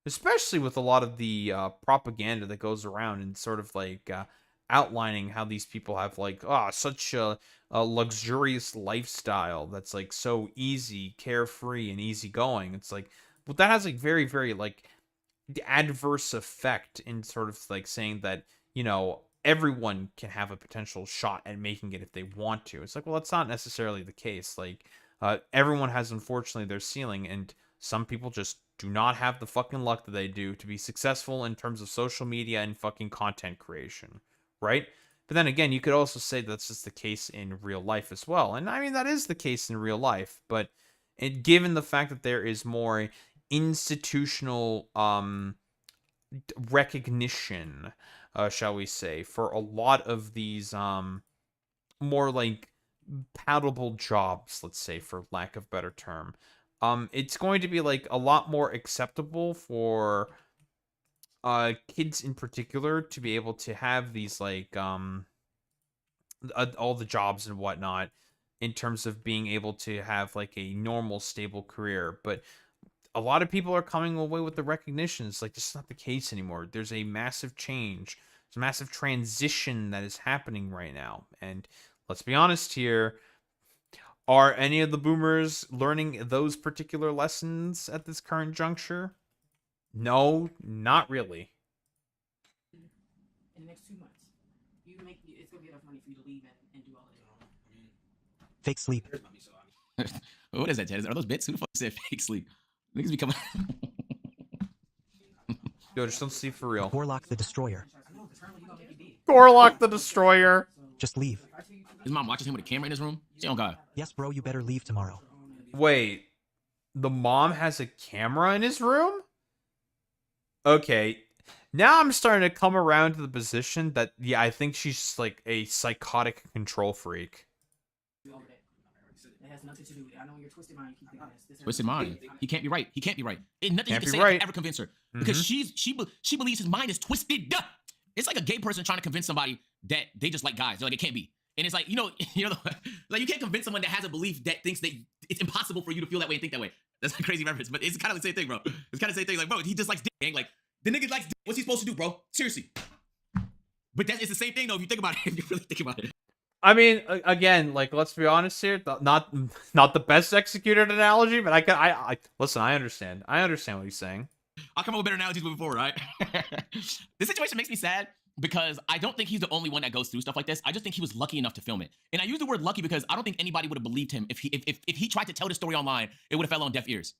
Especially with a lot of the propaganda that goes around and sort of like outlining how these people have like such a luxurious lifestyle that's like so easy, carefree, and easygoing. It's like, well, that has like very, very like the adverse effect in sort of like saying that, you know, everyone can have a potential shot at making it if they want to. It's like, well, that's not necessarily the case. Like everyone has, unfortunately, their ceiling, and some people just do not have the fucking luck that they do to be successful in terms of social media and fucking content creation, right? But then again, you could also say that's just the case in real life as well. And I mean, that is the case in real life, but given the fact that there is more institutional recognition, shall we say, for a lot of these more like palatable jobs, let's say, for lack of a better term, it's going to be like a lot more acceptable for kids in particular to be able to have these like all the jobs and whatnot, in terms of being able to have like a normal, stable career. But a lot of people are coming away with the recognition. It's like, this is not the case anymore. There's a massive change. There's a massive transition that is happening right now. And let's be honest here, are any of the boomers learning those particular lessons at this current juncture? No, not really. In the next 2 months, you make it's gonna be enough money for you to leave and do all of it. Fake sleep. What is that, Ted? Are those bits? Who the fuck said fake sleep? Niggas be coming. Yo, just don't sleep for real. Gorlock the Destroyer. Gorlock the Destroyer. Just leave. His mom watches him with a camera in his room. She don't got. Yes, bro, you better leave tomorrow. Wait, the mom has a camera in his room? Okay, now I'm starting to come around to the position that, yeah, I think she's just like a psychotic control freak. It has nothing to do with it. I know your twisted mind. Keep thinking this. Twisted mind. He can't be right. He can't be right. And nothing Can't you can be say right. can ever convince her, because she believes his mind is twisted. It's like a gay person trying to convince somebody that they just like guys. They're like, it can't be. And it's like, you know, like you can't convince someone that has a belief that thinks that it's impossible for you to feel that way and think that way. That's a crazy reference, but it's kind of the same thing, bro. It's kind of the same thing. Like, bro, he just likes dick, gang. Like, the nigga likes dick. What's he supposed to do, bro? Seriously. But it's the same thing though if you think about it. If you really think about it. I mean, again, like let's be honest here, not the best executed analogy, but I listen. I understand. I understand what he's saying. I'll come up with better analogies moving forward, right? This situation makes me sad because I don't think he's the only one that goes through stuff like this. I just think he was lucky enough to film it. And I use the word lucky because I don't think anybody would have believed him if he tried to tell the story online. It would have fell on deaf ears.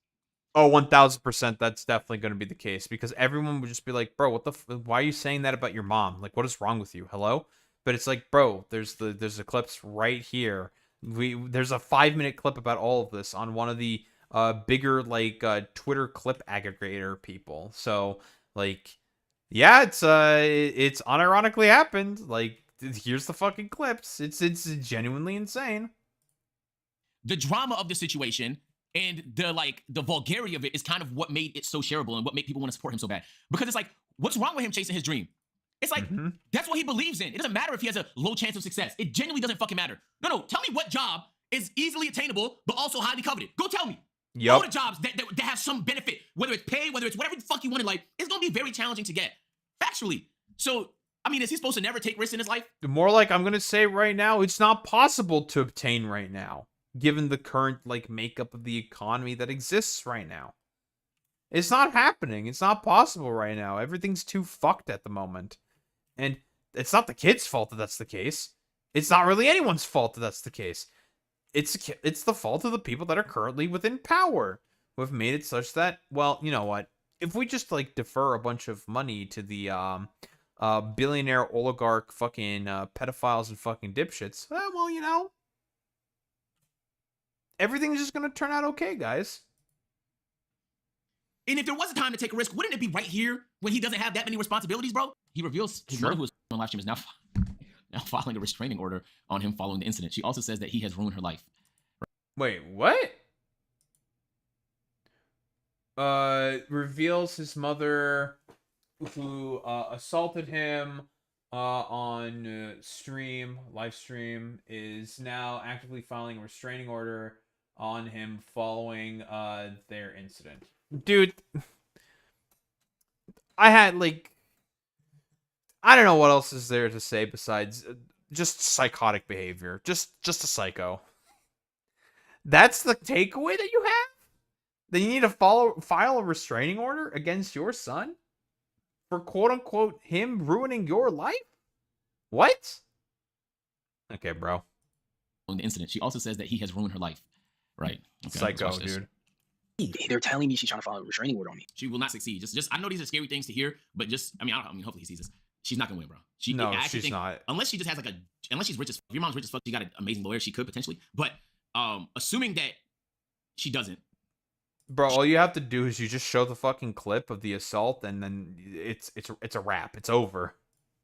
Oh, 1000%. That's definitely going to be the case because everyone would just be like, bro, why are you saying that about your mom? Like, what is wrong with you? Hello? But it's like, bro, there's the clips right here. There's a 5-minute clip about all of this on one of the bigger like Twitter clip aggregator people. So like, yeah, it's unironically happened. Like, here's the fucking clips. It's genuinely insane. The drama of the situation and the vulgarity of it is kind of what made it so shareable and what made people want to support him so bad. Because it's like, what's wrong with him chasing his dream? It's like, that's what he believes in. It doesn't matter if he has a low chance of success. It genuinely doesn't fucking matter. No, tell me what job is easily attainable, but also highly coveted. Go tell me. Yep. All the jobs that have some benefit, whether it's pay, whether it's whatever the fuck you want in life, it's going to be very challenging to get. Factually. So, I mean, is he supposed to never take risks in his life? More like, I'm going to say right now, it's not possible to obtain right now, given the current, like, makeup of the economy that exists right now. It's not happening. It's not possible right now. Everything's too fucked at the moment. And it's not the kid's fault that that's the case. It's not really anyone's fault that that's the case. It's the fault of the people that are currently within power who have made it such that, well, you know what? If we just, like, defer a bunch of money to the billionaire oligarch fucking pedophiles and fucking dipshits, well, you know, everything's just going to turn out okay, guys. And if there was a time to take a risk, wouldn't it be right here when he doesn't have that many responsibilities, bro? He reveals his mother, who was on live stream, is now filing a restraining order on him following the incident. She also says that he has ruined her life. Wait, what? Reveals his mother, who assaulted him on live stream, is now actively filing a restraining order on him following their incident. Dude, I don't know what else is there to say besides just psychotic behavior. Just a psycho. That's the takeaway that you have? That you need to file a restraining order against your son? For quote-unquote him ruining your life? What? Okay, bro. On the incident, she also says that he has ruined her life. Right. Okay, psycho, dude. They're telling me she's trying to file a restraining order on me. She will not succeed. Just I know these are scary things to hear, but hopefully he sees this. She's not gonna win, bro. She's not. Unless she just has unless she's rich as fuck. If your mom's rich as fuck, she got an amazing lawyer. She could potentially, but assuming that she doesn't, bro, all you have to do is you just show the fucking clip of the assault, and then it's a wrap. It's over.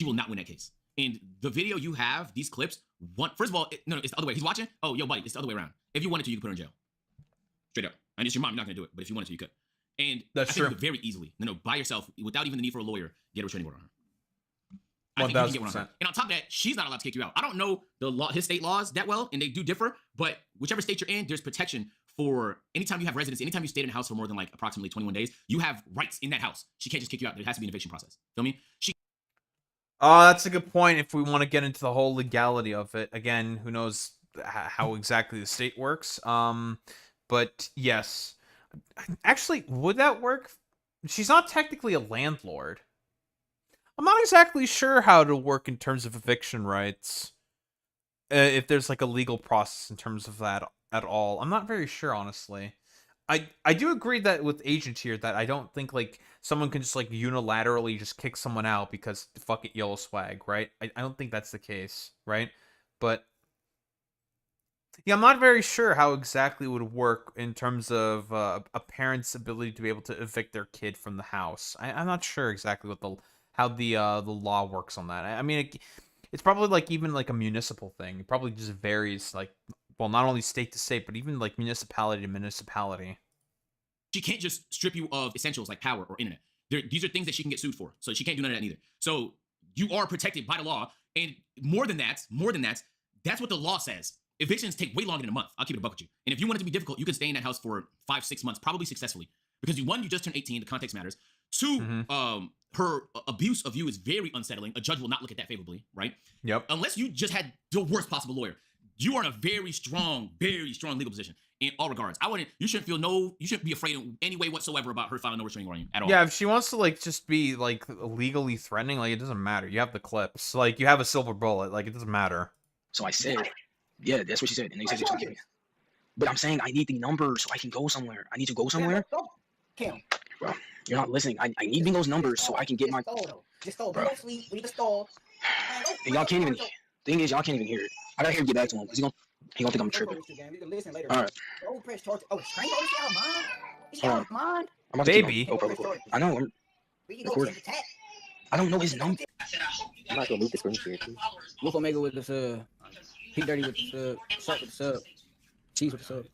She will not win that case. And the video you have, these clips, first of all, no, it's the other way. He's watching. Oh, yo, buddy, it's the other way around. If you wanted to, you could put her in jail. Straight up. And it's your mom, you're not gonna do it. But if you wanted to, you could. And that's true. You could very easily, by yourself, without even the need for a lawyer, get a restraining order on her. I think you can get one on her. And on top of that, she's not allowed to kick you out. I don't know his state laws that well, and they do differ. But whichever state you're in, there's protection for anytime you have residence, anytime you stayed in a house for more than like approximately 21 days, you have rights in that house. She can't just kick you out. There has to be an eviction process. Feel me? Oh, that's a good point. If we want to get into the whole legality of it, again, who knows how exactly the state works? But yes, actually, would that work? She's not technically a landlord. I'm not exactly sure how to work in terms of eviction rights. If there's like a legal process in terms of that at all, I'm not very sure, honestly. I do agree that with Agent here that I don't think like someone can just like unilaterally just kick someone out because fuck it, yellow swag, right? I don't think that's the case, right? But yeah, I'm not very sure how exactly it would work in terms of a parent's ability to be able to evict their kid from the house. I'm not sure exactly what how the law works on that. I mean, it's probably like even like a municipal thing. It probably just varies, like, well, not only state to state, but even like municipality to municipality. She can't just strip you of essentials like power or internet. These are things that she can get sued for, so she can't do none of that either. So you are protected by the law, and more than that, that's what the law says. Evictions take way longer than a month. I'll keep it a buck with you. And if you want it to be difficult, you can stay in that house for 5-6 months, probably successfully. Because you just turned 18, the context matters. Two, Mhm. her abuse of you is very unsettling. A judge will not look at that favorably, right? Yep. Unless you just had the worst possible lawyer. You are in a very strong legal position in all regards. You shouldn't be afraid in any way whatsoever about her filing no restraining order on you at all. Yeah, if she wants to like just be like legally threatening, like it doesn't matter. You have the clips. Like you have a silver bullet. Like it doesn't matter. So I said, yeah, that's what she said. And they said, but I'm saying I need the numbers so I can go somewhere. I need to go somewhere. Kim. Bro, you're not listening. I need those numbers so I can get my. Just stall. Bro. Don't sleep. We need to stall. And y'all can't even. Thing is, y'all can't even hear it. I gotta hear him get back to him because he gonna think I'm tripping. All right. Oh, press charge. Oh, strange. Oh, this y'all mind. This Hold y'all on. mind. I'm about to keep Baby. my GoPro recording. I know. We can go Recording. check the tag. I don't know his number. I'm not gonna move the screen share too. Wolf Omega with the sub. P30 with the sub. Sharp with the sub. Cheese with the sub.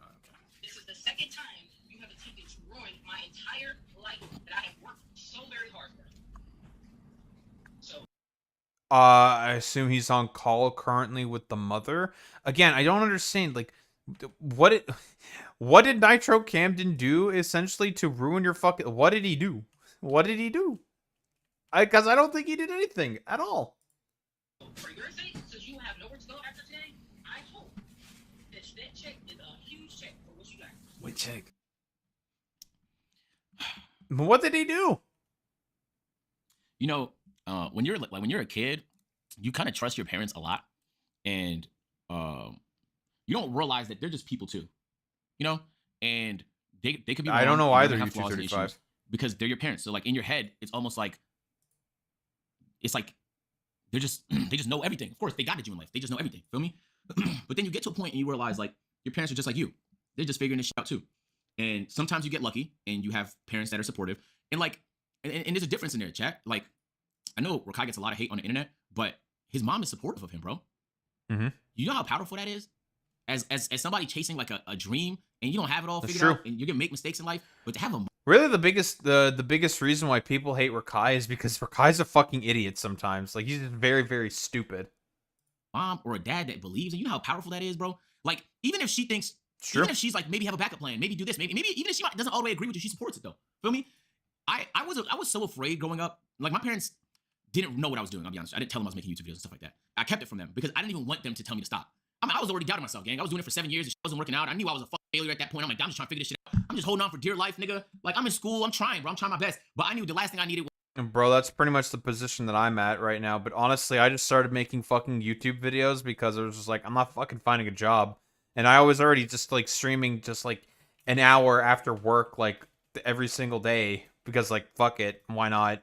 This is the second time you have attempted to ruin my entire life that I have worked so very hard for. So I assume he's on call currently with the mother. Again, I don't understand. Like, what did Nitro Camden do essentially to ruin your fucking? What did he do? What did he do? Because I don't think he did anything at all. for your sake, since you have nowhere to go after today, I hope that check is a huge check for what you got. What check? What did he do? You know, when you're a kid, you kind of trust your parents a lot, and you don't realize that they're just people too, you know, and they could be. I don't know wrong, and either. they're You gonna have flaws and 235 issues because they're your parents. So like in your head, it's almost like they just know everything. Of course, they guided you in life. They just know everything. Feel me? But then you get to a point and you realize like your parents are just like you. They're just figuring this shit out too. And sometimes you get lucky and you have parents that are supportive. And like, and there's a difference in there, chat. Like, I know Rakai gets a lot of hate on the internet, but his mom is supportive of him, bro. Mm-hmm. You know how powerful that is? As somebody chasing like a dream and you don't have it all That's figured out true. and you're gonna make mistakes in life, but to have a Really, the biggest reason why people hate Rakai is because Rakai's a fucking idiot sometimes. Like he's just very, very stupid. mom or a dad that believes in you know how powerful that is, bro. Like even if she thinks, Sure. even if she's like maybe have a backup plan, maybe do this, maybe even if she doesn't all the way agree with you, she supports it though. Feel me? I was so afraid growing up. Like my parents didn't know what I was doing. I'll be honest. I didn't tell them I was making YouTube videos and stuff like that. I kept it from them because I didn't even want them to tell me to stop. I mean, I was already doubting myself, gang. I was doing it for 7 years. It wasn't working out. I knew I was a fucking failure at that point. I'm like, I'm just trying to figure this shit out. I'm just holding on for dear life, nigga. Like I'm in school. I'm trying, bro. I'm trying my best. But I knew the last thing I needed was And bro, that's pretty much the position that I'm at right now. But honestly, I just started making fucking YouTube videos because I was just like, I'm not fucking finding a job. And I was already just like streaming just like an hour after work, like every single day because like, fuck it. Why not?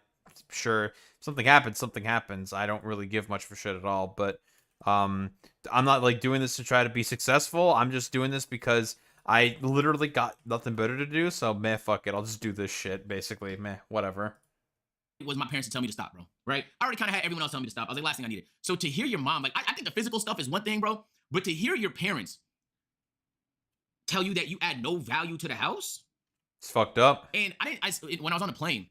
Sure. Something happens. I don't really give much for shit at all. But I'm not like doing this to try to be successful. I'm just doing this because I literally got nothing better to do. So meh, fuck it. I'll just do this shit basically. Meh, whatever. was my parents to tell me to stop, bro. Right? I already kind of had everyone else tell me to stop. I was like, last thing I needed. So to hear your mom, like, I think the physical stuff is one thing, bro. But to hear your parents tell you that you add no value to the house, It's fucked up. and when I was on the plane,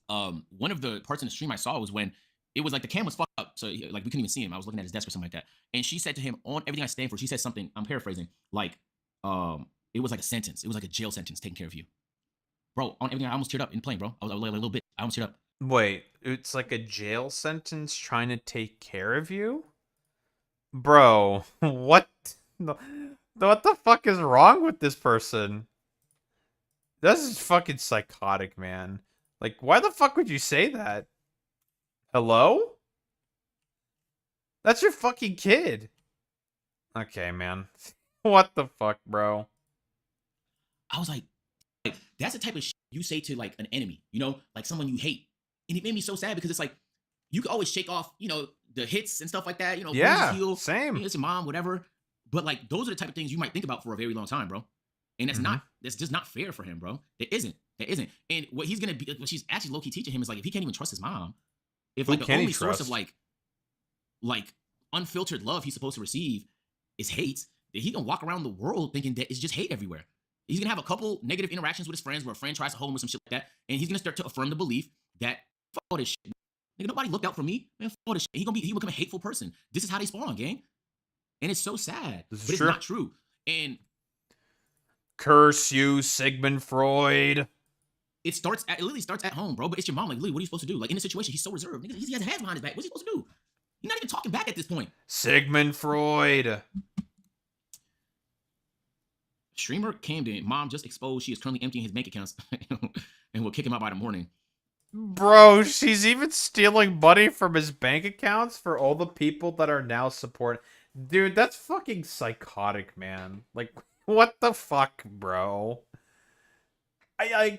one of the parts in the stream I saw was when it was like the cam was fucked up, so like we couldn't even see him. I was looking at his desk or something like that, and she said to him on everything I stand for, she said something. I'm paraphrasing, like, it was like a sentence. It was like a jail sentence taking care of you, bro. On everything, I almost teared up in the plane, bro. I was like a little bit. I almost teared up. Wait, it's like a jail sentence trying to take care of you? Bro, what the fuck is wrong with this person? This is fucking psychotic, man. Like, why the fuck would you say that? Hello? That's your fucking kid. Okay, man. What the fuck, bro? I was like, that's the type of shit you say to like an enemy, you know, like someone you hate. And it made me so sad because it's like, you can always shake off, you know, the hits and stuff like that, you know, Yeah, heal, same. It's your mom, whatever. But like, those are the type of things you might think about for a very long time, bro. And that's just not fair for him, bro. It isn't. And what he's gonna be, what she's actually low key teaching him is like, if he can't even trust his mom, if Who like the can he only source of trust? like unfiltered love he's supposed to receive is hate, that he can walk around the world thinking that it's just hate everywhere. He's gonna have a couple negative interactions with his friends where a friend tries to hold him with some shit like that, and he's gonna start to affirm the belief that fuck all this shit. Nigga, nobody looked out for me, man. Fuck all this shit. He become a hateful person. This is how they spawn, gang. And it's so sad, This is but it's true. not true. And Curse you, Sigmund Freud. it literally starts at home, bro. But it's your mom. Like, literally, what are you supposed to do? Like in this situation, he's so reserved. Nigga, he has hands behind his back. What's he supposed to do? He's not even talking back at this point. Sigmund Freud. Streamer Camden, mom just exposed she is currently emptying his bank accounts and will kick him out by the morning. Bro, she's even stealing money from his bank accounts for all the people that are now support. Dude, that's fucking psychotic, man. Like, what the fuck, bro? I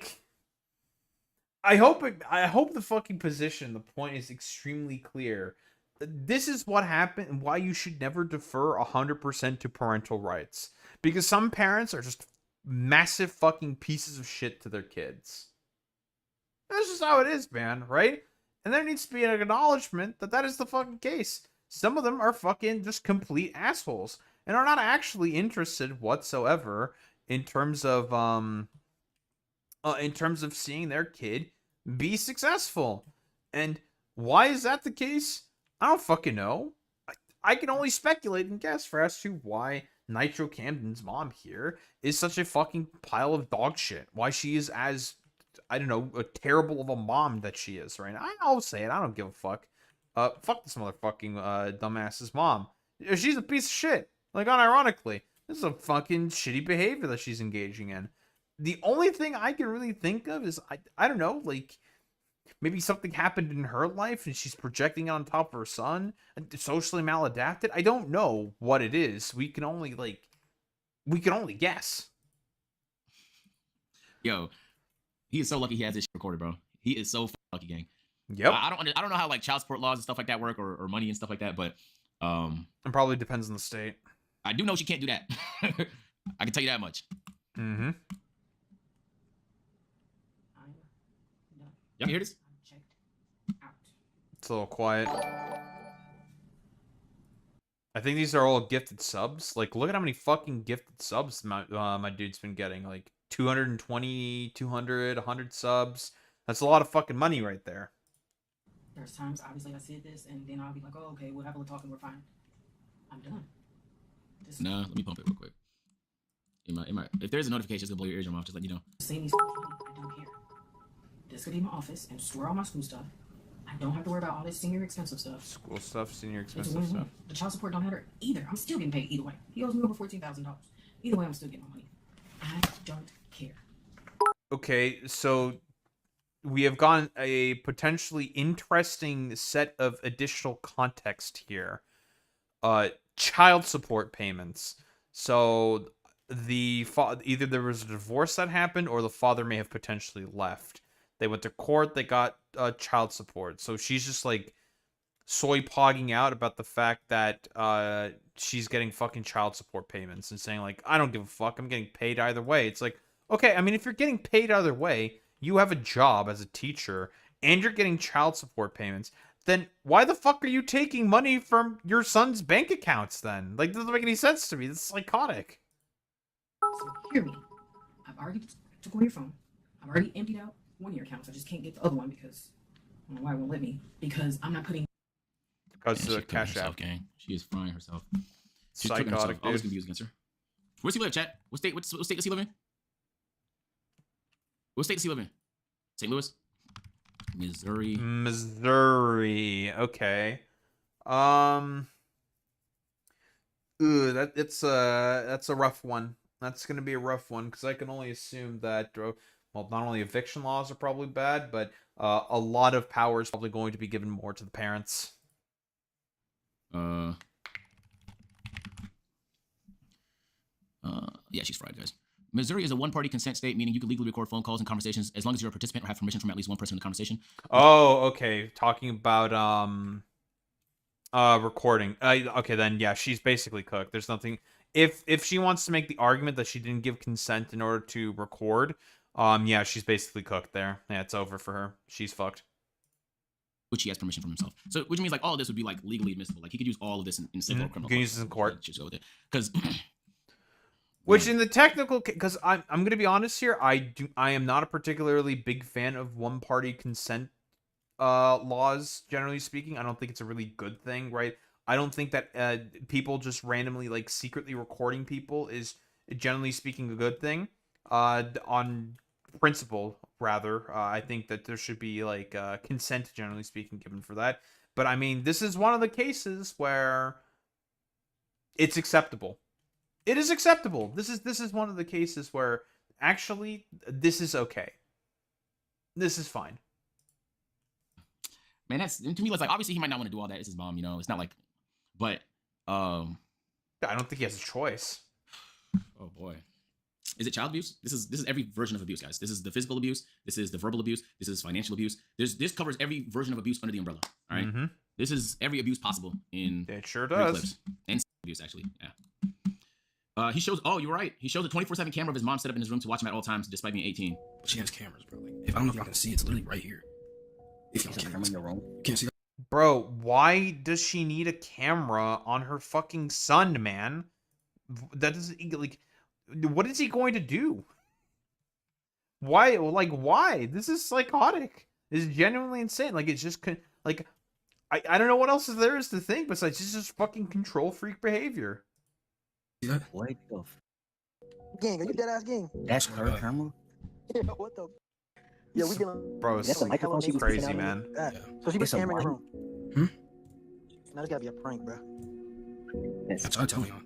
hope the fucking position, the point is extremely clear. This is what happened and why you should never defer 100% to parental rights. Because some parents are just massive fucking pieces of shit to their kids. That's just how it is, man, right? And there needs to be an acknowledgement that that is the fucking case. Some of them are fucking just complete assholes and are not actually interested whatsoever in terms of seeing their kid be successful. And why is that the case? I don't fucking know. I can only speculate and guess for as to why Nitro Camden's mom here is such a fucking pile of dog shit. Why she is as, I don't know, a terrible of a mom that she is right now. I'll say it. I don't give a fuck. Fuck this motherfucking dumbass's mom. She's a piece of shit. Like, unironically. This is a fucking shitty behavior that she's engaging in. The only thing I can really think of is, I don't know, like, maybe something happened in her life and she's projecting it on top of her son. Socially maladapted. I don't know what it is. We can only guess. Yo, he is so lucky he has this shit recorded, bro. He is so lucky, gang. Yep. I don't know how like child support laws and stuff like that work or money and stuff like that, but it probably depends on the state. I do know she can't do that. I can tell you that much. Mm-hmm. Y'all hear this? It's a little quiet. I think these are all gifted subs. Like, look at how many fucking gifted subs my dude's been getting. Like, 220, 200, 100 subs. That's a lot of fucking money right there. There's times, obviously, I said this, and then I'll be like, oh, okay, we'll have a little talk and we're fine. I'm done. Nah, let me pump it real quick. If there's a notification, it's gonna blow your eardrum off. Just let you know. Seeing these, I don't care. This could be my office and store all my school stuff. I don't have to worry about all this senior expensive stuff. School stuff, senior It's expensive a win-win. stuff. The child support don't matter either. I'm still getting paid either way. He owes me over $14,000. Either way, I'm still getting my money. I don't care. Okay, so we have gotten a potentially interesting set of additional context here. Child support payments. So either there was a divorce that happened or the father may have potentially left. They went to court, they got child support. So she's just like soy pogging out about the fact that she's getting fucking child support payments and saying like, I don't give a fuck, I'm getting paid either way. It's like, okay, I mean, if you're getting paid either way, you have a job as a teacher and you're getting child support payments, then why the fuck are you taking money from your son's bank accounts then? Like, that doesn't make any sense to me. This is psychotic. So hear me. I've already took away your phone. I've already emptied out one of your accounts. I just can't get the other one because I don't know why it won't let me. Because I'm not putting. Because the Cash App. Gang. She is frying herself. She's Psychotic, herself. dude. Always gonna be used against her. Where's he live, chat? What state does he live in? What state does he live in? St. Louis? Missouri. Missouri. Okay. That's a rough one. That's gonna be a rough one because I can only assume that well, not only eviction laws are probably bad, but a lot of power is probably going to be given more to the parents. Yeah, she's fried, guys. Missouri is a one-party consent state, meaning you can legally record phone calls and conversations as long as you're a participant or have permission from at least one person in the conversation. Oh, okay. Talking about recording. Okay, then yeah, she's basically cooked. There's nothing. If she wants to make the argument that she didn't give consent in order to record, yeah, she's basically cooked there. Yeah, it's over for her. She's fucked. Which he has permission from himself. So, which means like all of this would be like legally admissible. Like he could use all of this in civil or criminal. Can use this in court. Because. Which in the technical, because I'm gonna be honest here, I am not a particularly big fan of one-party consent laws. Generally speaking, I don't think it's a really good thing, right? I don't think that people just randomly like secretly recording people is generally speaking a good thing. On principle, rather. I think that there should be like consent, generally speaking, given for that. But I mean, this is one of the cases where it's acceptable. It is acceptable. This is one of the cases where actually this is okay. This is fine. Man, that's to me. It's like obviously he might not want to do all that. It's his mom, you know. It's not like, but I don't think he has a choice. Oh boy, is it child abuse? This is every version of abuse, guys. This is the physical abuse. This is the verbal abuse. This is financial abuse. This covers every version of abuse under the umbrella. All right. Mm-hmm. This is every abuse possible in It sure three does. clips. And abuse actually. Yeah. He shows. Oh, you're right. He shows a 24/7 camera of his mom set up in his room to watch him at all times, despite being 18. She has cameras, bro. Like, if I don't know if y'all can see, it's literally right here. If y'all can't in your room, you can't see that. Bro, why does she need a camera on her fucking son, man? That doesn't like. What is he going to do? Why? Like, why? This is psychotic. This is genuinely insane. Like, it's just like, I don't know what else there is to think besides it's just fucking control freak behavior. Yeah. What the? Gang, are you dead ass gang? That's her camera. Yeah, what the? Yeah, we can. Bro, That's the microphone she was crazy, speaking out man. of? That. So she was It's a camming your mic? room. Now this gotta be a prank, bro. That's what I'm telling y'all.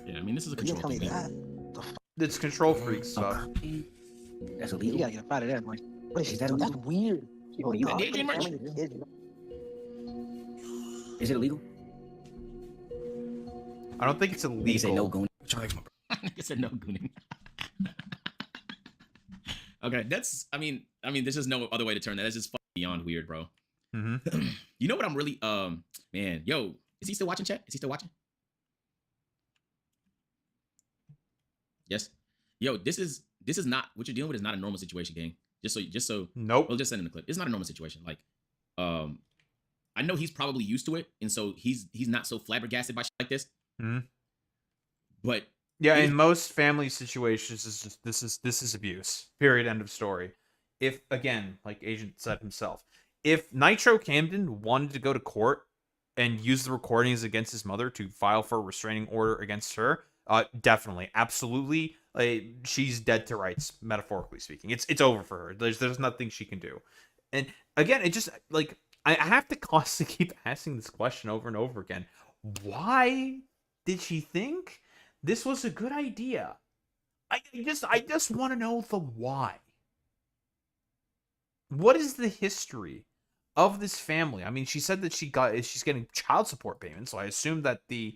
Yeah, I mean this is a You didn't control tell me thing. that. It's control freak stuff. That's You illegal. gotta get up out of there, man. What is Is that? that That's illegal? weird. Oh, you That Adrian merch? Is it illegal? I don't think it's Nigga illegal. say no goon. Try to ask my bro. I said no gooning. Okay, that's. I mean, there's just no other way to turn that. That's just fucking beyond weird, bro. Mm-hmm. You know what I'm really man, yo, is he still watching chat? Is he still watching? Yes. Yo, this is not what you're dealing with is not a normal situation, gang. Just so Nope. we'll just send him the clip. It's not a normal situation. Like, I know he's probably used to it, and so he's not so flabbergasted by shit like this. Mhm. But Yeah, If- in most family situations, this is abuse. Period. End of story. If again, like Agent said himself, if Nitro Camden wanted to go to court and use the recordings against his mother to file for a restraining order against her, definitely, absolutely, she's dead to rights, metaphorically speaking. It's over for her. There's nothing she can do. And again, it just like I have to constantly keep asking this question over and over again. Why did she think this was a good idea? I just want to know the why. What is the history of this family? I mean, she said that she's getting child support payments, so I assume that there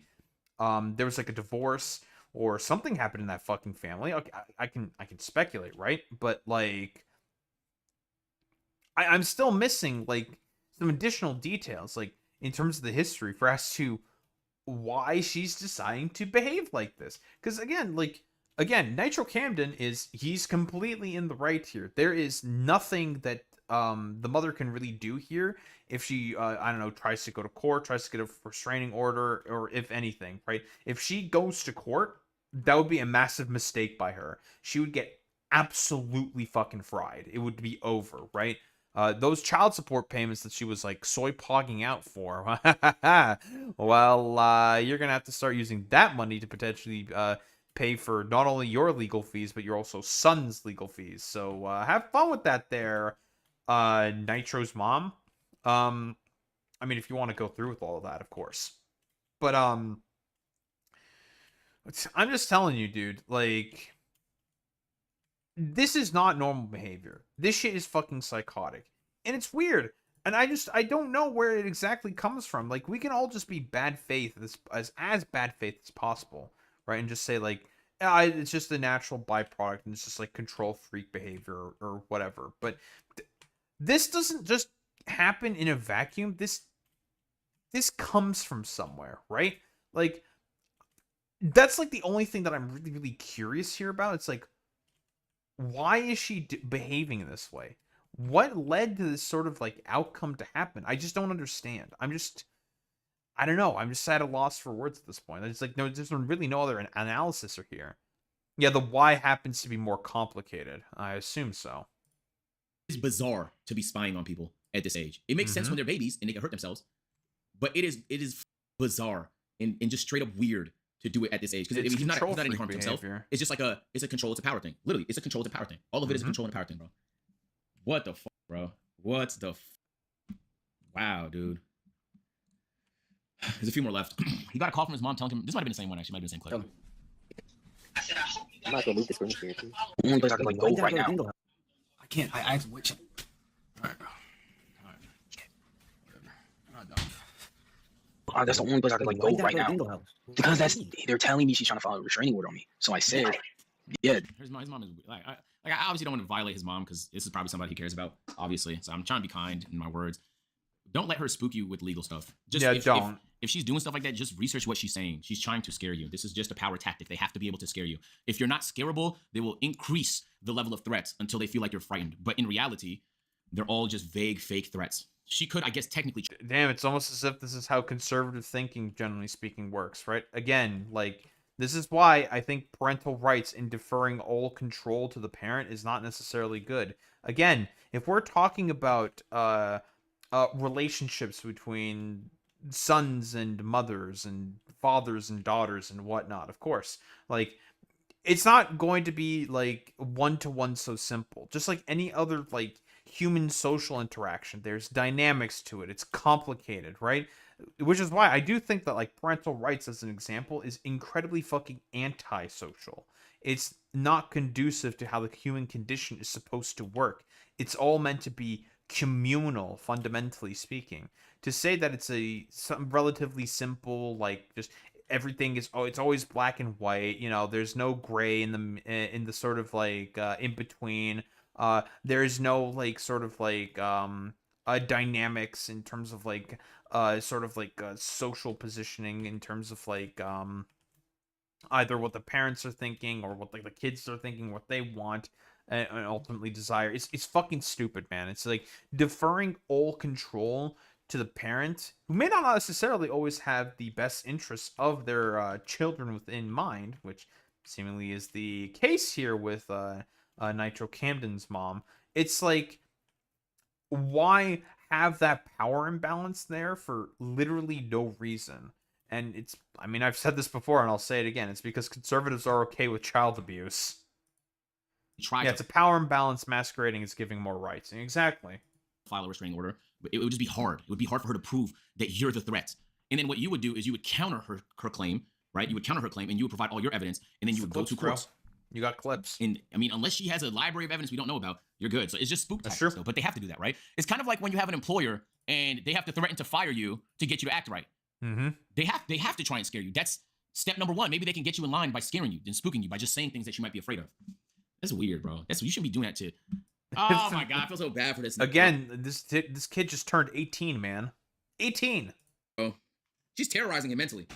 was like a divorce or something happened in that fucking family. Okay, I can speculate, right? But like, I'm still missing like some additional details, like in terms of the history, for as to why she's deciding to behave like this. Because again, Nitro Camden he's completely in the right here. There is nothing that the mother can really do here if she I don't know, tries to go to court, tries to get a restraining order, or if anything, right? If she goes to court, that would be a massive mistake by her. She would get absolutely fucking fried. It would be over, right? Those child support payments that she was like soy pogging out for, well, you're gonna have to start using that money to potentially pay for not only your legal fees, but your also son's legal fees. So have fun with that there, Nitro's mom. I mean, if you want to go through with all of that, of course. But I'm just telling you, dude, like, this is not normal behavior. This shit is fucking psychotic. And it's weird. And I don't know where it exactly comes from. Like, we can all just be bad faith, as bad faith as possible, right? And just say, like, it's just a natural byproduct, and it's just, like, control freak behavior or whatever. But this doesn't just happen in a vacuum. This comes from somewhere, right? Like, that's, like, the only thing that I'm really, really curious here about. It's, like, why is she behaving in this way? What led to this sort of like outcome to happen? I just don't understand. I don't know. I'm just at a loss for words at this point. It's like, no, there's really no other analysis here. Yeah, the why happens to be more complicated. I assume so. It's bizarre to be spying on people at this age. It makes sense when they're babies and they can hurt themselves, but it is bizarre and just straight up weird to do it at this age because It's he's not control any freak harm to himself. behavior. It's just like it's a control, it's a power thing. Literally, it's a control, it's a power thing. All of it is a control and a power thing, bro. What the fuck, bro? What's the wow, dude. There's a few more left. He got a call from his mom telling him this might have been the same one actually, might have been the same clip. I said, I hope you I'm not gonna leave the screen share too. The only place I can like go right now. I can't. I asked which. All right, bro. All right. Whatever. I'm done. That's the only place I can like go right now. Because they're telling me she's trying to file a restraining order on me. So I said, yeah. His mom is like I obviously don't want to violate his mom because this is probably somebody he cares about, obviously. So I'm trying to be kind in my words. Don't let her spook you with legal stuff. Just don't. If she's doing stuff like that, just research what she's saying. She's trying to scare you. This is just a power tactic. They have to be able to scare you. If you're not scarable, they will increase the level of threats until they feel like you're frightened. But in reality, they're all just vague, fake threats. She could, I guess, technically. Damn, it's almost as if this is how conservative thinking, generally speaking, works, right? Again, like, this is why I think parental rights in deferring all control to the parent is not necessarily good. Again, if we're talking about relationships between sons and mothers and fathers and daughters and whatnot, of course, like, it's not going to be like one-to-one so simple. Just like any other like human social interaction, there's dynamics to it. It's complicated, right? Which is why I do think that like parental rights as an example is incredibly fucking anti-social. It's not conducive to how the human condition is supposed to work. It's all meant to be communal, fundamentally speaking. To say that it's something relatively simple, like just everything is it's always black and white, you know, there's no gray in the sort of like in between. There's no like sort of like dynamics in terms of like sort of like social positioning in terms of like either what the parents are thinking or what like the kids are thinking, what they want and ultimately desire. It's fucking stupid, man. It's like deferring all control to the parent, who may not necessarily always have the best interests of their children within mind, which seemingly is the case here with Nitro Camden's mom. It's like, why have that power imbalance there for literally no reason? And it's, I mean, I've said this before and I'll say it again. It's because conservatives are okay with child abuse. It's a power imbalance masquerading as giving more rights. Exactly. File a restraining order. It would just be hard. It would be hard for her to prove that you're the threat. And then what you would do is you would counter her claim, right? You would counter her claim and you would provide all your evidence, and then you would go to court. You got clips. And I mean, unless she has a library of evidence we don't know about, you're good. So it's just spook tactics, though. But they have to do that, right? It's kind of like when you have an employer and they have to threaten to fire you to get you to act right. Mm-hmm. They have to try and scare you. That's step number one. Maybe they can get you in line by scaring you and spooking you by just saying things that you might be afraid of. That's weird, bro. You shouldn't be doing that to. Oh my god, I feel so bad for this. Again, this kid just turned 18, man. 18. Oh, she's terrorizing him mentally.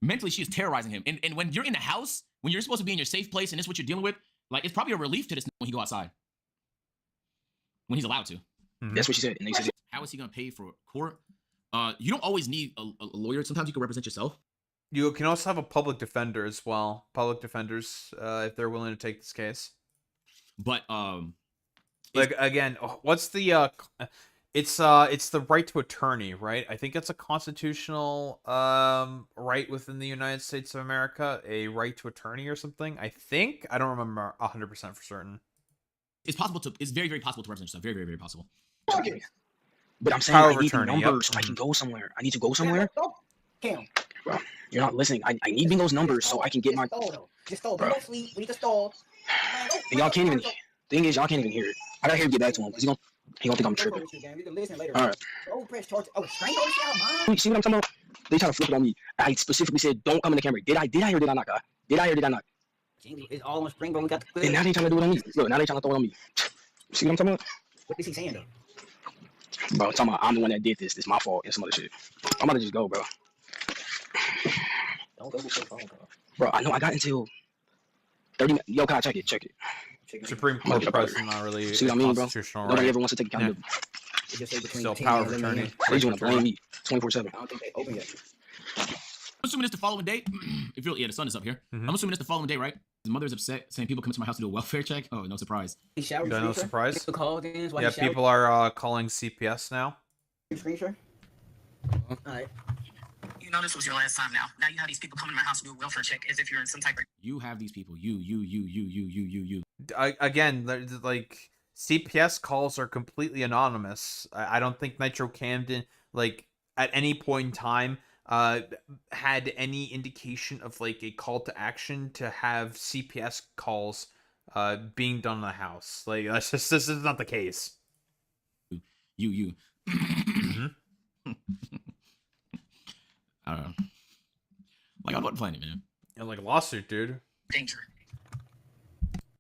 Mentally, she's terrorizing him. And when you're in the house, when you're supposed to be in your safe place, and this is what you're dealing with, like, it's probably a relief to this when he go outside. When he's allowed to. Mm-hmm. That's what she said. And they said, how is he gonna pay for court? You don't always need a lawyer. Sometimes you can represent yourself. You can also have a public defender as well. Public defenders, if they're willing to take this case. But like again, what's the it's the right to attorney, right? I think it's a constitutional right within the United States of America, a right to attorney or something. I think, I don't remember 100% for certain. It's possible to. It's very, very possible to represent yourself. Very, very, very possible. okay. But I'm saying I need the numbers so I can go somewhere. I need to go somewhere. Cam. Bro, you're not listening. I need Bingo's numbers so I can get my. Just stall. Don't sleep. We need to stall. And y'all can't even. Thing is, y'all can't even hear it. I gotta hear get back to him because he gonna think I'm tripping. All right. See what I'm talking about? They try to flip it on me. I specifically said, don't come in the camera. Did I or did I not? Did I or did I not? It's all on spring, bro. We got the. And now they trying to do it on me. Look, now they trying to throw it on me. See what I'm talking about? What is he saying though? Bro, I'm talking about I'm the one that did this. It's my fault and some other shit. I'm about to just go, bro. Don't go with your phone, bro. Bro, I know I got until 30 minutes. Yo, Kyle, check it. Supreme Court president, not really. See what I mean, bro? Constitutional Nobody right. ever wants to take accountability. Still power of attorney. They just want to blame me 24/7. I don't think they open yet. I'm assuming it's the following day. If you're, yeah, the sun is up here. Mm-hmm. I'm assuming it's the following day, right? His mother's upset, saying people come to my house to do a welfare check. Oh, no surprise. He showered. No surprise. Yeah, Yeah, people are calling CPS now. Screen share. All right. You You know this was your last time now. Now you have these people coming to my house to do a welfare check as if you're in some type of... You have these people. You. Again, like CPS calls are completely anonymous. I don't think Nitro Camden, like at any point in time, had any indication of like a call to action to have CPS calls being done in the house. Like this is not the case. You. Mm-hmm. I don't know. Like on what planet, man? And like lawsuit, dude. danger.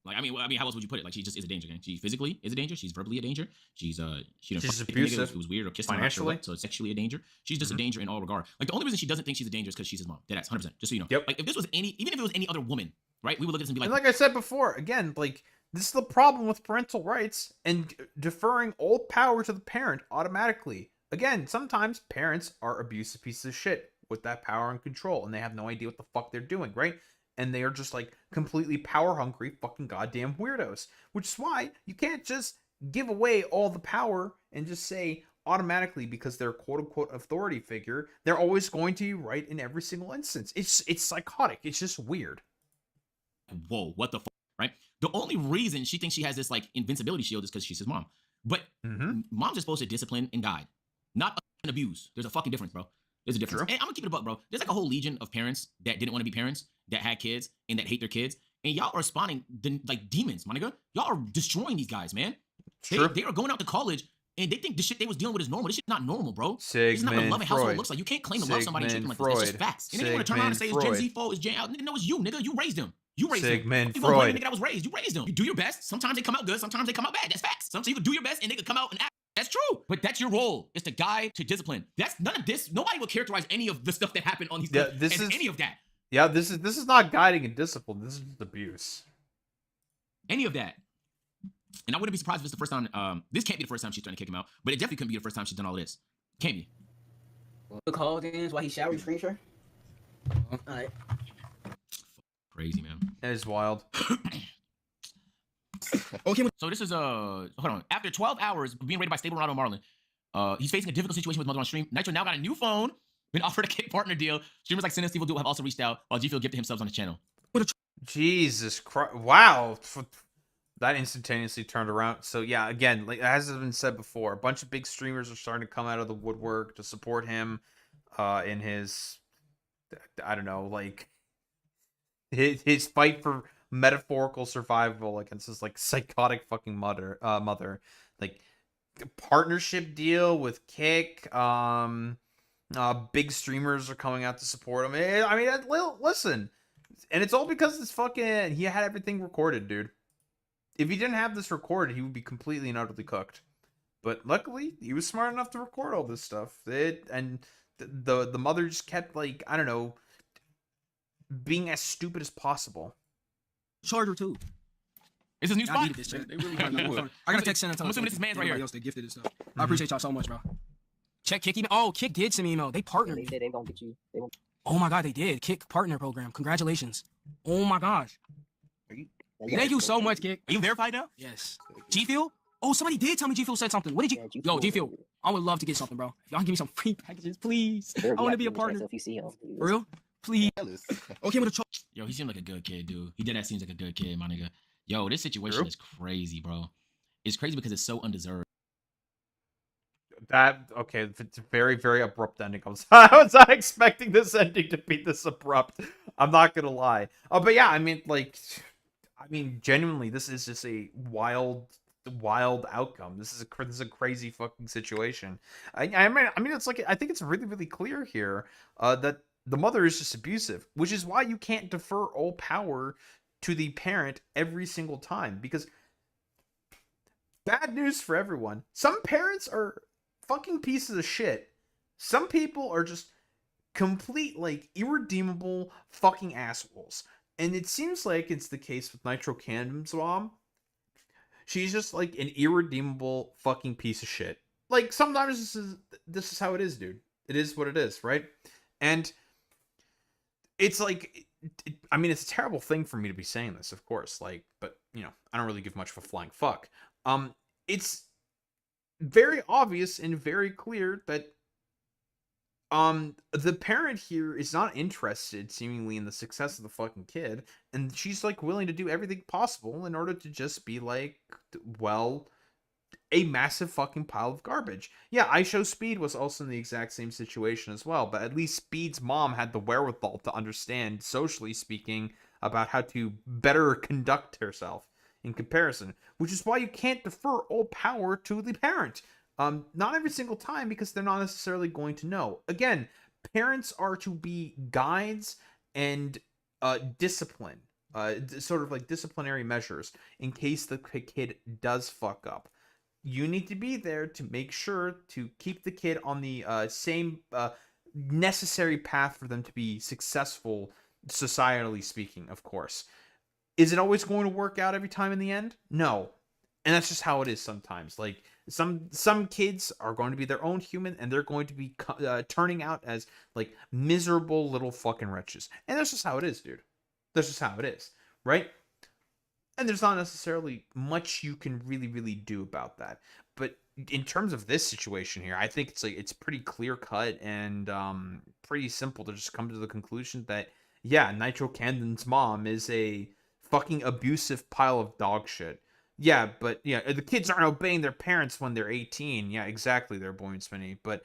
Like, I mean, how else would you put it? Like, she just is a danger. Okay? She physically is a danger. She's verbally a danger. She's she's abusive. It was weird or kissed financially. him, so it's sexually a danger. She's just a danger in all regard. Like, the only reason she doesn't think she's a danger is because she's his mom. Deadass, 100%. Just so you know. Yep. Like, if this was even if it was any other woman, right? We would look at this and be like, And like I said before, again, like this is the problem with parental rights and deferring all power to the parent automatically. Again, sometimes parents are abusive pieces of shit with that power and control, and they have no idea what the fuck they're doing, right? And they are just like completely power hungry fucking goddamn weirdos. Which is why you can't just give away all the power and just say automatically, because they're a quote unquote authority figure, they're always going to be right in every single instance. It's psychotic. It's just weird. whoa, what the fuck, right? The only reason she thinks she has this like invincibility shield is because she's his mom. But moms are supposed to discipline and guide, not abuse. There's a fucking difference, bro. There's a difference. True. And I'm gonna keep it a buck, bro. There's like a whole legion of parents that didn't want to be parents, that had kids, and that hate their kids. And y'all are spawning like demons, my nigga. Y'all are destroying these guys, man. They are going out to college and they think the shit they was dealing with is normal. This shit not normal, bro. This is not what a loving household looks like. You can't claim to love somebody and treat them like this. That's just facts. And then they want to turn around and say it's Gen Z fault, it's Gen... Nigga, no, it's you, nigga. You raised them. You raised Sigmund them. Freud. You blame the nigga that was raised. You raised them. You do your best. Sometimes they come out good. Sometimes they come out bad. That's facts. Sometimes you can do your best and they can come out and act. That's true. But that's your role. It's to guide, to discipline. That's none of this. Nobody will characterize any of the stuff that happened on these clips as any of that. Yeah, this is not guiding and discipline. This is just abuse. Any of that. And I wouldn't be surprised if it's the first time. This can't be the first time she's trying to kick him out, but it definitely couldn't be the first time she's done all this. Can't be. The call ends while he showered, screen share. All right. Crazy, man. That is wild. Okay. So this is hold on. After 12 hours of being rated by Stable Ronaldo Marlon, he's facing a difficult situation with mother on stream. Nitro now got a new phone, been offered a kick partner deal. Streamers like Sin and Steve will have also reached out, while G Fuel gifted himself on his channel. Jesus Christ! Wow. That instantaneously turned around. So yeah, again, like as has been said before, a bunch of big streamers are starting to come out of the woodwork to support him in his, I don't know, like his fight for metaphorical survival against this like psychotic fucking mother. Like partnership deal with Kick. Big streamers are coming out to support him. I mean, listen, and it's all because it's fucking he had everything recorded, dude. If he didn't have this recorded, he would be completely and utterly cooked. But luckily, he was smart enough to record all this stuff. The mother just kept, like, I don't know, being as stupid as possible. Charger too. It's his new spot. I needed this shit. They really got no I gotta text San Antonio. I'm assuming this is man's right here. Else they gifted this stuff. I appreciate y'all so much, bro. Check Kick email. Oh, Kick did send me email. They partnered. They said they gonna get you. Oh my god, they did. Kick partner program. Congratulations. Oh my gosh. Thank you so much, Kick. Are you verified now? Yes. G Fuel? Oh, somebody did tell me G Fuel said something. What did you? Yo, G Fuel. I would love to get something, bro. If y'all can give me some free packages, please. I want to be a partner. If you see him. For real? Please. Okay, with a Yo, he seemed like a good kid, dude. He seems like a good kid, my nigga. Yo, this situation is crazy, bro. It's crazy because it's so undeserved. It's a very, very abrupt ending. I was not expecting this ending to be this abrupt. I'm not gonna lie. Oh, but yeah, I mean, genuinely, this is just a wild outcome. This is a crazy fucking situation. I mean, it's like I think it's really, really clear here that the mother is just abusive, which is why you can't defer all power to the parent every single time. Because bad news for everyone. Some parents are fucking pieces of shit. Some people are just complete, like, irredeemable fucking assholes. And it seems like it's the case with Nitro Camden's mom. She's just like an irredeemable fucking piece of shit. Like, sometimes this is how it is, dude. It is what it is, right? And it's like, I mean, it's a terrible thing for me to be saying this, of course. Like, but you know, I don't really give much of a flying fuck. It's very obvious and very clear that the parent here is not interested seemingly in the success of the fucking kid, and she's like willing to do everything possible in order to just be like, well, a massive fucking pile of garbage. Yeah, I Show Speed was also in the exact same situation as well, but at least Speed's mom had the wherewithal to understand, socially speaking, about how to better conduct herself in comparison, which is why you can't defer all power to the parent. Not every single time, because they're not necessarily going to know. Again, parents are to be guides and discipline, sort of like disciplinary measures in case the kid does fuck up. You need to be there to make sure to keep the kid on the same necessary path for them to be successful, societally speaking, of course. Is it always going to work out every time in the end? No. And that's just how it is sometimes. Like, some kids are going to be their own human, and they're going to be turning out as, like, miserable little fucking wretches. And that's just how it is, dude. That's just how it is, right? And there's not necessarily much you can really do about that. But in terms of this situation here, I think it's pretty clear cut and pretty simple to just come to the conclusion that, yeah, Nitro Camden's mom is a fucking abusive pile of dog shit. Yeah, but yeah, the kids aren't obeying their parents when they're 18. Yeah, exactly, they're boy and spinny. But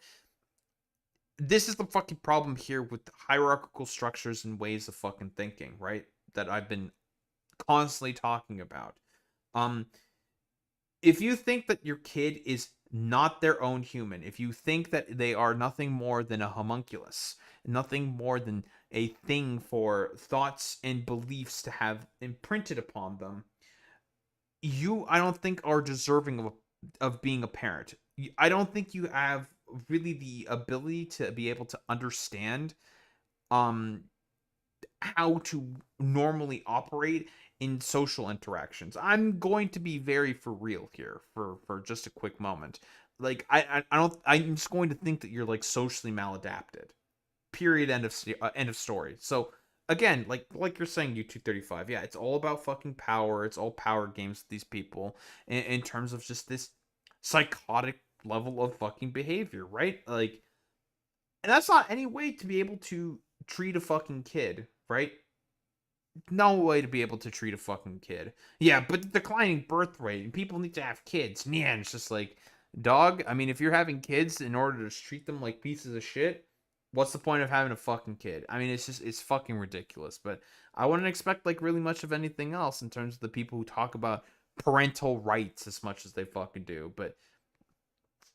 this is the fucking problem here with the hierarchical structures and ways of fucking thinking, right? That I've been constantly talking about. If you think that your kid is not their own human, if you think that they are nothing more than a homunculus, nothing more than a thing for thoughts and beliefs to have imprinted upon them, you, I don't think, are deserving of being a parent. I don't think you have really the ability to be able to understand how to normally operate in social interactions. I'm going to be very for real here for just a quick moment. Like, I'm just going to think that you're like socially maladapted. Period. End of story. So again, like you're saying, U235, yeah, it's all about fucking power. It's all power games with these people in terms of just this psychotic level of fucking behavior, right? Like, and that's not any way to be able to treat a fucking kid, right? No way to be able to treat a fucking kid. Yeah, but declining birth rate and people need to have kids. Man, it's just like, dog, I mean, if you're having kids in order to treat them like pieces of shit, what's the point of having a fucking kid? I mean, it's fucking ridiculous. But I wouldn't expect like really much of anything else in terms of the people who talk about parental rights as much as they fucking do. But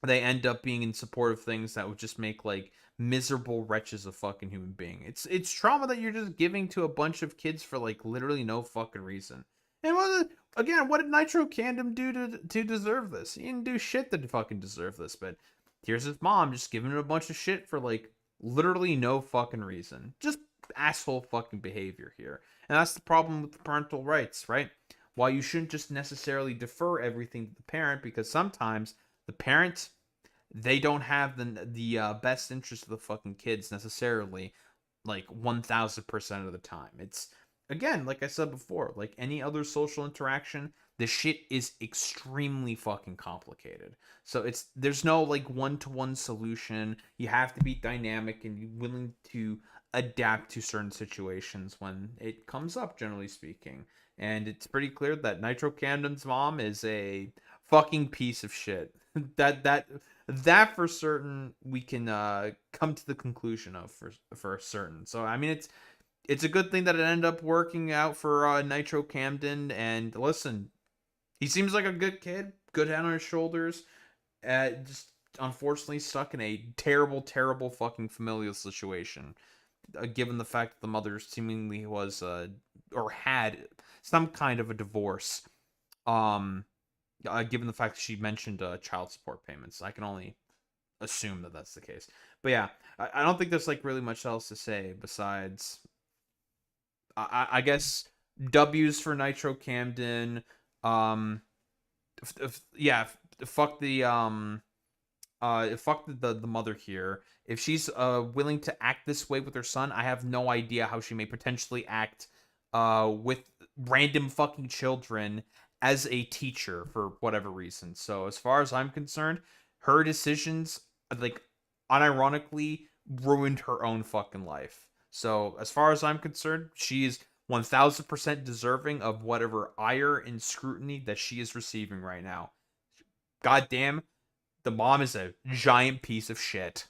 they end up being in support of things that would just make like miserable wretches of fucking human being. It's trauma that you're just giving to a bunch of kids for like literally no fucking reason. And what did Nitro Camden do to deserve this? He didn't do shit to fucking deserve this. But here's his mom just giving him a bunch of shit for like literally no fucking reason. Just asshole fucking behavior here. And that's the problem with the parental rights, right? Why you shouldn't just necessarily defer everything to the parent, because sometimes the parent, they don't have the best interest of the fucking kids necessarily, like 1000% of the time. It's, again, like I said before, like any other social interaction, the shit is extremely fucking complicated. So there's no like one-to-one solution. You have to be dynamic and willing to adapt to certain situations when it comes up, generally speaking. And it's pretty clear that Nitro Camden's mom is a fucking piece of shit. that for certain we can come to the conclusion of for certain. So I mean, it's a good thing that it ended up working out for Nitro Camden. And listen, he seems like a good kid, good head on his shoulders. Just unfortunately stuck in a terrible fucking familial situation. Given the fact that the mother seemingly was or had some kind of a divorce. Given the fact that she mentioned child support payments, I can only assume that that's the case. But yeah, I don't think there's like really much else to say besides, I guess, W's for Nitro Camden. Yeah, fuck the fuck the mother here. If she's willing to act this way with her son, I have no idea how she may potentially act with random fucking children as a teacher for whatever reason. So as far as I'm concerned, her decisions, like, unironically, ruined her own fucking life. So, as far as I'm concerned, she is 1000% deserving of whatever ire and scrutiny that she is receiving right now. Goddamn, the mom is a giant piece of shit.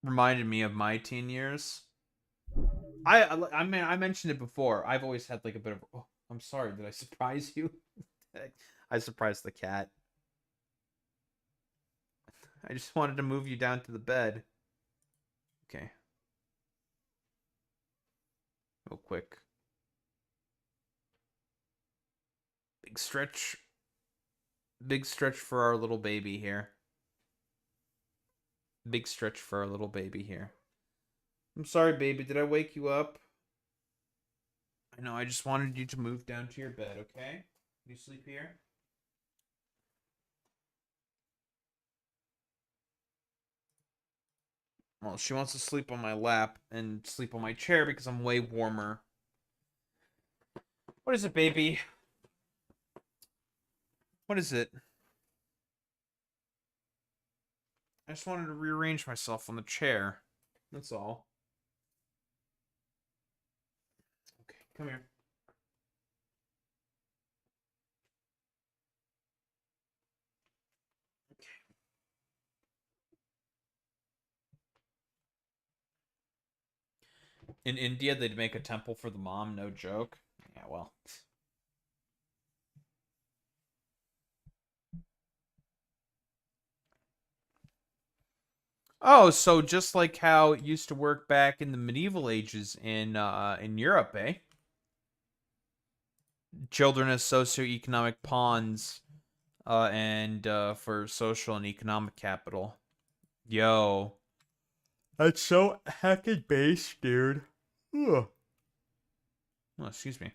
Reminded me of my teen years. I mean, I mentioned it before. I've always had like a bit of. Oh, I'm sorry. Did I surprise you? I surprised the cat. I just wanted to move you down to the bed. Okay. Real quick. Big stretch. Big stretch for our little baby here. Big stretch for our little baby here. I'm sorry, baby. Did I wake you up? I know. I just wanted you to move down to your bed, okay? You sleep here? Well, she wants to sleep on my lap and sleep on my chair because I'm way warmer. What is it, baby? What is it? I just wanted to rearrange myself on the chair. That's all. Okay, come here. In India, they'd make a temple for the mom, no joke. Yeah, well. Oh, so just like how it used to work back in the medieval ages in Europe, eh? Children as socioeconomic pawns, and for social and economic capital. Yo, that's so heckin' base, dude. Ugh. Oh, excuse me.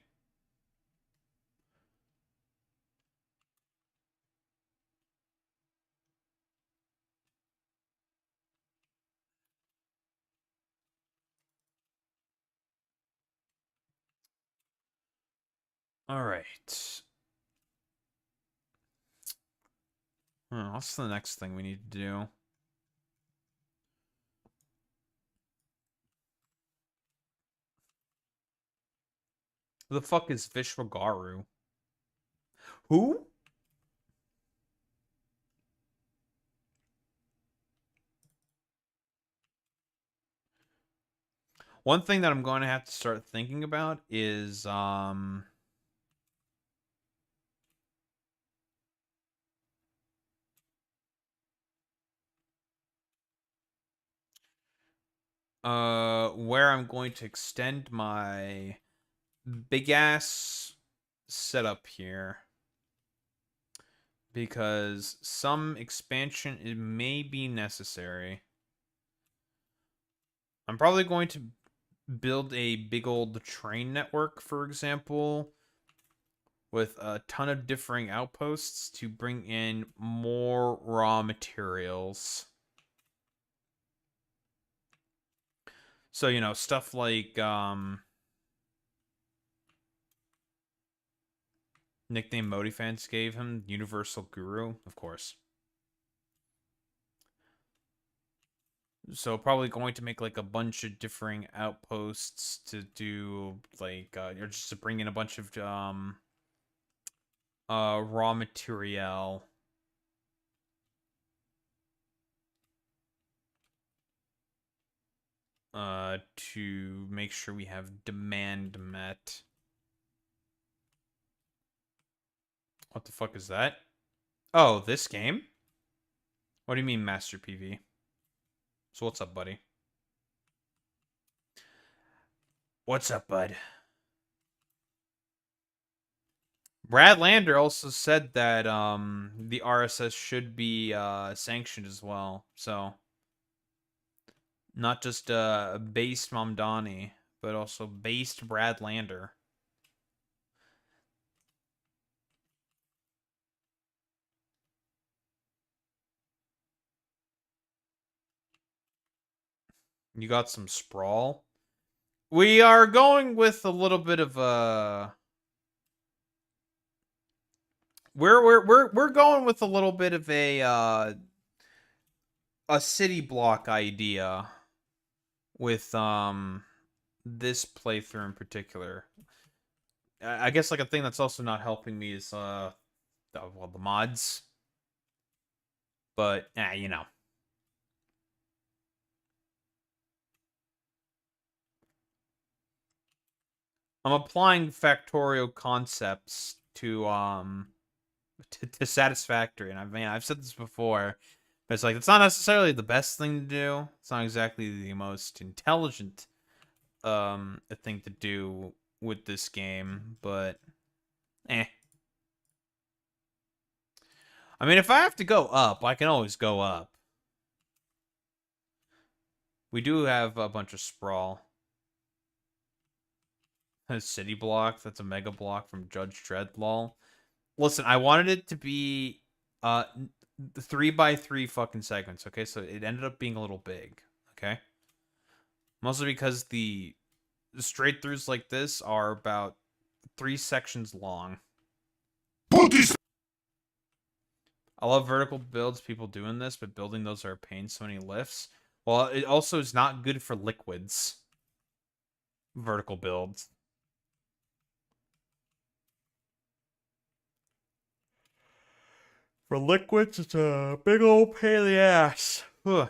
All right. What's the next thing we need to do? Who the fuck is Vishwagaru? Who? One thing that I'm going to have to start thinking about is where I'm going to extend my big ass setup here, because some expansion it may be necessary. I'm probably going to build a big old train network, for example, with a ton of differing outposts to bring in more raw materials. So, you know, stuff like nickname Modi fans gave him, Universal Guru, of course. So probably going to make like a bunch of differing outposts to do like or just to bring in a bunch of raw material. To make sure we have demand met. What the fuck is that? Oh, this game? What do you mean, Master PV? So what's up, buddy? What's up, bud? Brad Lander also said that the RSS should be sanctioned as well. So not just based Mamdani, but also based Brad Lander. You got some sprawl? We are going with a little bit of a... We're going with a little bit of a city block idea with this playthrough in particular. I guess like a thing that's also not helping me is the mods. But you know. I'm applying factorial concepts to Satisfactory, and I've said this before, but it's like it's not necessarily the best thing to do. It's not exactly the most intelligent thing to do with this game, but eh. I mean, if I have to go up, I can always go up. We do have a bunch of sprawl. A city block, that's a mega block from Judge Dredd, lol. Listen, I wanted it to be 3x3 fucking segments, okay? So it ended up being a little big, okay? Mostly because the straight throughs like this are about 3 sections long. I love vertical builds, people doing this, but building those are a pain, so many lifts. Well, it also is not good for liquids. Vertical builds. For liquids, it's a big old pain in the ass. Ugh.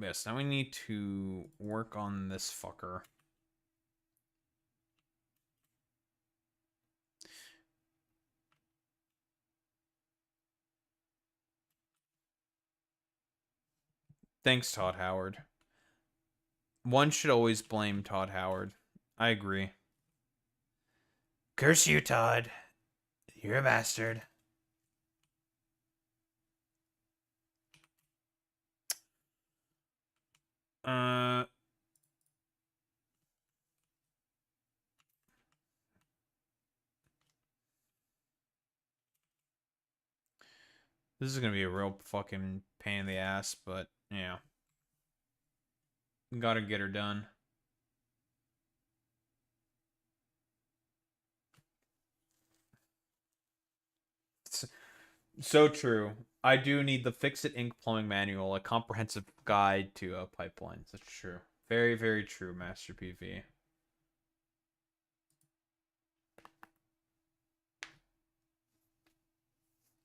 Yes, now we need to work on this fucker. Thanks, Todd Howard. One should always blame Todd Howard. I agree. Curse you, Todd. You're a bastard. This is gonna be a real fucking pain in the ass, but yeah. Gotta get her done. So true. I do need the Fix-It Ink Plumbing Manual, a comprehensive guide to pipelines. That's true. Very, very true, Master PV.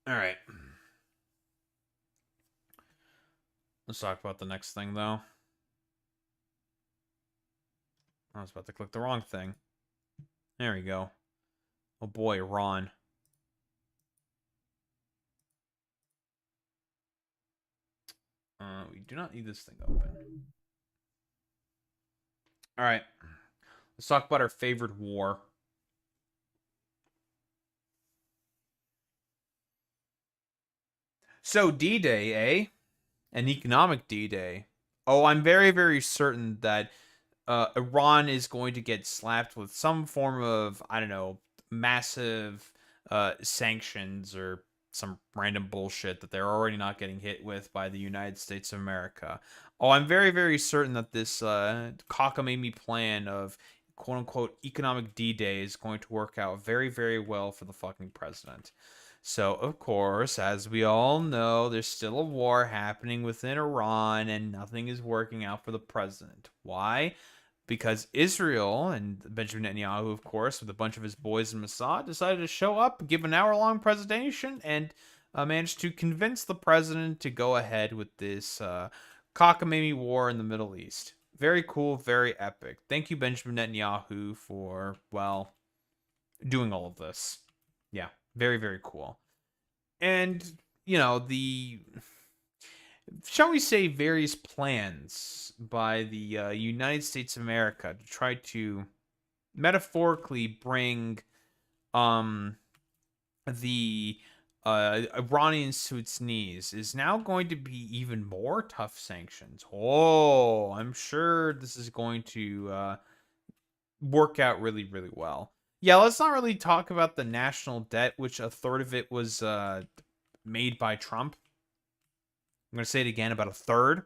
Alright. Let's talk about the next thing, though. I was about to click the wrong thing. There we go. Oh boy, Ron. We do not need this thing open. Alright. Let's talk about our favorite war. So, D-Day, eh? An economic D-Day. Oh, I'm very, very certain that Iran is going to get slapped with some form of, I don't know, massive sanctions or some random bullshit that they're already not getting hit with by the United States of America. Oh, I'm very, very certain that this cockamamie plan of quote-unquote economic D-Day is going to work out very, very well for the fucking president. So, of course, as we all know, there's still a war happening within Iran and nothing is working out for the president. Why? Because Israel and Benjamin Netanyahu, of course, with a bunch of his boys in Mossad, decided to show up, give an hour-long presentation, and managed to convince the president to go ahead with this cockamamie war in the Middle East. Very cool, very epic. Thank you, Benjamin Netanyahu, for, well, doing all of this. Yeah, very, very cool. And, you know, the... shall we say, various plans by the United States of America to try to metaphorically bring the Iranians to its knees is now going to be even more tough sanctions. Oh, I'm sure this is going to work out really, really well. Yeah, let's not really talk about the national debt, which a third of it was made by Trump. I'm going to say it again, about a third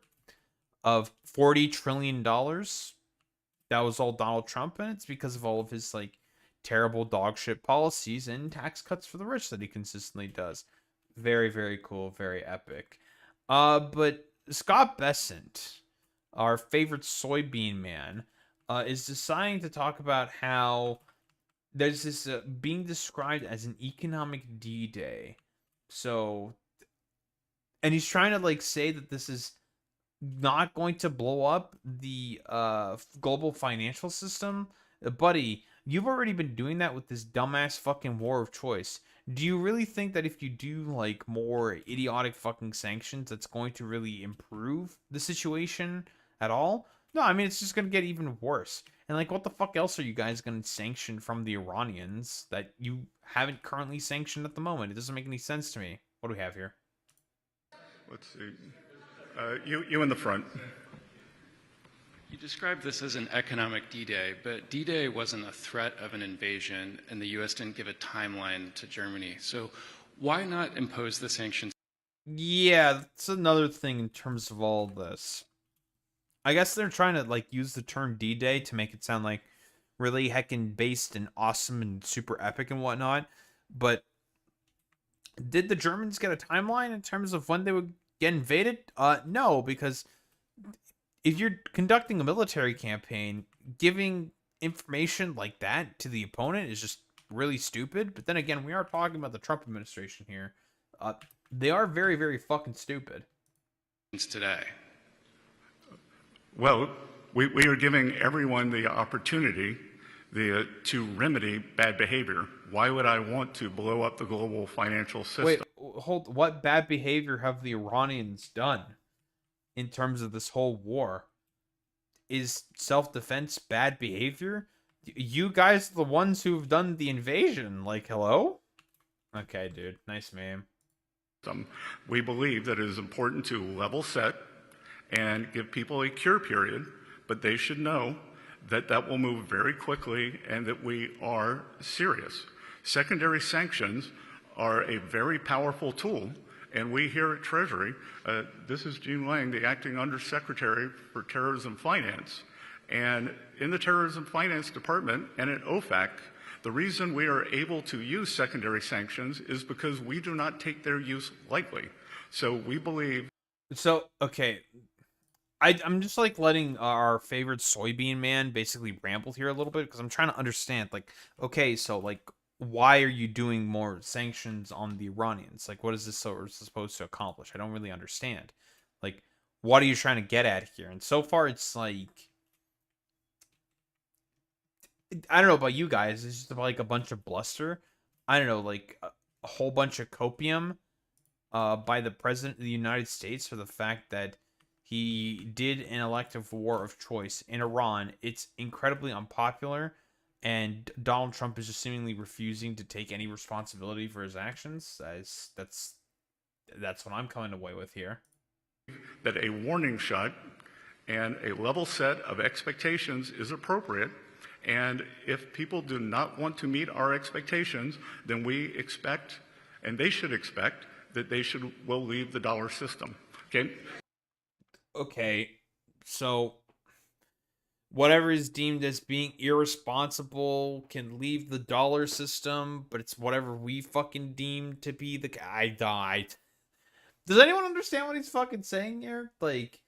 of $40 trillion. That was all Donald Trump, and it's because of all of his like terrible dog shit policies and tax cuts for the rich that he consistently does. Very, very cool, very epic. But Scott Bessent, our favorite soybean man, is deciding to talk about how there's this being described as an economic D-Day. So, and he's trying to like say that this is not going to blow up the global financial system. Buddy, you've already been doing that with this dumbass fucking war of choice. Do you really think that if you do like more idiotic fucking sanctions, that's going to really improve the situation at all? No, I mean, it's just going to get even worse. And like, what the fuck else are you guys going to sanction from the Iranians that you haven't currently sanctioned at the moment? It doesn't make any sense to me. What do we have here? Let's see. You in the front. You described this as an economic D-Day, but D-Day wasn't a threat of an invasion, and the U.S. didn't give a timeline to Germany. So why not impose the sanctions? Yeah, that's another thing in terms of all this. I guess they're trying to like use the term D-Day to make it sound like really heckin' based and awesome and super epic and whatnot. But did the Germans get a timeline in terms of when they would get invaded? No, because if you're conducting a military campaign, giving information like that to the opponent is just really stupid. But then again, we are talking about the Trump administration here. They are very, very fucking stupid. Today. Well, we are giving everyone the opportunity to remedy bad behavior. Why would I want to blow up the global financial system? Wait, hold. What bad behavior have the Iranians done in terms of this whole war? Is self-defense bad behavior? You guys are the ones who've done the invasion. Like, hello? Okay, dude. Nice meme. We believe that it is important to level set and give people a cure period, but they should know that that will move very quickly and that we are serious. Secondary sanctions are a very powerful tool, and we here at Treasury, this is Gene Lang, the Acting Undersecretary for Terrorism Finance, and in the Terrorism Finance Department and at OFAC, the reason we are able to use secondary sanctions is because we do not take their use lightly. So we believe... So, okay, I'm just like letting our favorite soybean man basically ramble here a little bit because I'm trying to understand, like, okay, so like, why are you doing more sanctions on the Iranians? Like, what is this supposed to accomplish? I don't really understand. Like, what are you trying to get at here? And so far, it's like, I don't know about you guys. It's just like a bunch of bluster. I don't know, like a whole bunch of copium by the president of the United States for the fact that he did an elective war of choice in Iran. It's incredibly unpopular, and Donald Trump is just seemingly refusing to take any responsibility for his actions. That's what I'm coming away with here. That a warning shot and a level set of expectations is appropriate, and if people do not want to meet our expectations, then we expect, and they should expect, that they will leave the dollar system. Okay, so whatever is deemed as being irresponsible can leave the dollar system, but it's whatever we fucking deem to be the... I died. Does anyone understand what he's fucking saying here? Like,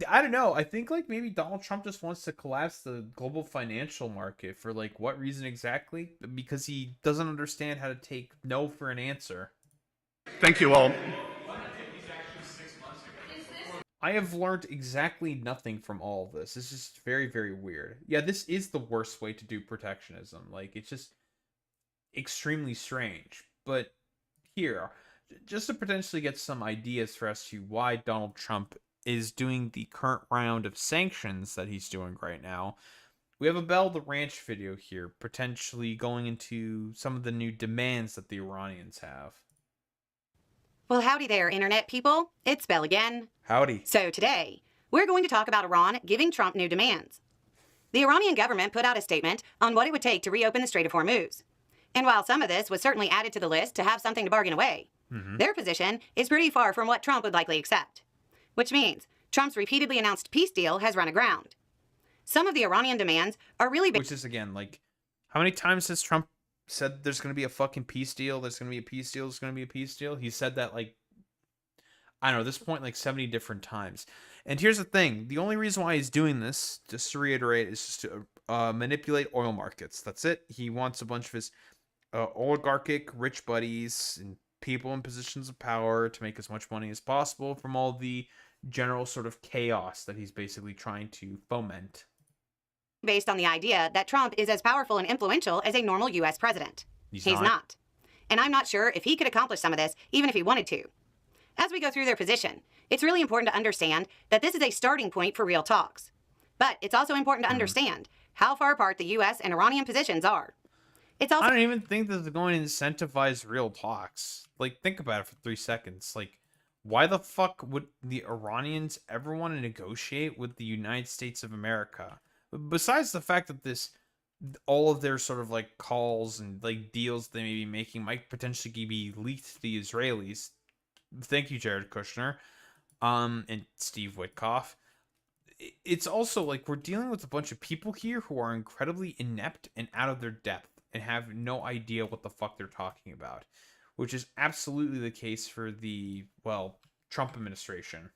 I don't know. I think like maybe Donald Trump just wants to collapse the global financial market for like what reason exactly? Because he doesn't understand how to take no for an answer. Thank you all. I have learned exactly nothing from all of this. It's just very, very weird. Yeah, this is the worst way to do protectionism. Like, it's just extremely strange. But here, just to potentially get some ideas for as to why Donald Trump is doing the current round of sanctions that he's doing right now, we have a Bell the Ranch video here, potentially going into some of the new demands that the Iranians have. Well, howdy there, Internet people. It's Belle again. Howdy. So today, we're going to talk about Iran giving Trump new demands. The Iranian government put out a statement on what it would take to reopen the Strait of Hormuz. And while some of this was certainly added to the list to have something to bargain away, their position is pretty far from what Trump would likely accept. Which means Trump's repeatedly announced peace deal has run aground. Some of the Iranian demands are really big. Which is, again, like, how many times has Trump said there's going to be a fucking peace deal? There's going to be a peace deal. There's going to be a peace deal. He said that, like, I don't know, at this point, like 70 different times. And here's the thing. The only reason why he's doing this, just to reiterate, is just to manipulate oil markets. That's it. He wants a bunch of his oligarchic rich buddies and people in positions of power to make as much money as possible from all the general sort of chaos that he's basically trying to foment. Based on the idea that Trump is as powerful and influential as a normal U.S. president. He's not. And I'm not sure if he could accomplish some of this, even if he wanted to. As we go through their position, it's really important to understand that this is a starting point for real talks. But it's also important to understand how far apart the U.S. and Iranian positions are. It's also I don't even think that they're going to incentivize real talks. Like, think about it for 3 seconds. Like, why the fuck would the Iranians ever want to negotiate with the United States of America? Besides the fact that all of their sort of like calls and like deals they may be making might potentially be leaked to the Israelis. Thank you, Jared Kushner, and Steve Witkoff. It's also like we're dealing with a bunch of people here who are incredibly inept and out of their depth and have no idea what the fuck they're talking about, which is absolutely the case for the, well, Trump administration.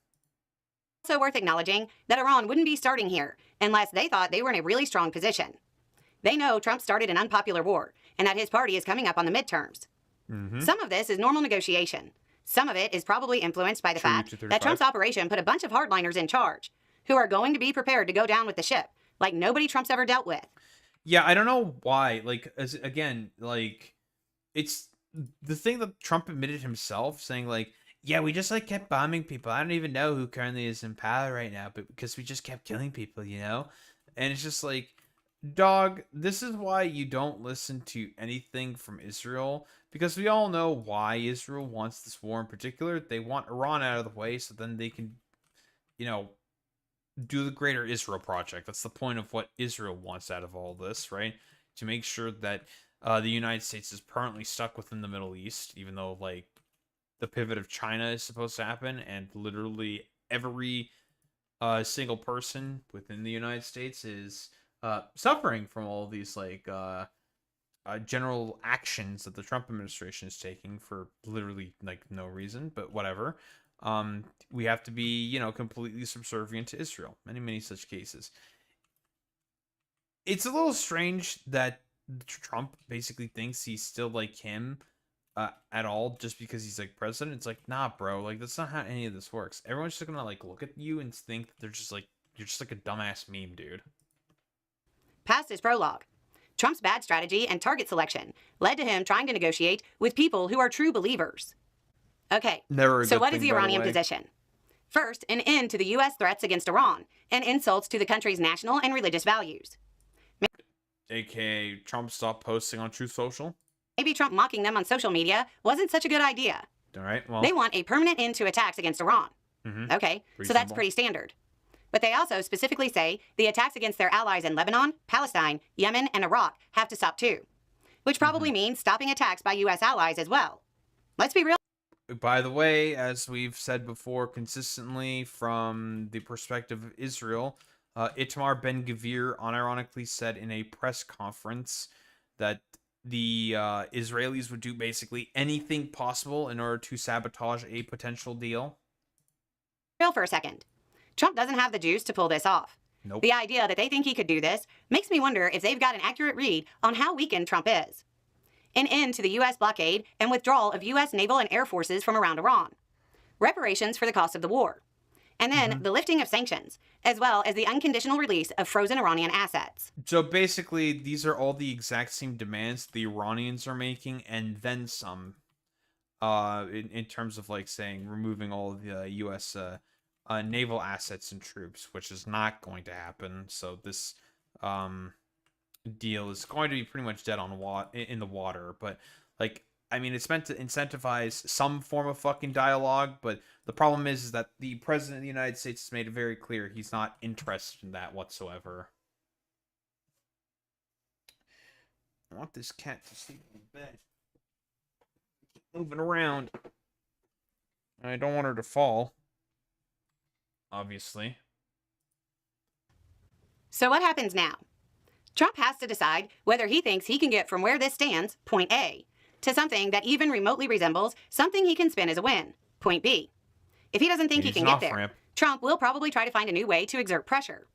also worth acknowledging that Iran wouldn't be starting here unless they thought they were in a really strong position. They know Trump started an unpopular war and that his party is coming up on the midterms. Some of this is normal negotiation. Some of it is probably influenced by the fact that Trump's operation put a bunch of hardliners in charge who are going to be prepared to go down with the ship like nobody Trump's ever dealt with. Yeah, I don't know why. Like, again, like, it's the thing that Trump admitted himself, saying, like, yeah, we just, like, kept bombing people. I don't even know who currently is in power right now, but because we just kept killing people, you know? And it's just like, dog, this is why you don't listen to anything from Israel, because we all know why Israel wants this war in particular. They want Iran out of the way so then they can, you know, do the greater Israel project. That's the point of what Israel wants out of all this, right? To make sure that the United States is permanently stuck within the Middle East, even though, like, the pivot of China is supposed to happen, and literally every single person within the United States is suffering from all these, like, general actions that the Trump administration is taking for literally, like, no reason, but whatever. We have to be, you know, completely subservient to Israel. Many such cases. It's a little strange that Trump basically thinks he's still like him at all just because he's like president. It's like, nah, bro. Like, that's not how any of this works. Everyone's just gonna like look at you and think that they're just like, you're just like a dumbass meme, dude. Past his prologue, Trump's bad strategy and target selection led to him trying to negotiate with people who are true believers. Okay, so what is the Iranian position? First, an end to the U.S. threats against Iran and insults to the country's national and religious values. AKA Trump stopped posting on Truth Social. Maybe Trump mocking them on social media wasn't such a good idea. All right, well. They want a permanent end to attacks against Iran. Okay, so that's pretty standard. But they also specifically say the attacks against their allies in Lebanon, Palestine, Yemen, and Iraq have to stop too. Which probably means stopping attacks by U.S. allies as well. Let's be real. By the way, as we've said before consistently from the perspective of Israel, Itamar Ben-Gvir unironically said in a press conference that the Israelis would do basically anything possible in order to sabotage a potential deal. Real for a second. Trump doesn't have the juice to pull this off. Nope. The idea that they think he could do this makes me wonder if they've got an accurate read on how weakened Trump is. An end to the U.S. blockade and withdrawal of U.S. naval and air forces from around Iran. Reparations for the cost of the war. And then the lifting of sanctions, as well as the unconditional release of frozen Iranian assets. So basically, these are all the exact same demands the Iranians are making, and then some, in terms of, like, saying removing all of the U.S. Naval assets and troops, which is not going to happen. So this deal is going to be pretty much dead on in the water. But, like, I mean, it's meant to incentivize some form of fucking dialogue, but the problem is that the president of the United States has made it very clear he's not interested in that whatsoever. I want this cat to sleep in bed. Moving around. I don't want her to fall. Obviously. So what happens now? Trump has to decide whether he thinks he can get from where this stands, point A, to something that even remotely resembles something he can spin as a win, point B. If he doesn't think he can get there, Trump will probably try to find a new way to exert pressure.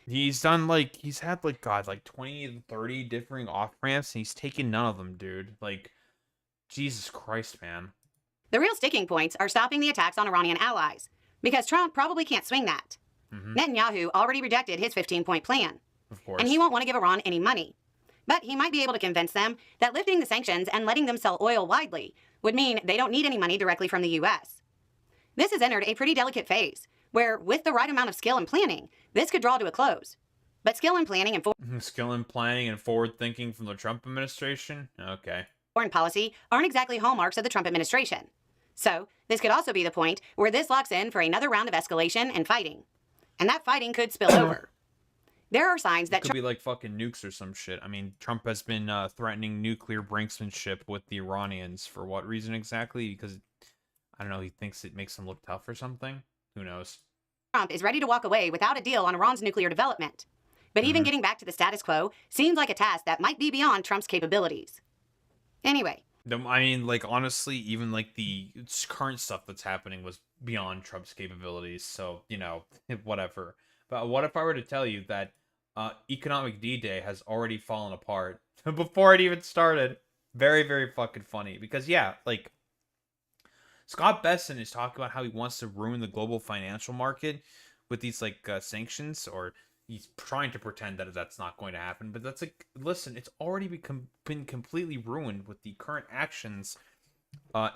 He's done, like, he's had, like, God, like 20 to 30 differing off-ramps, and he's taken none of them, dude. Like, Jesus Christ, man. The real sticking points are stopping the attacks on Iranian allies, because Trump probably can't swing that. Netanyahu already rejected his 15-point plan. Of course. And he won't want to give Iran any money. But he might be able to convince them that lifting the sanctions and letting them sell oil widely would mean they don't need any money directly from the U.S. This has entered a pretty delicate phase, where with the right amount of skill and planning, this could draw to a close. But skill and planning and forward thinking from the Trump administration? Okay. Foreign policy aren't exactly hallmarks of the Trump administration. So, this could also be the point where this locks in for another round of escalation and fighting. And that fighting could spill over. There are signs that It could be like fucking nukes or some shit. I mean, Trump has been threatening nuclear brinksmanship with the Iranians. For what reason exactly? Because, I don't know, he thinks it makes him look tough or something? Who knows? Trump is ready to walk away without a deal on Iran's nuclear development. But even getting back to the status quo seems like a task that might be beyond Trump's capabilities. Anyway. I mean, like, honestly, even, like, the current stuff that's happening was beyond Trump's capabilities. So, you know, whatever. But what if I were to tell you that economic D-Day has already fallen apart before it even started? Very, very fucking funny. Because, yeah, like, Scott Besson is talking about how he wants to ruin the global financial market with these, like, sanctions, or he's trying to pretend that that's not going to happen. But that's like, listen, it's already been completely ruined with the current actions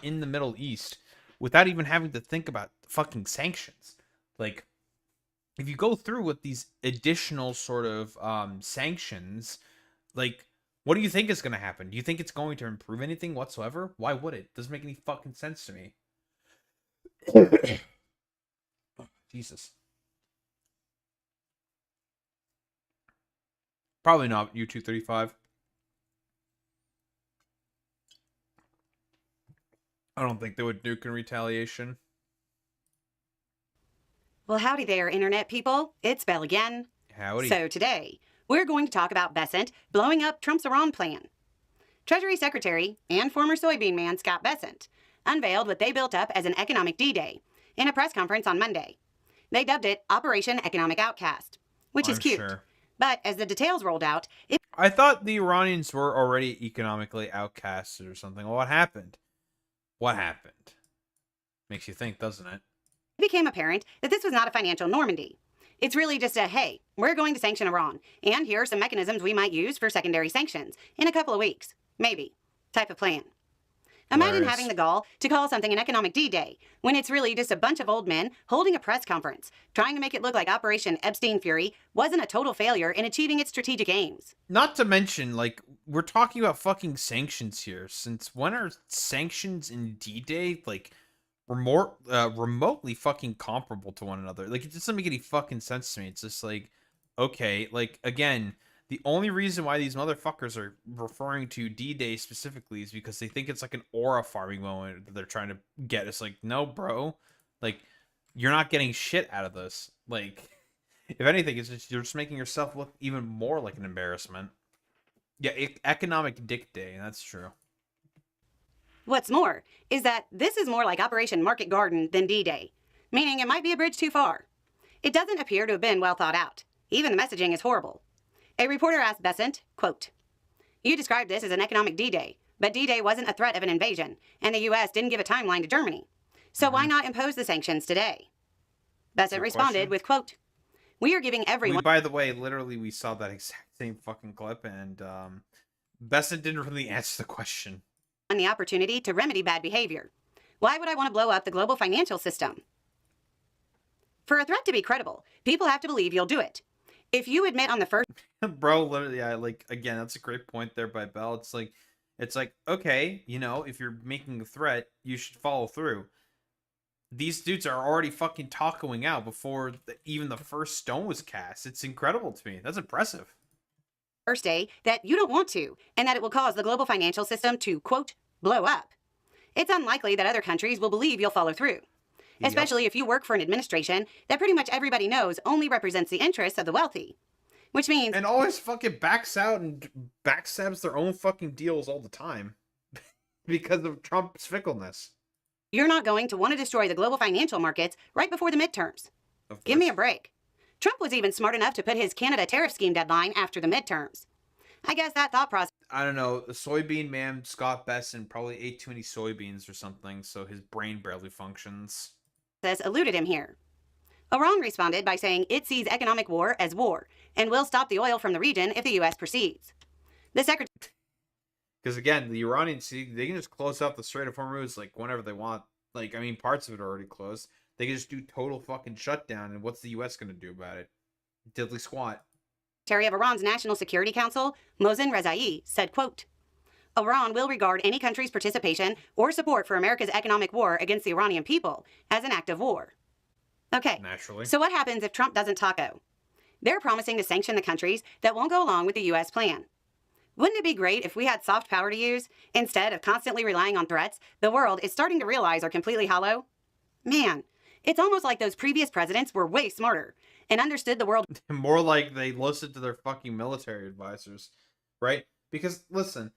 in the Middle East without even having to think about fucking sanctions. Like, if you go through with these additional sort of sanctions, like, what do you think is going to happen? Do you think it's going to improve anything whatsoever? Why would it? Doesn't make any fucking sense to me. Jesus. Probably not U-235. I don't think they would nuke in retaliation. Well, howdy there, Internet people. It's Belle again. Howdy. So today, we're going to talk about Bessent blowing up Trump's Iran plan. Treasury Secretary and former soybean man Scott Bessent unveiled what they built up as an economic D-Day in a press conference on Monday. They dubbed it Operation Economic Outcast, which is cute. Sure. But as the details rolled out, I thought the Iranians were already economically outcasted or something. Well, what happened? What happened? Makes you think, doesn't it? It became apparent that this was not a financial Normandy. It's really just a, hey, we're going to sanction Iran, and here are some mechanisms we might use for secondary sanctions in a couple of weeks, maybe, type of plan. Imagine having the gall to call something an economic D-Day, when it's really just a bunch of old men holding a press conference, trying to make it look like Operation Epstein Fury wasn't a total failure in achieving its strategic aims. Not to mention, like, we're talking about fucking sanctions here. Since when are sanctions and D-Day, like, remotely fucking comparable to one another? Like, it doesn't make any fucking sense to me. It's just like, okay, like, again, the only reason why these motherfuckers are referring to D-Day specifically is because they think it's like an aura farming moment that they're trying to get. It's like, no, bro. Like, you're not getting shit out of this. Like, if anything, it's just, you're just making yourself look even more like an embarrassment. Yeah, economic dick day. That's true. What's more is that this is more like Operation Market Garden than D-Day, meaning it might be a bridge too far. It doesn't appear to have been well thought out. Even the messaging is horrible. A reporter asked Bessent, quote, "You described this as an economic D-Day, but D-Day wasn't a threat of an invasion, and the U.S. didn't give a timeline to Germany. So why not impose the sanctions today?" Bessent responded with, quote, "We are giving everyone..." By the way, literally, we saw that exact same fucking clip, and Bessent didn't really answer the question. "The opportunity to remedy bad behavior. Why would I want to blow up the global financial system? For a threat to be credible, people have to believe you'll do it. If you admit on the first..." Bro, literally, yeah, like, again, that's a great point there by Bell. It's like, okay, you know, if you're making a threat, you should follow through. These dudes are already fucking tacoing out before even the first stone was cast. It's incredible to me. That's impressive. Thursday that you don't want to, and that it will cause the global financial system to, quote, blow up. It's unlikely that other countries will believe you'll follow through, especially if you work for an administration that pretty much everybody knows only represents the interests of the wealthy. Which means... And always fucking backs out and backstabs their own fucking deals all the time. Because of Trump's fickleness. You're not going to want to destroy the global financial markets right before the midterms. Give me a break. Trump was even smart enough to put his Canada tariff scheme deadline after the midterms. I guess that thought process... I don't know, the soybean man, Scott Besson, probably ate too many soybeans or something, so his brain barely functions. eluded him here. Iran responded by saying it sees economic war as war and will stop the oil from the region if the U.S. proceeds. The secretary... Because again, the Iranians, they can just close out the Strait of Hormuz like whenever they want. Like, I mean, parts of it are already closed. They can just do total fucking shutdown, and what's the U.S. going to do about it? Diddly squat. Secretary of Iran's National Security Council, Mohsen Rezai, said, quote, Iran will regard any country's participation or support for America's economic war against the Iranian people as an act of war. Okay, naturally. So what happens if Trump doesn't taco? They're promising to sanction the countries that won't go along with the U.S. plan. Wouldn't it be great if we had soft power to use, instead of constantly relying on threats the world is starting to realize are completely hollow? Man, it's almost like those previous presidents were way smarter and understood the world... More like they listened to their fucking military advisors, right? Because, listen,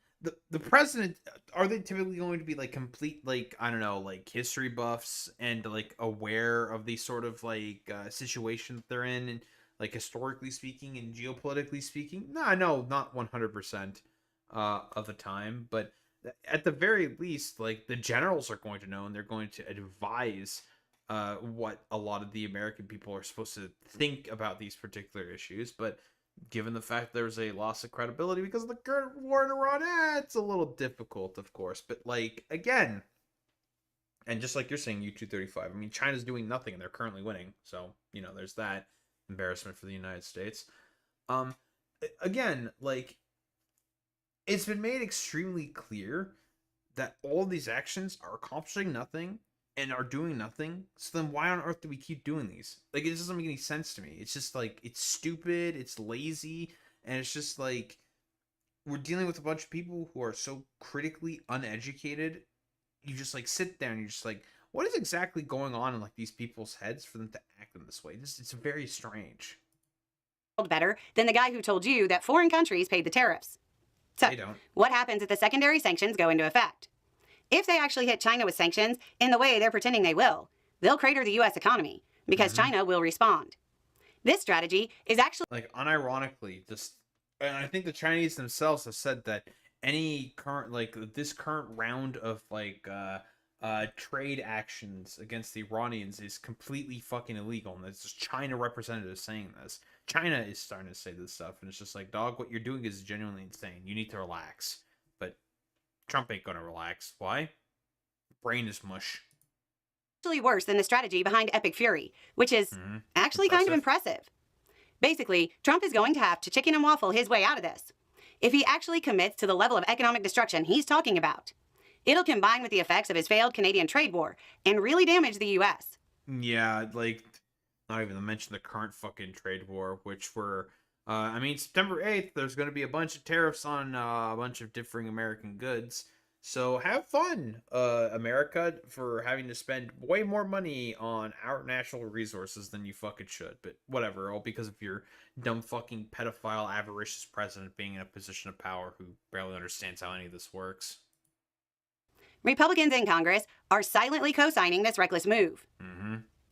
the president, are they typically going to be, like, complete, like, I don't know, like, history buffs and, like, aware of the sort of, like, situation that they're in and, like, historically speaking and geopolitically speaking? No, not 100% of the time, but at the very least, like, the generals are going to know and they're going to advise what a lot of the American people are supposed to think about these particular issues. But given the fact there's a loss of credibility because of the current war in Iran, it's a little difficult, of course. But, like, again, and just like you're saying, U-235, I mean, China's doing nothing and they're currently winning. So, you know, there's that embarrassment for the United States. Again, like, it's been made extremely clear that all these actions are accomplishing nothing and are doing nothing. So then why on earth do we keep doing these? Like, it just doesn't make any sense to me. It's just like, it's stupid, it's lazy, and it's just like, we're dealing with a bunch of people who are so critically uneducated. You just like sit there and you're just like, what is exactly going on in like these people's heads for them to act in this way? It's very strange. Better than the guy who told you that foreign countries paid the tariffs. So, what happens if the secondary sanctions go into effect? If they actually hit China with sanctions in the way they're pretending they will, they'll crater the U.S. economy because China will respond. This strategy is actually... Like, unironically, just... And I think the Chinese themselves have said that any current, like, this current round of, like, trade actions against the Iranians is completely fucking illegal. And it's just China representatives saying this. China is starting to say this stuff. And it's just like, dog, what you're doing is genuinely insane. You need to relax. But Trump ain't gonna relax. Why? Brain is mush. Actually worse than the strategy behind Epic Fury, which is actually kind of impressive. Basically, Trump is going to have to chicken and waffle his way out of this. If he actually commits to the level of economic destruction he's talking about, it'll combine with the effects of his failed Canadian trade war and really damage the U.S. Yeah, like, not even to mention the current fucking trade war, which were, I mean, September 8th, there's going to be a bunch of tariffs on a bunch of differing American goods. So have fun, America, for having to spend way more money on our natural resources than you fucking should. But whatever, all because of your dumb fucking pedophile, avaricious president being in a position of power who barely understands how any of this works. Republicans in Congress are silently co-signing this reckless move.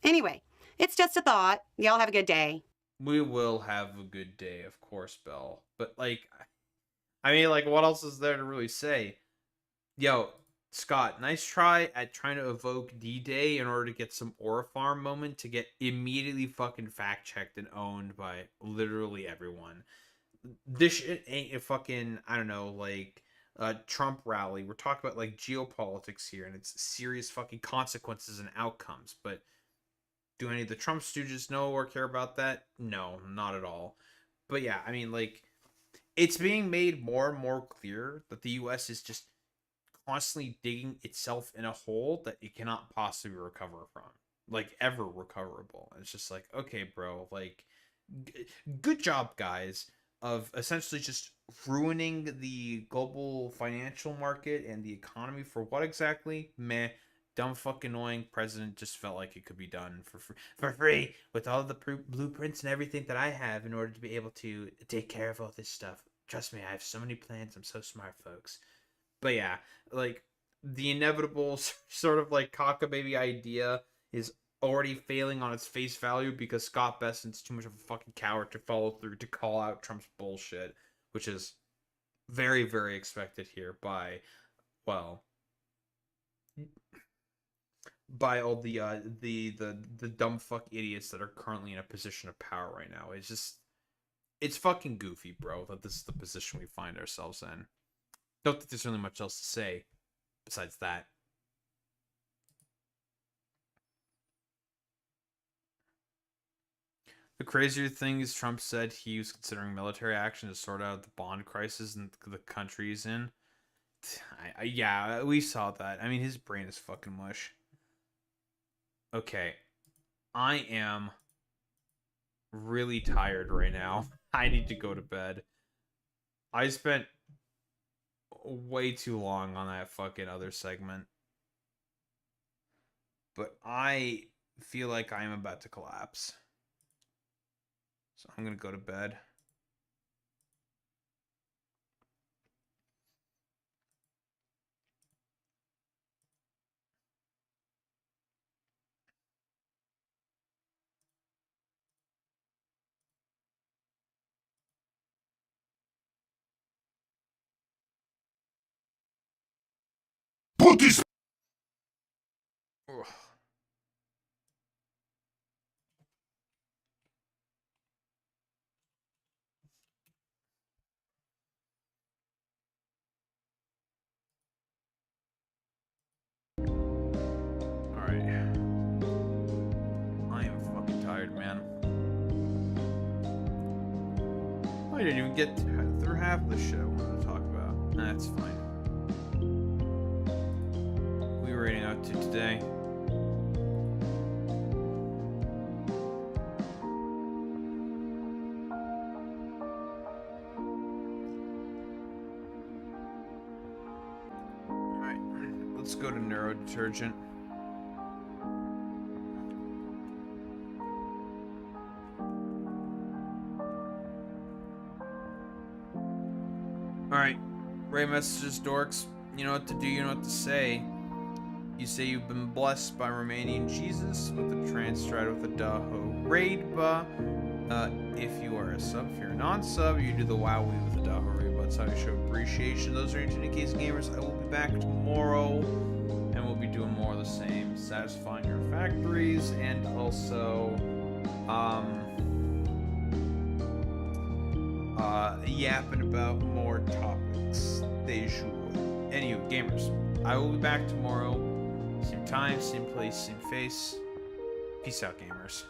Anyway, it's just a thought. Y'all have a good day. We will have a good day, of course, Belle. But, like, I mean, like, what else is there to really say? Yo, Scott, nice try at trying to evoke D-Day in order to get some Aura Farm moment to get immediately fucking fact-checked and owned by literally everyone. This shit ain't a fucking, I don't know, like, Trump rally. We're talking about, like, geopolitics here, and it's serious fucking consequences and outcomes. But do any of the Trump stooges know or care about that? No, not at all. But yeah, I mean, like, it's being made more and more clear that the U.S. is just constantly digging itself in a hole that it cannot possibly recover from. Like, ever recoverable. It's just like, okay, bro, like, good job, guys. of essentially just ruining the global financial market and the economy for what exactly? Meh. Dumb fucking annoying president just felt like it could be done for free with all the blueprints and everything that I have in order to be able to take care of all this stuff. Trust me, I have so many plans. I'm so smart, folks. But yeah, like the inevitable sort of like cockababy idea is already failing on its face value because Scott Bessent's too much of a fucking coward to follow through to call out Trump's bullshit, which is very, very expected here by, well, by all the dumb fuck idiots that are currently in a position of power right now. It's fucking goofy, bro, that this is the position we find ourselves in. Don't think there's really much else to say besides that. The crazier thing is Trump said he was considering military action to sort out the bond crisis in the country he's in. Yeah, we saw that. I mean, his brain is fucking mush. Okay. I am really tired right now. I need to go to bed. I spent way too long on that fucking other segment. But I feel like I am about to collapse. So I'm going to go to bed. Put this. Ugh. Alright. I am fucking tired, man. I didn't even get through half of the shit I wanted to talk about. That's fine. We were rating out to today. Alright, let's go to neurodetergent. Alright, Ray messages, dorks. You know what to do, you know what to say. You say you've been blessed by Romanian Jesus with a Transtride with a Daho Raidba. If you are a sub, if you're a non-sub, you do the Wowie with the Daho Raidba. That's how you show appreciation. Those are your 2Ks gamers. I will be back tomorrow, and we'll be doing more of the same, satisfying your factories, and also, yapping about more topics. They should. Anywho, gamers, I will be back tomorrow. Same time, same place, same face. Peace out, gamers.